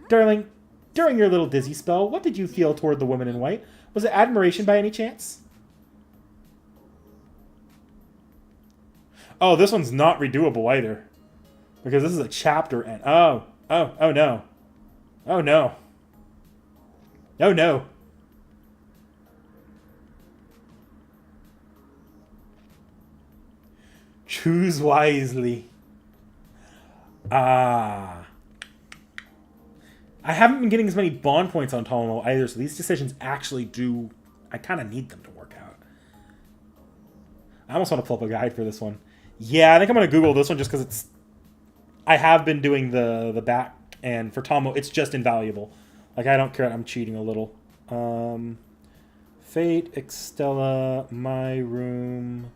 Darling, during your little dizzy spell, what did you feel toward the woman in white? Was it admiration by any chance? Oh, this one's not redoable either. Because this is a chapter end. Oh no. Oh no. Oh no. Choose wisely. Ah. I haven't been getting as many bond points on Tomomo either, so these decisions actually do... I kind of need them to work out. I almost want to pull up a guide for this one. Yeah, I think I'm going to Google this one just because it's... I have been doing the back, and for Tomo, it's just invaluable. Like, I don't care. I'm cheating a little. Fate, Extella, My Room,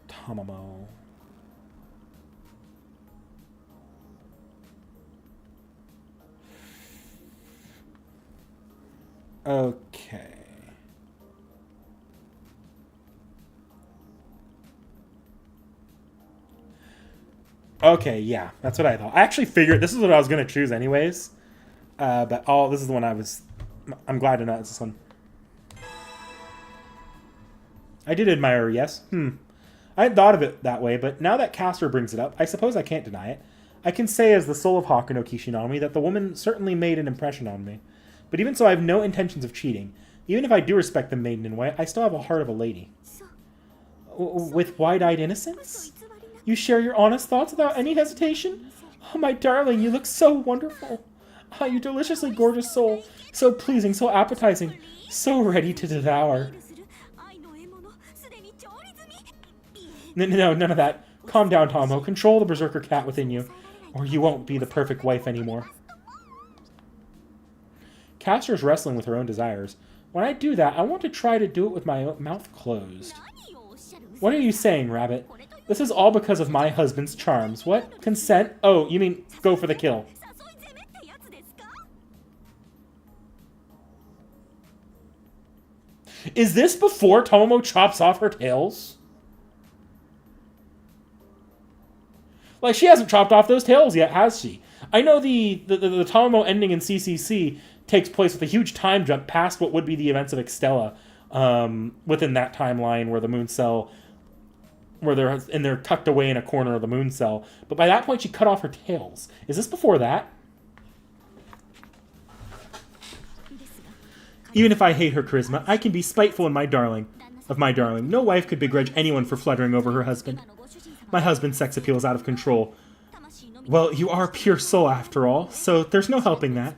Tomomo. Okay. Okay, yeah, that's what I thought. I actually figured this is what I was going to choose anyways. But this is the one I'm glad to know it's this one. I did admire her, yes. I hadn't thought of it that way, but now that Castor brings it up, I suppose I can't deny it. I can say as the soul of Hakuno Kishinami that the woman certainly made an impression on me. But even so, I have no intentions of cheating. Even if I do respect the maiden in white, I still have a heart of a lady. With wide-eyed innocence? You share your honest thoughts without any hesitation? Oh, my darling, you look so wonderful. Ah, you deliciously gorgeous soul. So pleasing, so appetizing, so ready to devour. No, none of that. Calm down, Tomo. Control the berserker cat within you, or you won't be the perfect wife anymore. Castor's wrestling with her own desires. When I do that, I want to try to do it with my mouth closed. What are you saying, Rabbit? This is all because of my husband's charms. What? Consent? Oh, you mean go for the kill. Is this before Tomomo chops off her tails? Like, she hasn't chopped off those tails yet, has she? I know the Tomomo ending in CCC takes place with a huge time jump past what would be the events of Extella within that timeline where the moon cell... where they're tucked away in a corner of the moon cell. But by that point, she cut off her tails. Is this before that? Even if I hate her charisma, I can be spiteful in my darling. No wife could begrudge anyone for fluttering over her husband. My husband's sex appeal is out of control. Well, you are pure soul after all, so there's no helping that.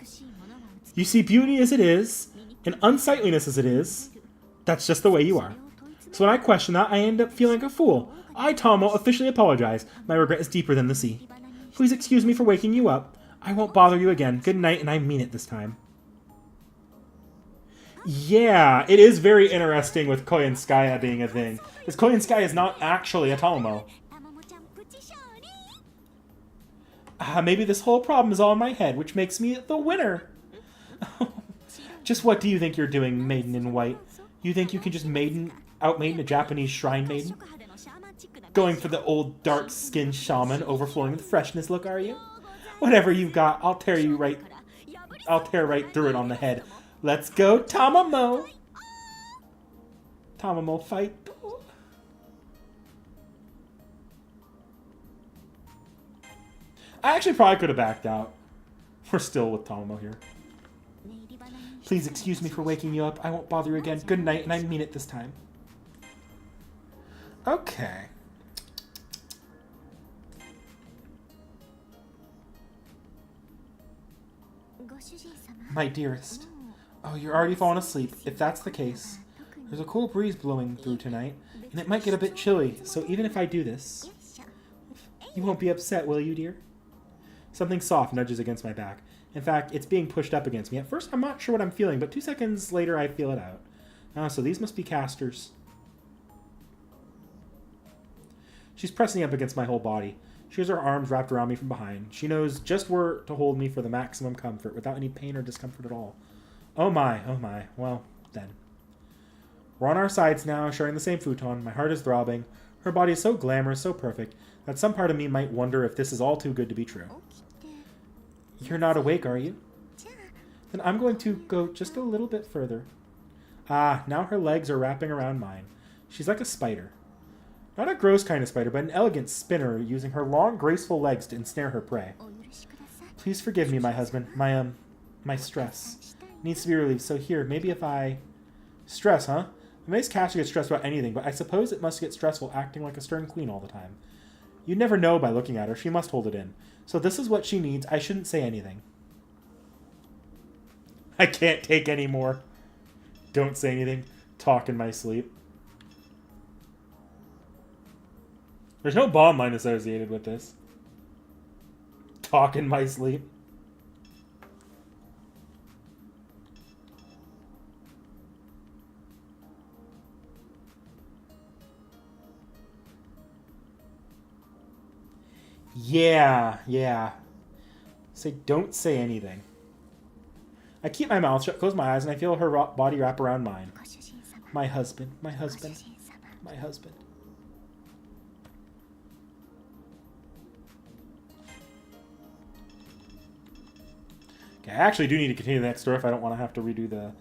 You see beauty as it is, and unsightliness as it is. That's just the way you are. So when I question that, I end up feeling like a fool. I, Tomo, officially apologize. My regret is deeper than the sea. Please excuse me for waking you up. I won't bother you again. Good night, and I mean it this time. Yeah, it is very interesting with Koyanskaya being a thing. Because Koyanskaya is not actually a Tomo. Maybe this whole problem is all in my head, which makes me the winner. Just what do you think you're doing, maiden in white? You think you can just out-maiden a Japanese shrine maiden? Going for the old dark-skinned shaman overflowing with freshness look, are you? Whatever you've got, I'll tear right through it on the head. Let's go, Tomomo! Tomomo fight. I actually probably could have backed out. We're still with Tomomo here. Please excuse me for waking you up. I won't bother you again. Good night, and I mean it this time. Okay. My dearest. Oh, you're already falling asleep. If that's the case, there's a cool breeze blowing through tonight, and it might get a bit chilly, so even if I do this, you won't be upset, will you, dear? Something soft nudges against my back. In fact, it's being pushed up against me. At first, I'm not sure what I'm feeling, but 2 seconds later, I feel it out. So these must be casters. She's pressing up against my whole body. She has her arms wrapped around me from behind. She knows just where to hold me for the maximum comfort, without any pain or discomfort at all. Oh my, oh my. Well, then. We're on our sides now, sharing the same futon. My heart is throbbing. Her body is so glamorous, so perfect, that some part of me might wonder if this is all too good to be true. You're not awake, are you? Then I'm going to go just a little bit further. Ah, now her legs are wrapping around mine. She's like a spider. Not a gross kind of spider, but an elegant spinner using her long, graceful legs to ensnare her prey. Please forgive me, my husband. My stress needs to be relieved. So here, maybe if I... Stress, huh? It makes Castor get stressed about anything, but I suppose it must get stressful acting like a stern queen all the time. You'd never know by looking at her. She must hold it in. So this is what she needs. I shouldn't say anything. I can't take any more. Don't say anything. Talk in my sleep. There's no bond line associated with this. Talk in my sleep. Yeah. Say, don't say anything. I keep my mouth shut, close my eyes, and I feel her body wrap around mine. My husband. Okay, I actually do need to continue the next story if I don't want to have to redo the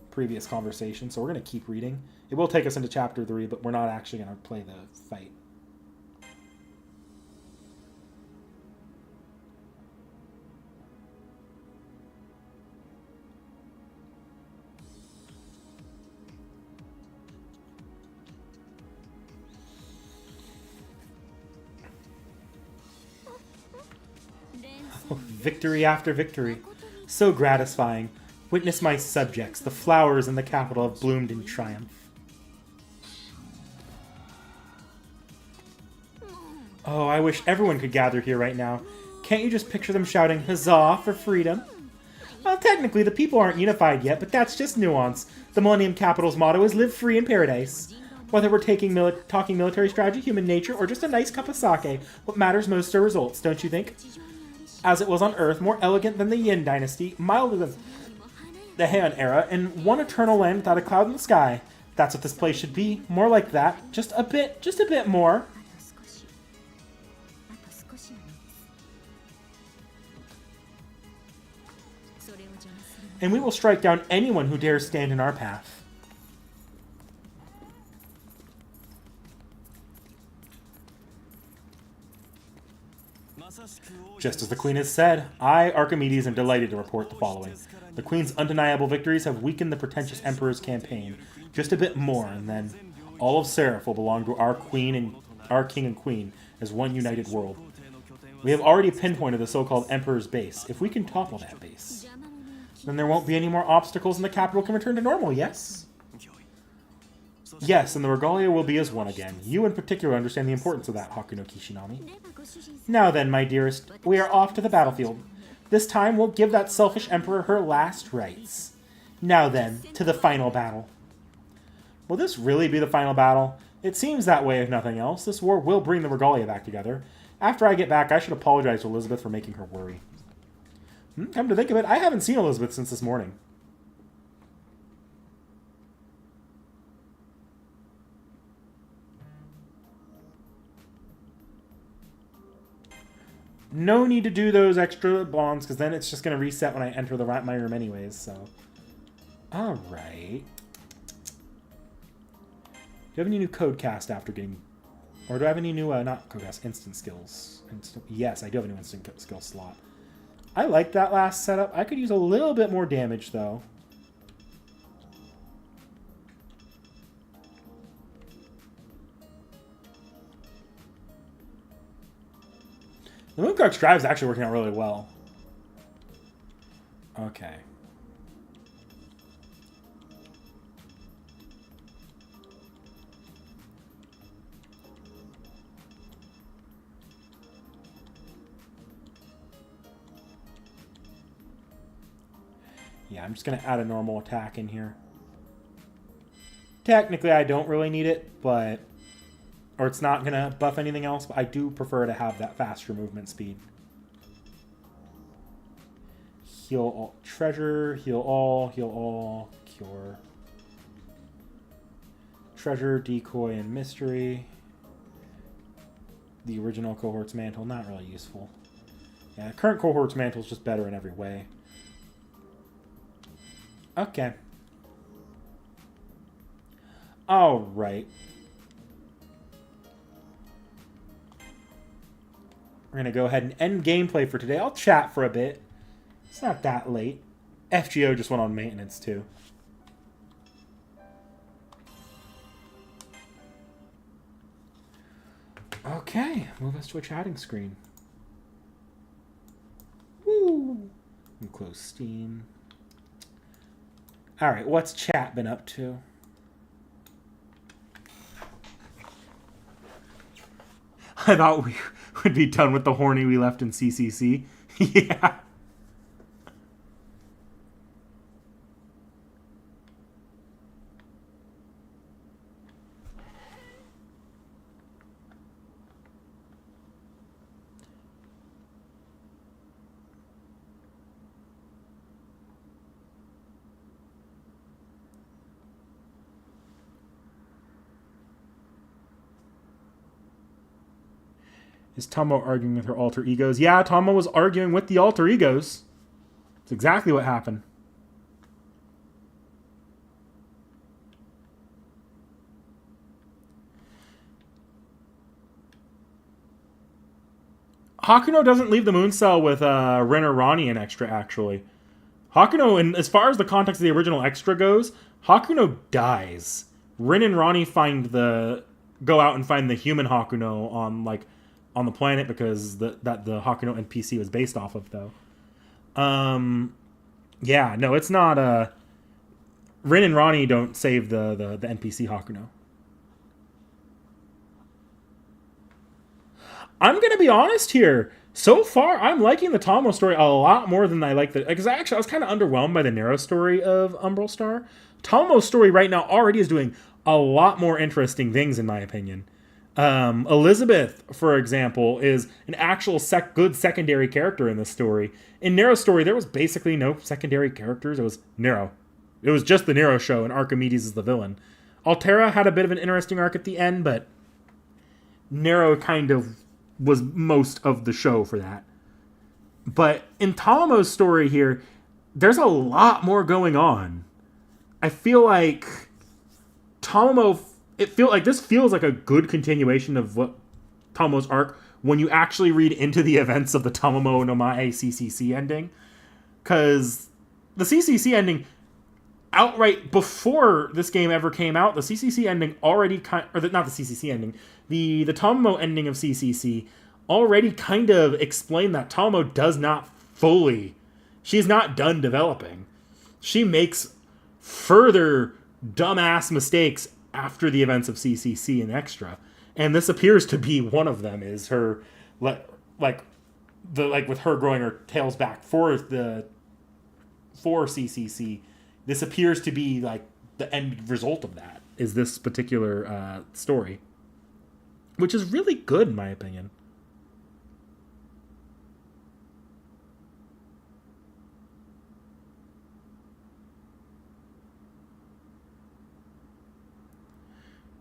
previous conversation, so we're going to keep reading. It will take us into chapter 3, but we're not actually going to play the fight. Victory after victory. So gratifying. Witness my subjects. The flowers in the capital have bloomed in triumph. Oh, I wish everyone could gather here right now. Can't you just picture them shouting, "Huzzah for freedom"? Well, technically, the people aren't unified yet, but that's just nuance. The Millennium Capital's motto is live free in paradise. Whether we're talking military strategy, human nature, or just a nice cup of sake, what matters most are results, don't you think? As it was on Earth, more elegant than the Yin dynasty, milder than the Heian era, and one eternal land without a cloud in the sky. That's what this place should be. More like that. Just a bit more. And we will strike down anyone who dares stand in our path. Just as the Queen has said, I, Archimedes, am delighted to report the following. The Queen's undeniable victories have weakened the pretentious Emperor's campaign. Just a bit more, and then all of Seraph will belong to our Queen and our King and Queen as one united world. We have already pinpointed the so-called Emperor's base. If we can topple that base, then there won't be any more obstacles and the capital can return to normal, yes? Yes, and the regalia will be as one again. You in particular understand the importance of that, Haku no Kishinami. Now then, my dearest, we are off to the battlefield. This time we'll give that selfish emperor her last rites. Now then, to the final battle. Will this really be the final battle? It seems that way if nothing else. This war will bring the regalia back together. After I get back, I should apologize to Elizabeth for making her worry. Come to think of it, I haven't seen Elizabeth since this morning. No need to do those extra bonds, because then it's just going to reset when I enter my room anyways, so. Alright. Do you have any new code cast after getting... Or do I have any new, not code cast, instant skills? Yes, I do have a new instant skill slot. I like that last setup. I could use a little bit more damage, though. The Mooncock's drive is actually working out really well. Okay. Yeah, I'm just going to add a normal attack in here. Technically, I don't really need it, but... Or it's not going to buff anything else, but I do prefer to have that faster movement speed. Heal all. Treasure, heal all, cure. Treasure, decoy, and mystery. The original cohort's mantle, not really useful. Yeah, current cohort's mantle is just better in every way. Okay. Alright. We're going to go ahead and end gameplay for today. I'll chat for a bit. It's not that late. FGO just went on maintenance, too. Okay. Move us to a chatting screen. Woo! And close Steam. All right, what's chat been up to? I thought we would be done with the horny we left in CCC. Yeah. Is Tomo arguing with her alter egos? Yeah, Tomo was arguing with the alter egos. That's exactly what happened. Hakuno doesn't leave the moon cell with Rin or Ronnie in extra, actually. Hakuno, and as far as the context of the original extra goes, Hakuno dies. Rin and Ronnie go out and find the human Hakuno on the planet because the Hakuno NPC was based off of, though. Yeah, no, it's not. Rin and Ronnie don't save the NPC Hakuno. I'm gonna be honest here. So far, I'm liking the Tomo story a lot more than I like the. Because actually, I was kind of underwhelmed by the Nero story of Umbral Star. Tomo's story right now already is doing a lot more interesting things, in my opinion. Elizabeth, for example, is an actual good secondary character in this story. In Nero's story, there was basically no secondary characters. It was Nero. It was just the Nero show, and Archimedes is the villain. Altera had a bit of an interesting arc at the end, but Nero kind of was most of the show for that. But in Tomo's story here, there's a lot more going on. I feel like this feels like a good continuation of what Tomo's arc when you actually read into the events of the Tomomo no Mae CCC ending. Because the CCC ending, outright before this game ever came out, the CCC ending already not the CCC ending, the Tomomo ending of CCC already kind of explained that Tomomo does not fully, she's not done developing. She makes further dumbass mistakes after the events of CCC and Extra, and this appears to be one of them. Is her with her growing her tails back for CCC. This appears to be like the end result of that. Is this particular story, which is really good in my opinion.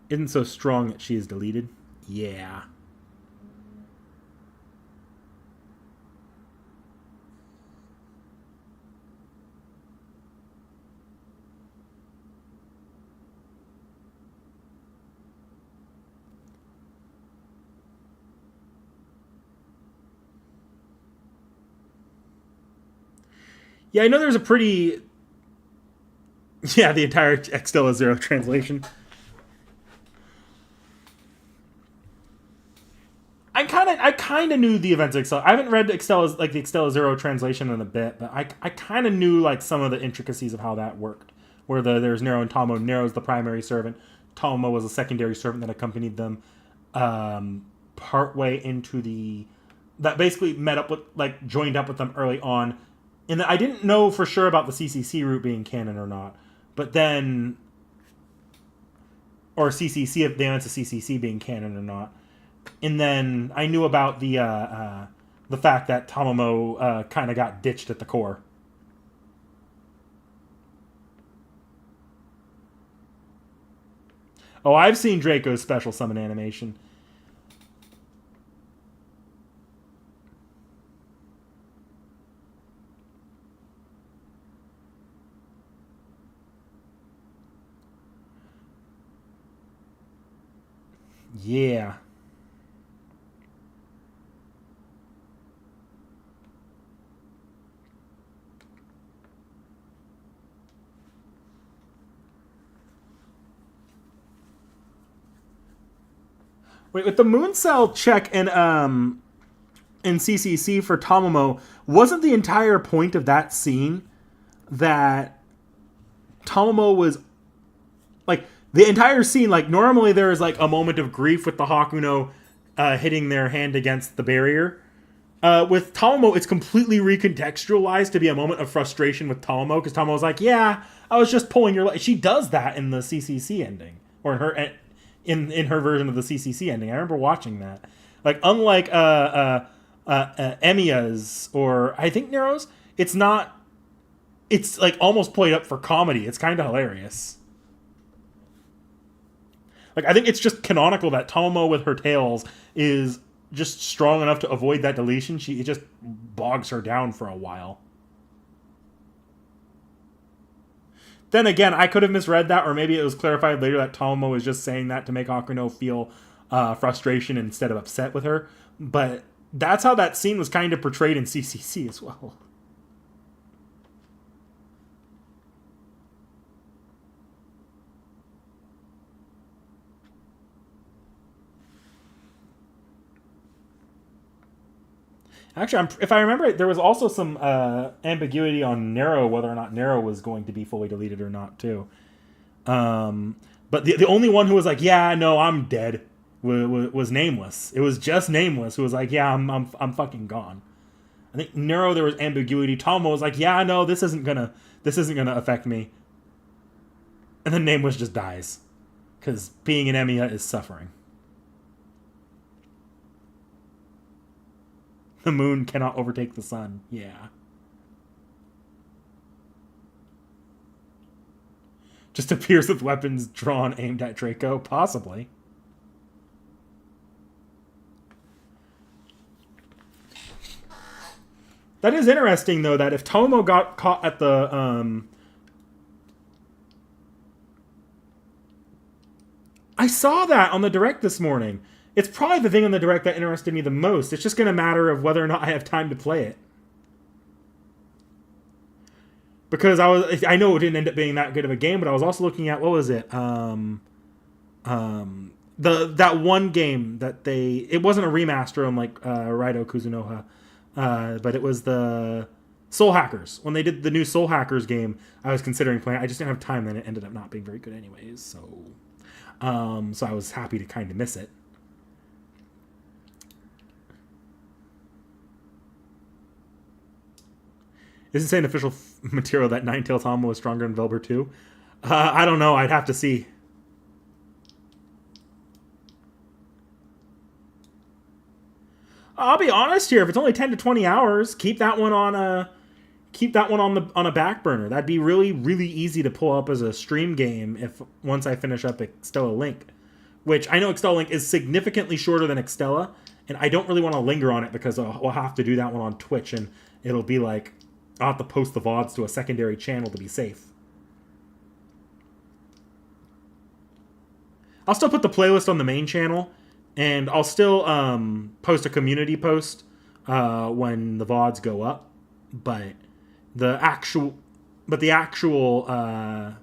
Isn't so strong that she is deleted. Yeah. Yeah, I know there's a pretty... Yeah, the entire Xtella Zero translation. I kind of knew the events of Extella. I haven't read the Extella Zero translation in a bit, but I kind of knew like some of the intricacies of how that worked. Where there's Nero and Tomo. Nero's the primary servant. Tomo was a secondary servant that accompanied them partway into that basically joined up with them early on. And I didn't know for sure about the CCC route being canon or not, but then, or CCC, if they went to CCC being canon or not. And then I knew about the fact that Tomomo kind of got ditched at the core. Oh, I've seen Draco's special summon animation. Yeah. Wait, with the moon cell check in CCC for Tomomo, wasn't the entire point of that scene that Tamamo was like the entire scene. Like normally there is like a moment of grief with the Hakuno hitting their hand against the barrier. With Tamamo, it's completely recontextualized to be a moment of frustration with Tamamo because Tamo's like, "Yeah, I was just pulling your leg." She does that in the CCC ending, or in her version of the CCC ending. I remember watching that. Like unlike Emiya's or I think Nero's, it's not. It's like almost played up for comedy. It's kind of hilarious. Like I think it's just canonical that Tamamo with her tails is just strong enough to avoid that deletion. It just bogs her down for a while. Then again, I could have misread that, or maybe it was clarified later that Tamamo was just saying that to make Akuno feel frustration instead of upset with her. But that's how that scene was kind of portrayed in CCC as well. Actually, if I remember it, there was also some ambiguity on Nero, whether or not Nero was going to be fully deleted or not, too. But the only one who was like, "Yeah, no, I'm dead," was Nameless. It was just Nameless who was like, "Yeah, I'm fucking gone." I think Nero there was ambiguity. Tomo was like, "Yeah, no, this isn't gonna affect me," and then Nameless just dies because being an Emiya is suffering. The moon cannot overtake the sun. Yeah. Just appears with weapons drawn aimed at Draco? Possibly. That is interesting, though, that if Tomo got caught at the... I saw that on the Direct this morning. It's probably the thing on the Direct that interested me the most. It's just going to matter of whether or not I have time to play it. Because I know it didn't end up being that good of a game, but I was also looking at, what was it? That one game that it wasn't a remaster on like Raido Kuzunoha, but it was the Soul Hackers. When they did the new Soul Hackers game, I was considering playing. I just didn't have time, and it ended up not being very good anyways. So I was happy to kind of miss it. Is it saying official material that Ninetales Hanma was stronger in Velber 2? I don't know. I'd have to see. I'll be honest here. If it's only 10 to 20 hours, keep that one on a back burner. That'd be really, really easy to pull up as a stream game if once I finish up Extella Link, which I know Extella Link is significantly shorter than Extella, and I don't really want to linger on it because we'll have to do that one on Twitch, and it'll be like I'll have to post the VODs to a secondary channel to be safe. I'll still put the playlist on the main channel, and I'll still post a community post when the VODs go up. But the actual video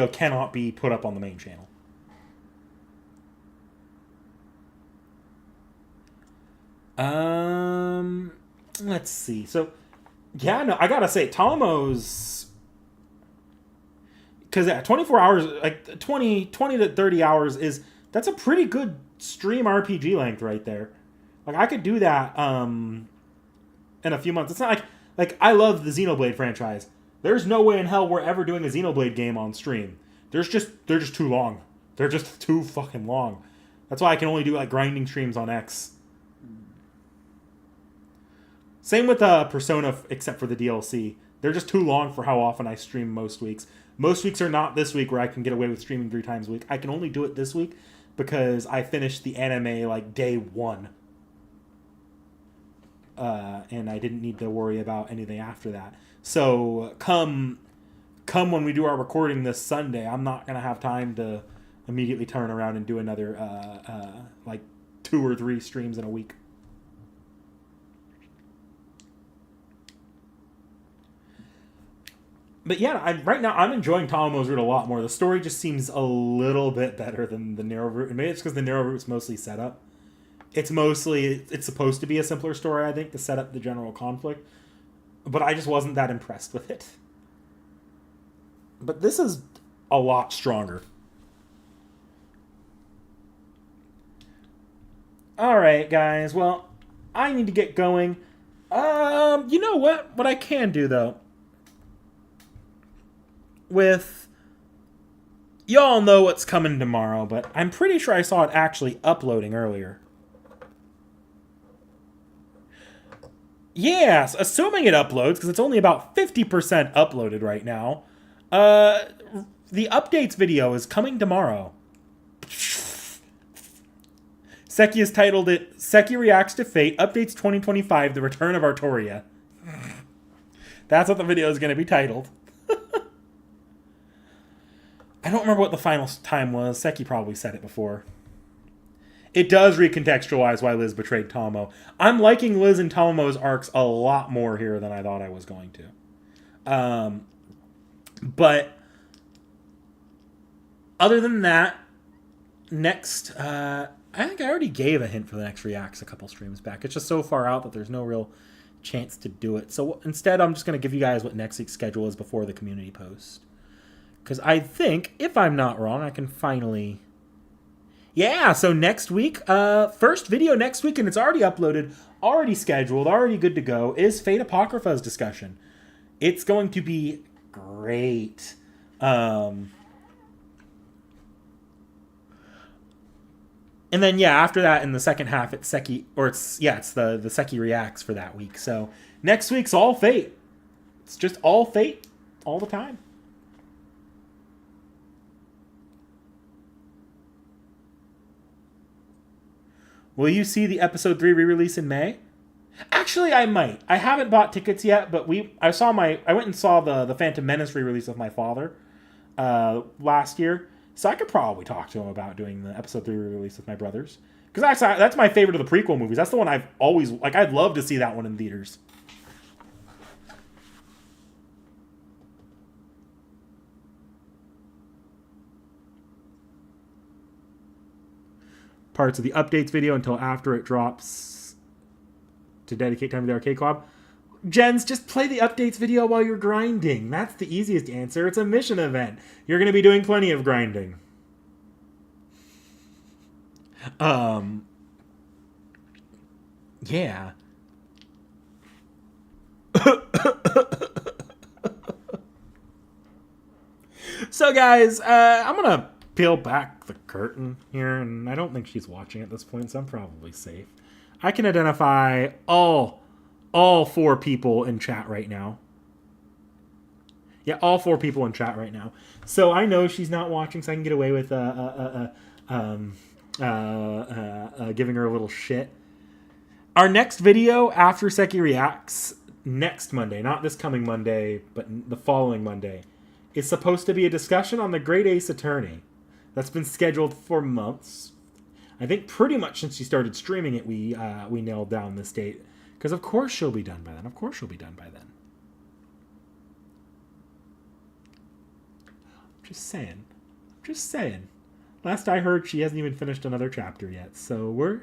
cannot be put up on the main channel. Let's see. So, yeah, no, I gotta say, Tomo's... Because 24 hours, like 20 to 30 hours that's a pretty good stream RPG length right there. Like, I could do that in a few months. It's not like I love the Xenoblade franchise. There's no way in hell we're ever doing a Xenoblade game on stream. They're just too long. They're just too fucking long. That's why I can only do like grinding streams on X. Same with Persona, except for the DLC. They're just too long for how often I stream most weeks. Most weeks are not this week where I can get away with streaming 3 times a week. I can only do it this week because I finished the anime like day 1. And I didn't need to worry about anything after that. So come when we do our recording this Sunday, I'm not going to have time to immediately turn around and do another like 2 or 3 streams in a week. But yeah, right now I'm enjoying Tomo's route a lot more. The story just seems a little bit better than the Nero route. And maybe it's because the Nero route's mostly set up. It's supposed to be a simpler story, I think, to set up the general conflict. But I just wasn't that impressed with it. But this is a lot stronger. All right, guys. Well, I need to get going. You know what? What I can do, though, with... Y'all know what's coming tomorrow, but I'm pretty sure I saw it actually uploading earlier. Yes, assuming it uploads, because it's only about 50% uploaded right now. The updates video is coming tomorrow. Seki has titled it, Seki Reacts to Fate, Updates 2025, The Return of Artoria. That's what the video is going to be titled. I don't remember what the final time was. Seki probably said it before. It does recontextualize why Liz betrayed Tomo. I'm liking Liz and Tomo's arcs a lot more here than I thought I was going to. But other than that, next... I think I already gave a hint for the next Reacts a couple streams back. It's just so far out that there's no real chance to do it. So instead, I'm just going to give you guys what next week's schedule is before the community post. Because I think, if I'm not wrong, I can finally... Yeah, so next week, first video next week, and it's already uploaded, already scheduled, already good to go, is Fate Apocrypha's discussion. It's going to be great. And then, yeah, after that, in the second half, it's Seki, or it's the Seki Reacts for that week. So next week's all Fate. It's just all Fate all the time. Will you see the episode 3 re-release in May? Actually, I might. I haven't bought tickets yet, but I went and saw the Phantom Menace re-release with my father last year. So I could probably talk to him about doing the episode 3 re-release with my brothers. Because that's my favorite of the prequel movies. That's the one I've always... I'd love to see that one in theaters. Parts of the updates video until after it drops to dedicate time to the arcade club. Jens, just play the updates video while you're grinding. That's the easiest answer. It's a mission event. You're going to be doing plenty of grinding. Yeah. So, guys, I'm going to peel back the curtain here, and I don't think she's watching at this point, so I'm probably safe. I can identify all 4 people in chat right now. Yeah, all 4 people in chat right now. So I know she's not watching, so I can get away with giving her a little shit. Our next video after Seki Reacts, next Monday, not this coming Monday, but the following Monday, is supposed to be a discussion on the Great Ace Attorney. That's been scheduled for months. I think pretty much since she started streaming it, we nailed down this date. Because of course she'll be done by then. Just saying. Last I heard, she hasn't even finished another chapter yet. So we'll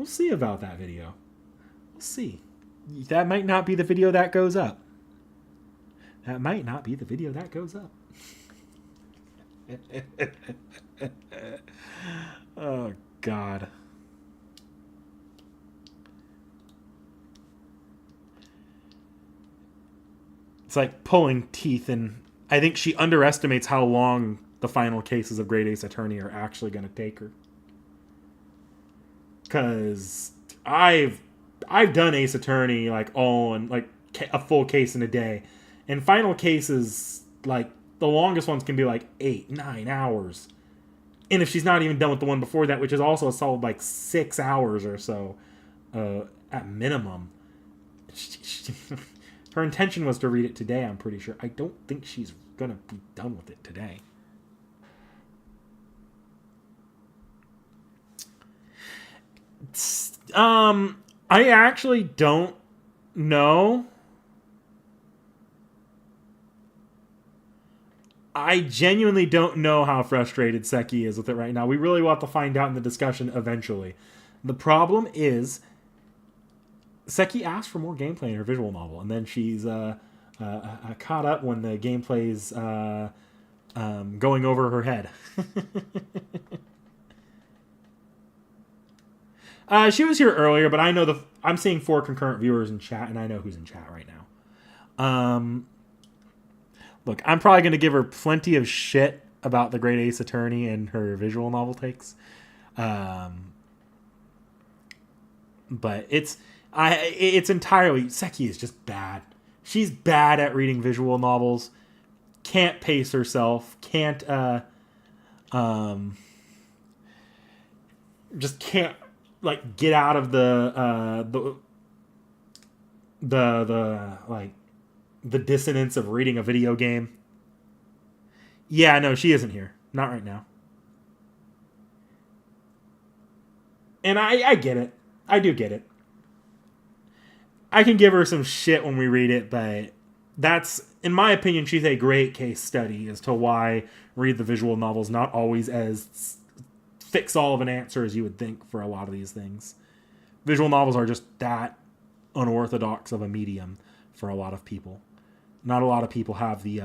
see about that video. We'll see. That might not be the video that goes up. Oh, God. It's like pulling teeth, and I think she underestimates how long the final cases of Great Ace Attorney are actually going to take her. Because I've done Ace Attorney a full case in a day, and final cases, the longest ones can be 8-9 hours. And if she's not even done with the one before that, which is also a solid 6 hours or so at minimum. Her intention was to read it today, I'm pretty sure. I don't think she's going to be done with it today. I actually don't know. I genuinely don't know how frustrated Seki is with it right now. We really want to find out in the discussion eventually. The problem is, Seki asked for more gameplay in her visual novel, and then she's caught up when the gameplay's going over her head. She was here earlier, but I know I'm seeing 4 concurrent viewers in chat, and I know who's in chat right now. Look, I'm probably going to give her plenty of shit about the Great Ace Attorney and her visual novel takes. But it's entirely... Seki is just bad. She's bad at reading visual novels. Can't pace herself. Just can't like get out of the dissonance of reading a video game. Yeah, no, she isn't here. Not right now. And I get it. I do get it. I can give her some shit when we read it, but that's, in my opinion, she's a great case study as to why read the visual novels not always as fix all of an answer as you would think for a lot of these things. Visual novels are just that unorthodox of a medium for a lot of people. Not a lot of people have the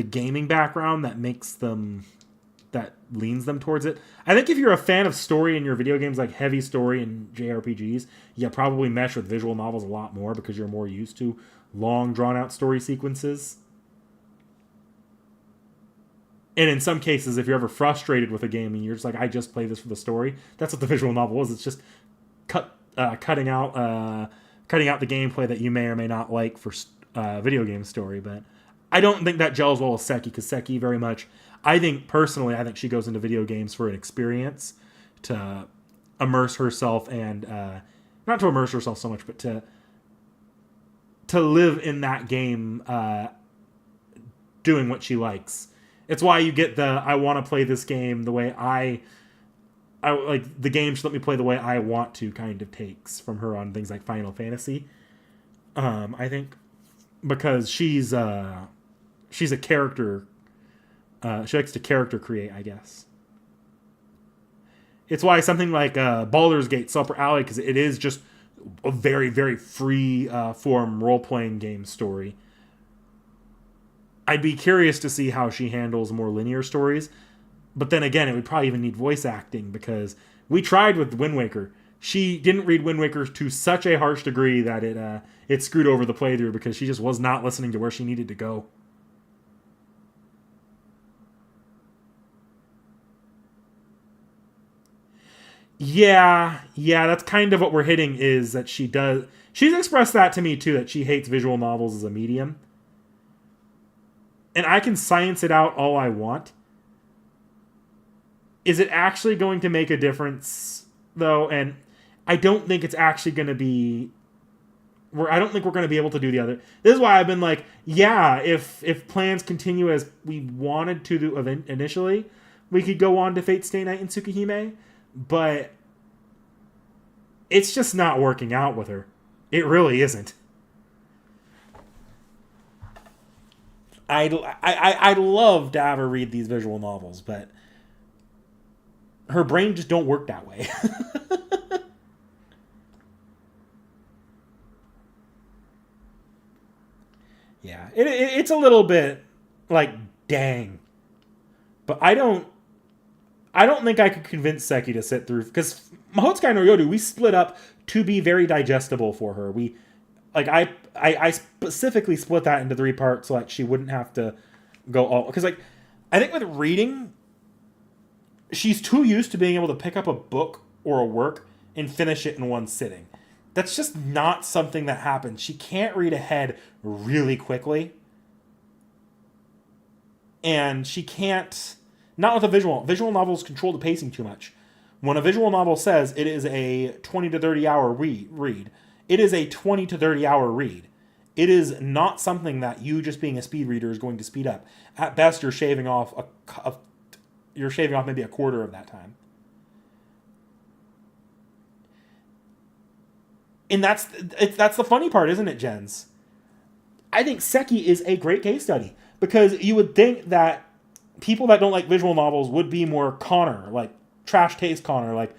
gaming background that leans them towards it. I think if you're a fan of story in your video games, like heavy story and JRPGs, you probably mesh with visual novels a lot more because you're more used to long, drawn-out story sequences. And in some cases, if you're ever frustrated with a game and you're just like, I just play this for the story, that's what the visual novel is. It's just cutting out the gameplay that you may or may not like for video game story. But I don't think that gels well with Seki, because Seki very much... I think she goes into video games for an experience, to immerse herself and not to immerse herself so much, but to live in that game, doing what she likes. It's why you get I want to play this game the way I like the game should let me play the way I want to kind of takes from her on things like Final Fantasy. I think because she's a character. She likes to character create, I guess. It's why something like Baldur's Gate, Upper Alley, because it is just a very, very free form role-playing game story. I'd be curious to see how she handles more linear stories. But then again, it would probably even need voice acting, because we tried with Wind Waker. She didn't read Wind Waker to such a harsh degree that it screwed over the playthrough, because she just was not listening to where she needed to go. Yeah, that's kind of what we're hitting, is that she's expressed that to me too, that she hates visual novels as a medium. And I can science it out all I want. Is it actually going to make a difference, though? And I don't think it's actually going to be... I don't think we're going to be able to do the other... This is why I've been like, yeah, if plans continue as we wanted to do initially, we could go on to Fate Stay Night and Tsukihime. But it's just not working out with her. It really isn't. I'd love to have her read these visual novels, but her brain just don't work that way. Yeah, it's a little bit like, dang. But I don't think I could convince Seki to sit through, because Mahotsukai no Yoru, we split up to be very digestible for her. I specifically split that into 3 parts so that she wouldn't have to go all... Because, I think with reading, she's too used to being able to pick up a book or a work and finish it in one sitting. That's just not something that happens. She can't read ahead really quickly. And she can't... Not with a visual. Visual novels control the pacing too much. When a visual novel says it is a 20 to 30 hour read, it is a 20 to 30 hour read. It is not something that you, just being a speed reader, is going to speed up. At best, you're shaving off maybe a quarter of that time. And that's the funny part, isn't it, Jens? I think Seki is a great case study, because you would think that people that don't like visual novels would be more Connor, like trash taste Connor, like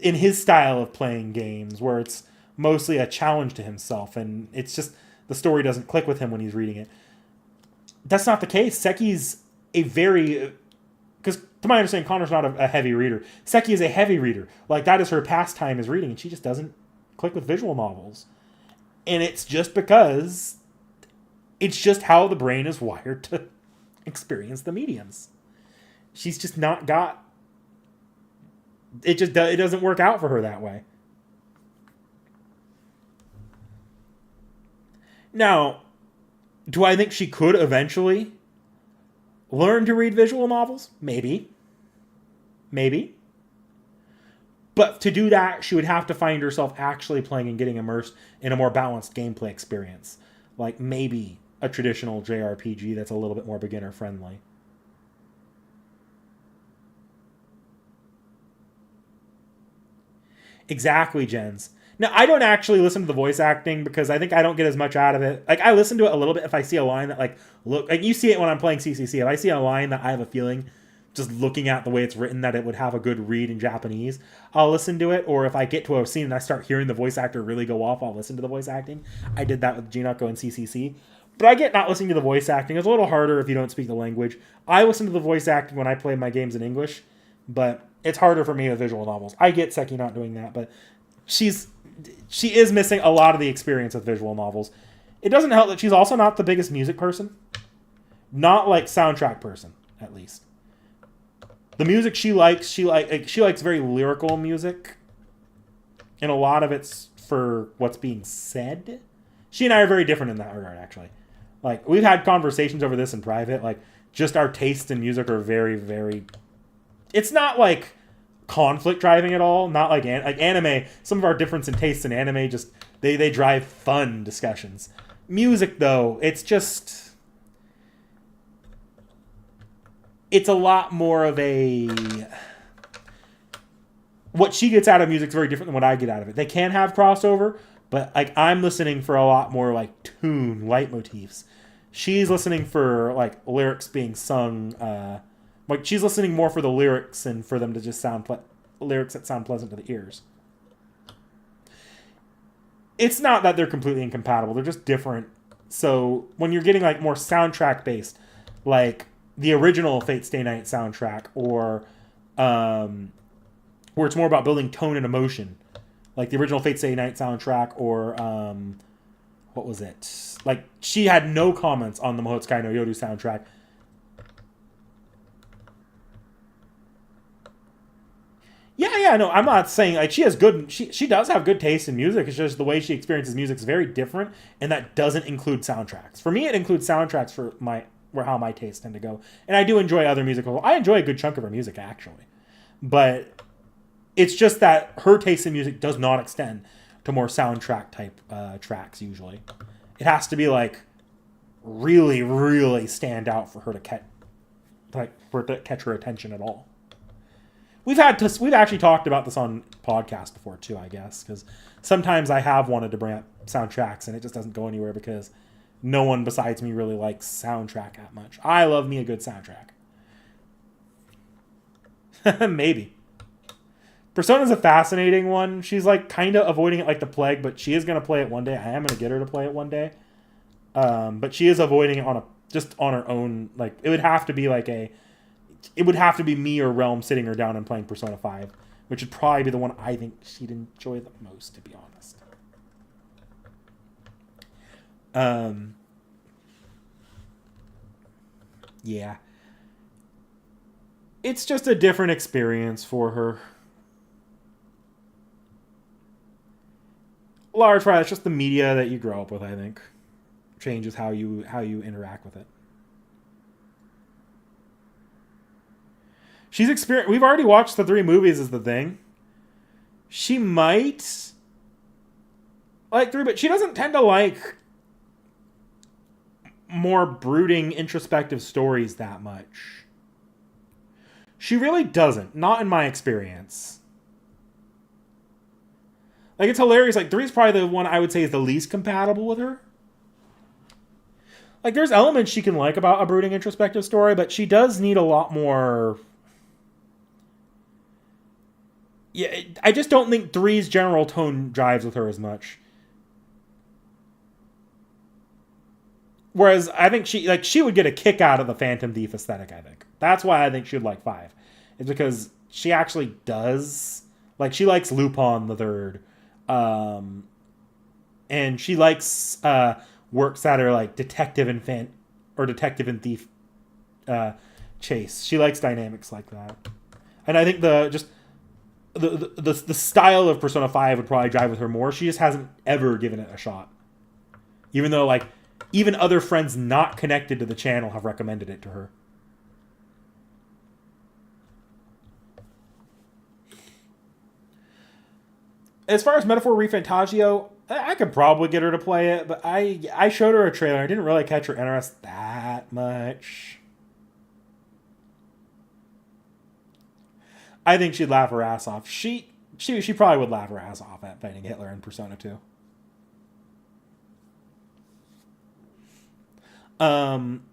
in his style of playing games, where it's mostly a challenge to himself, and it's just the story doesn't click with him when he's reading it. That's not the case. Seki's a very, because to my understanding, Connor's not a heavy reader. Seki is a heavy reader. Like, that is her pastime, is reading, and she just doesn't click with visual novels. And it's just because it's just how the brain is wired to experience the mediums. She's just not got, it doesn't work out for her that way. Now, do I think she could eventually learn to read visual novels? Maybe. But to do that, she would have to find herself actually playing and getting immersed in a more balanced gameplay experience. Like maybe a traditional JRPG that's a little bit more beginner friendly. Exactly, Jens. Now, I don't actually listen to the voice acting because I think I don't get as much out of it. Like, I listen to it a little bit if I see a line that, like you see it when I'm playing CCC. If I see a line that I have a feeling, just looking at the way it's written, that it would have a good read in Japanese, I'll listen to it. Or if I get to a scene and I start hearing the voice actor really go off, I'll listen to the voice acting. I did that with Jinako and CCC. But I get not listening to the voice acting. It's a little harder if you don't speak the language. I listen to the voice acting when I play my games in English, but it's harder for me with visual novels. I get Seki not doing that, but she is missing a lot of the experience with visual novels. It doesn't help that she's also not the biggest music person. Not like soundtrack person, at least. The music she likes very lyrical music. And a lot of it's for what's being said. She and I are very different in that regard, actually. Like, we've had conversations over this in private. Like, just our tastes in music are very, very... It's not like conflict driving at all. Not like anime. Some of our difference in tastes in anime just they drive fun discussions. Music, though, it's a lot more of a... What she gets out of music is very different than what I get out of it. They can have crossover, but like I'm listening for a lot more like tune, leitmotifs. She's listening for like lyrics being sung. Like she's listening more for the lyrics and for them to just sound lyrics that sound pleasant to the ears. It's not that they're completely incompatible. They're just different. So when you're getting like more soundtrack based, like the original Fate Stay Night soundtrack, or where it's more about building tone and emotion, like the original Fate Stay Night soundtrack, or what was it? Like she had no comments on the Mahotsukai no Yoru soundtrack. Yeah, no, I'm not saying like she has good. She does have good taste in music. It's just the way she experiences music is very different, and that doesn't include soundtracks. For me, it includes soundtracks for how my tastes tend to go, and I do enjoy other musical. I enjoy a good chunk of her music actually, but it's just that her taste in music does not extend to more soundtrack type tracks. Usually, it has to be like really, really stand out for her to catch her attention at all. We've actually talked about this on podcast before too, I guess, because sometimes I have wanted to bring up soundtracks and it just doesn't go anywhere because no one besides me really likes soundtrack that much. I love me a good soundtrack. Maybe. Persona's a fascinating one. She's like kind of avoiding it like the plague, but she is going to play it one day. I am going to get her to play it one day. But she is avoiding it just on her own. Like it would have to be me or Realm sitting her down and playing Persona 5, which would probably be the one I think she'd enjoy the most, to be honest. Yeah. It's just a different experience for her. Large part, it's just the media that you grow up with, I think. Changes how you interact with it. We've already watched the 3 movies is the thing. She might like 3, but she doesn't tend to like more brooding, introspective stories that much. She really doesn't. Not in my experience. Like, it's hilarious. Like, 3 is probably the one I would say is the least compatible with her. Like, there's elements she can like about a brooding, introspective story, but she does need a lot more... Yeah, I just don't think 3's general tone jives with her as much. Whereas I think she would get a kick out of the Phantom Thief aesthetic. I think that's why I think she'd like 5. It's because she actually does she likes Lupin the Third, um, and she likes works that are like detective and thief uh, chase. She likes dynamics like that, and I think the style of Persona 5 would probably drive with her more. She just hasn't ever given it a shot, even though even other friends not connected to the channel have recommended it to her. As far as Metaphor ReFantagio, I could probably get her to play it, but I showed her a trailer. I didn't really catch her interest that much. I think she'd laugh her ass off. She probably would laugh her ass off at fighting Hitler in Persona 2. Um,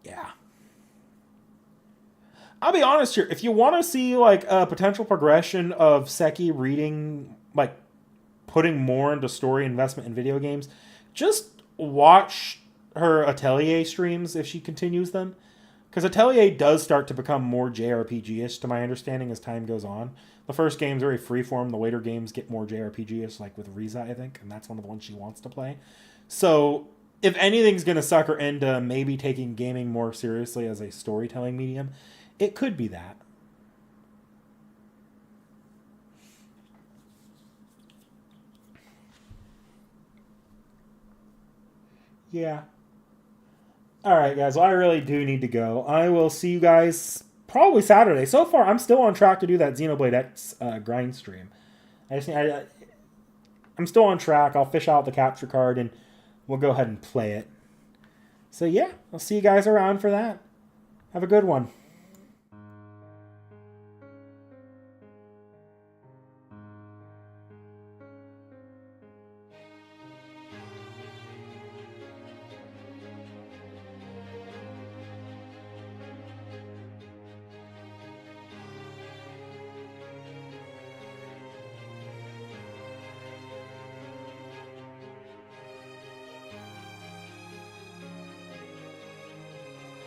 yeah. I'll be honest here. If you want to see a potential progression of Seki reading, putting more into story investment in video games, just watch her Atelier streams if she continues them. Because Atelier does start to become more JRPG-ish, to my understanding, as time goes on. The first game's very freeform. The later games get more JRPG-ish, like with Riza, I think, and that's one of the ones she wants to play. So, if anything's going to suck her into maybe taking gaming more seriously as a storytelling medium, it could be that. Yeah. All right, guys. Well, I really do need to go. I will see you guys probably Saturday. So far, I'm still on track to do that Xenoblade X grind stream. I'm still on track. I'll fish out the capture card and we'll go ahead and play it. So yeah, I'll see you guys around for that. Have a good one.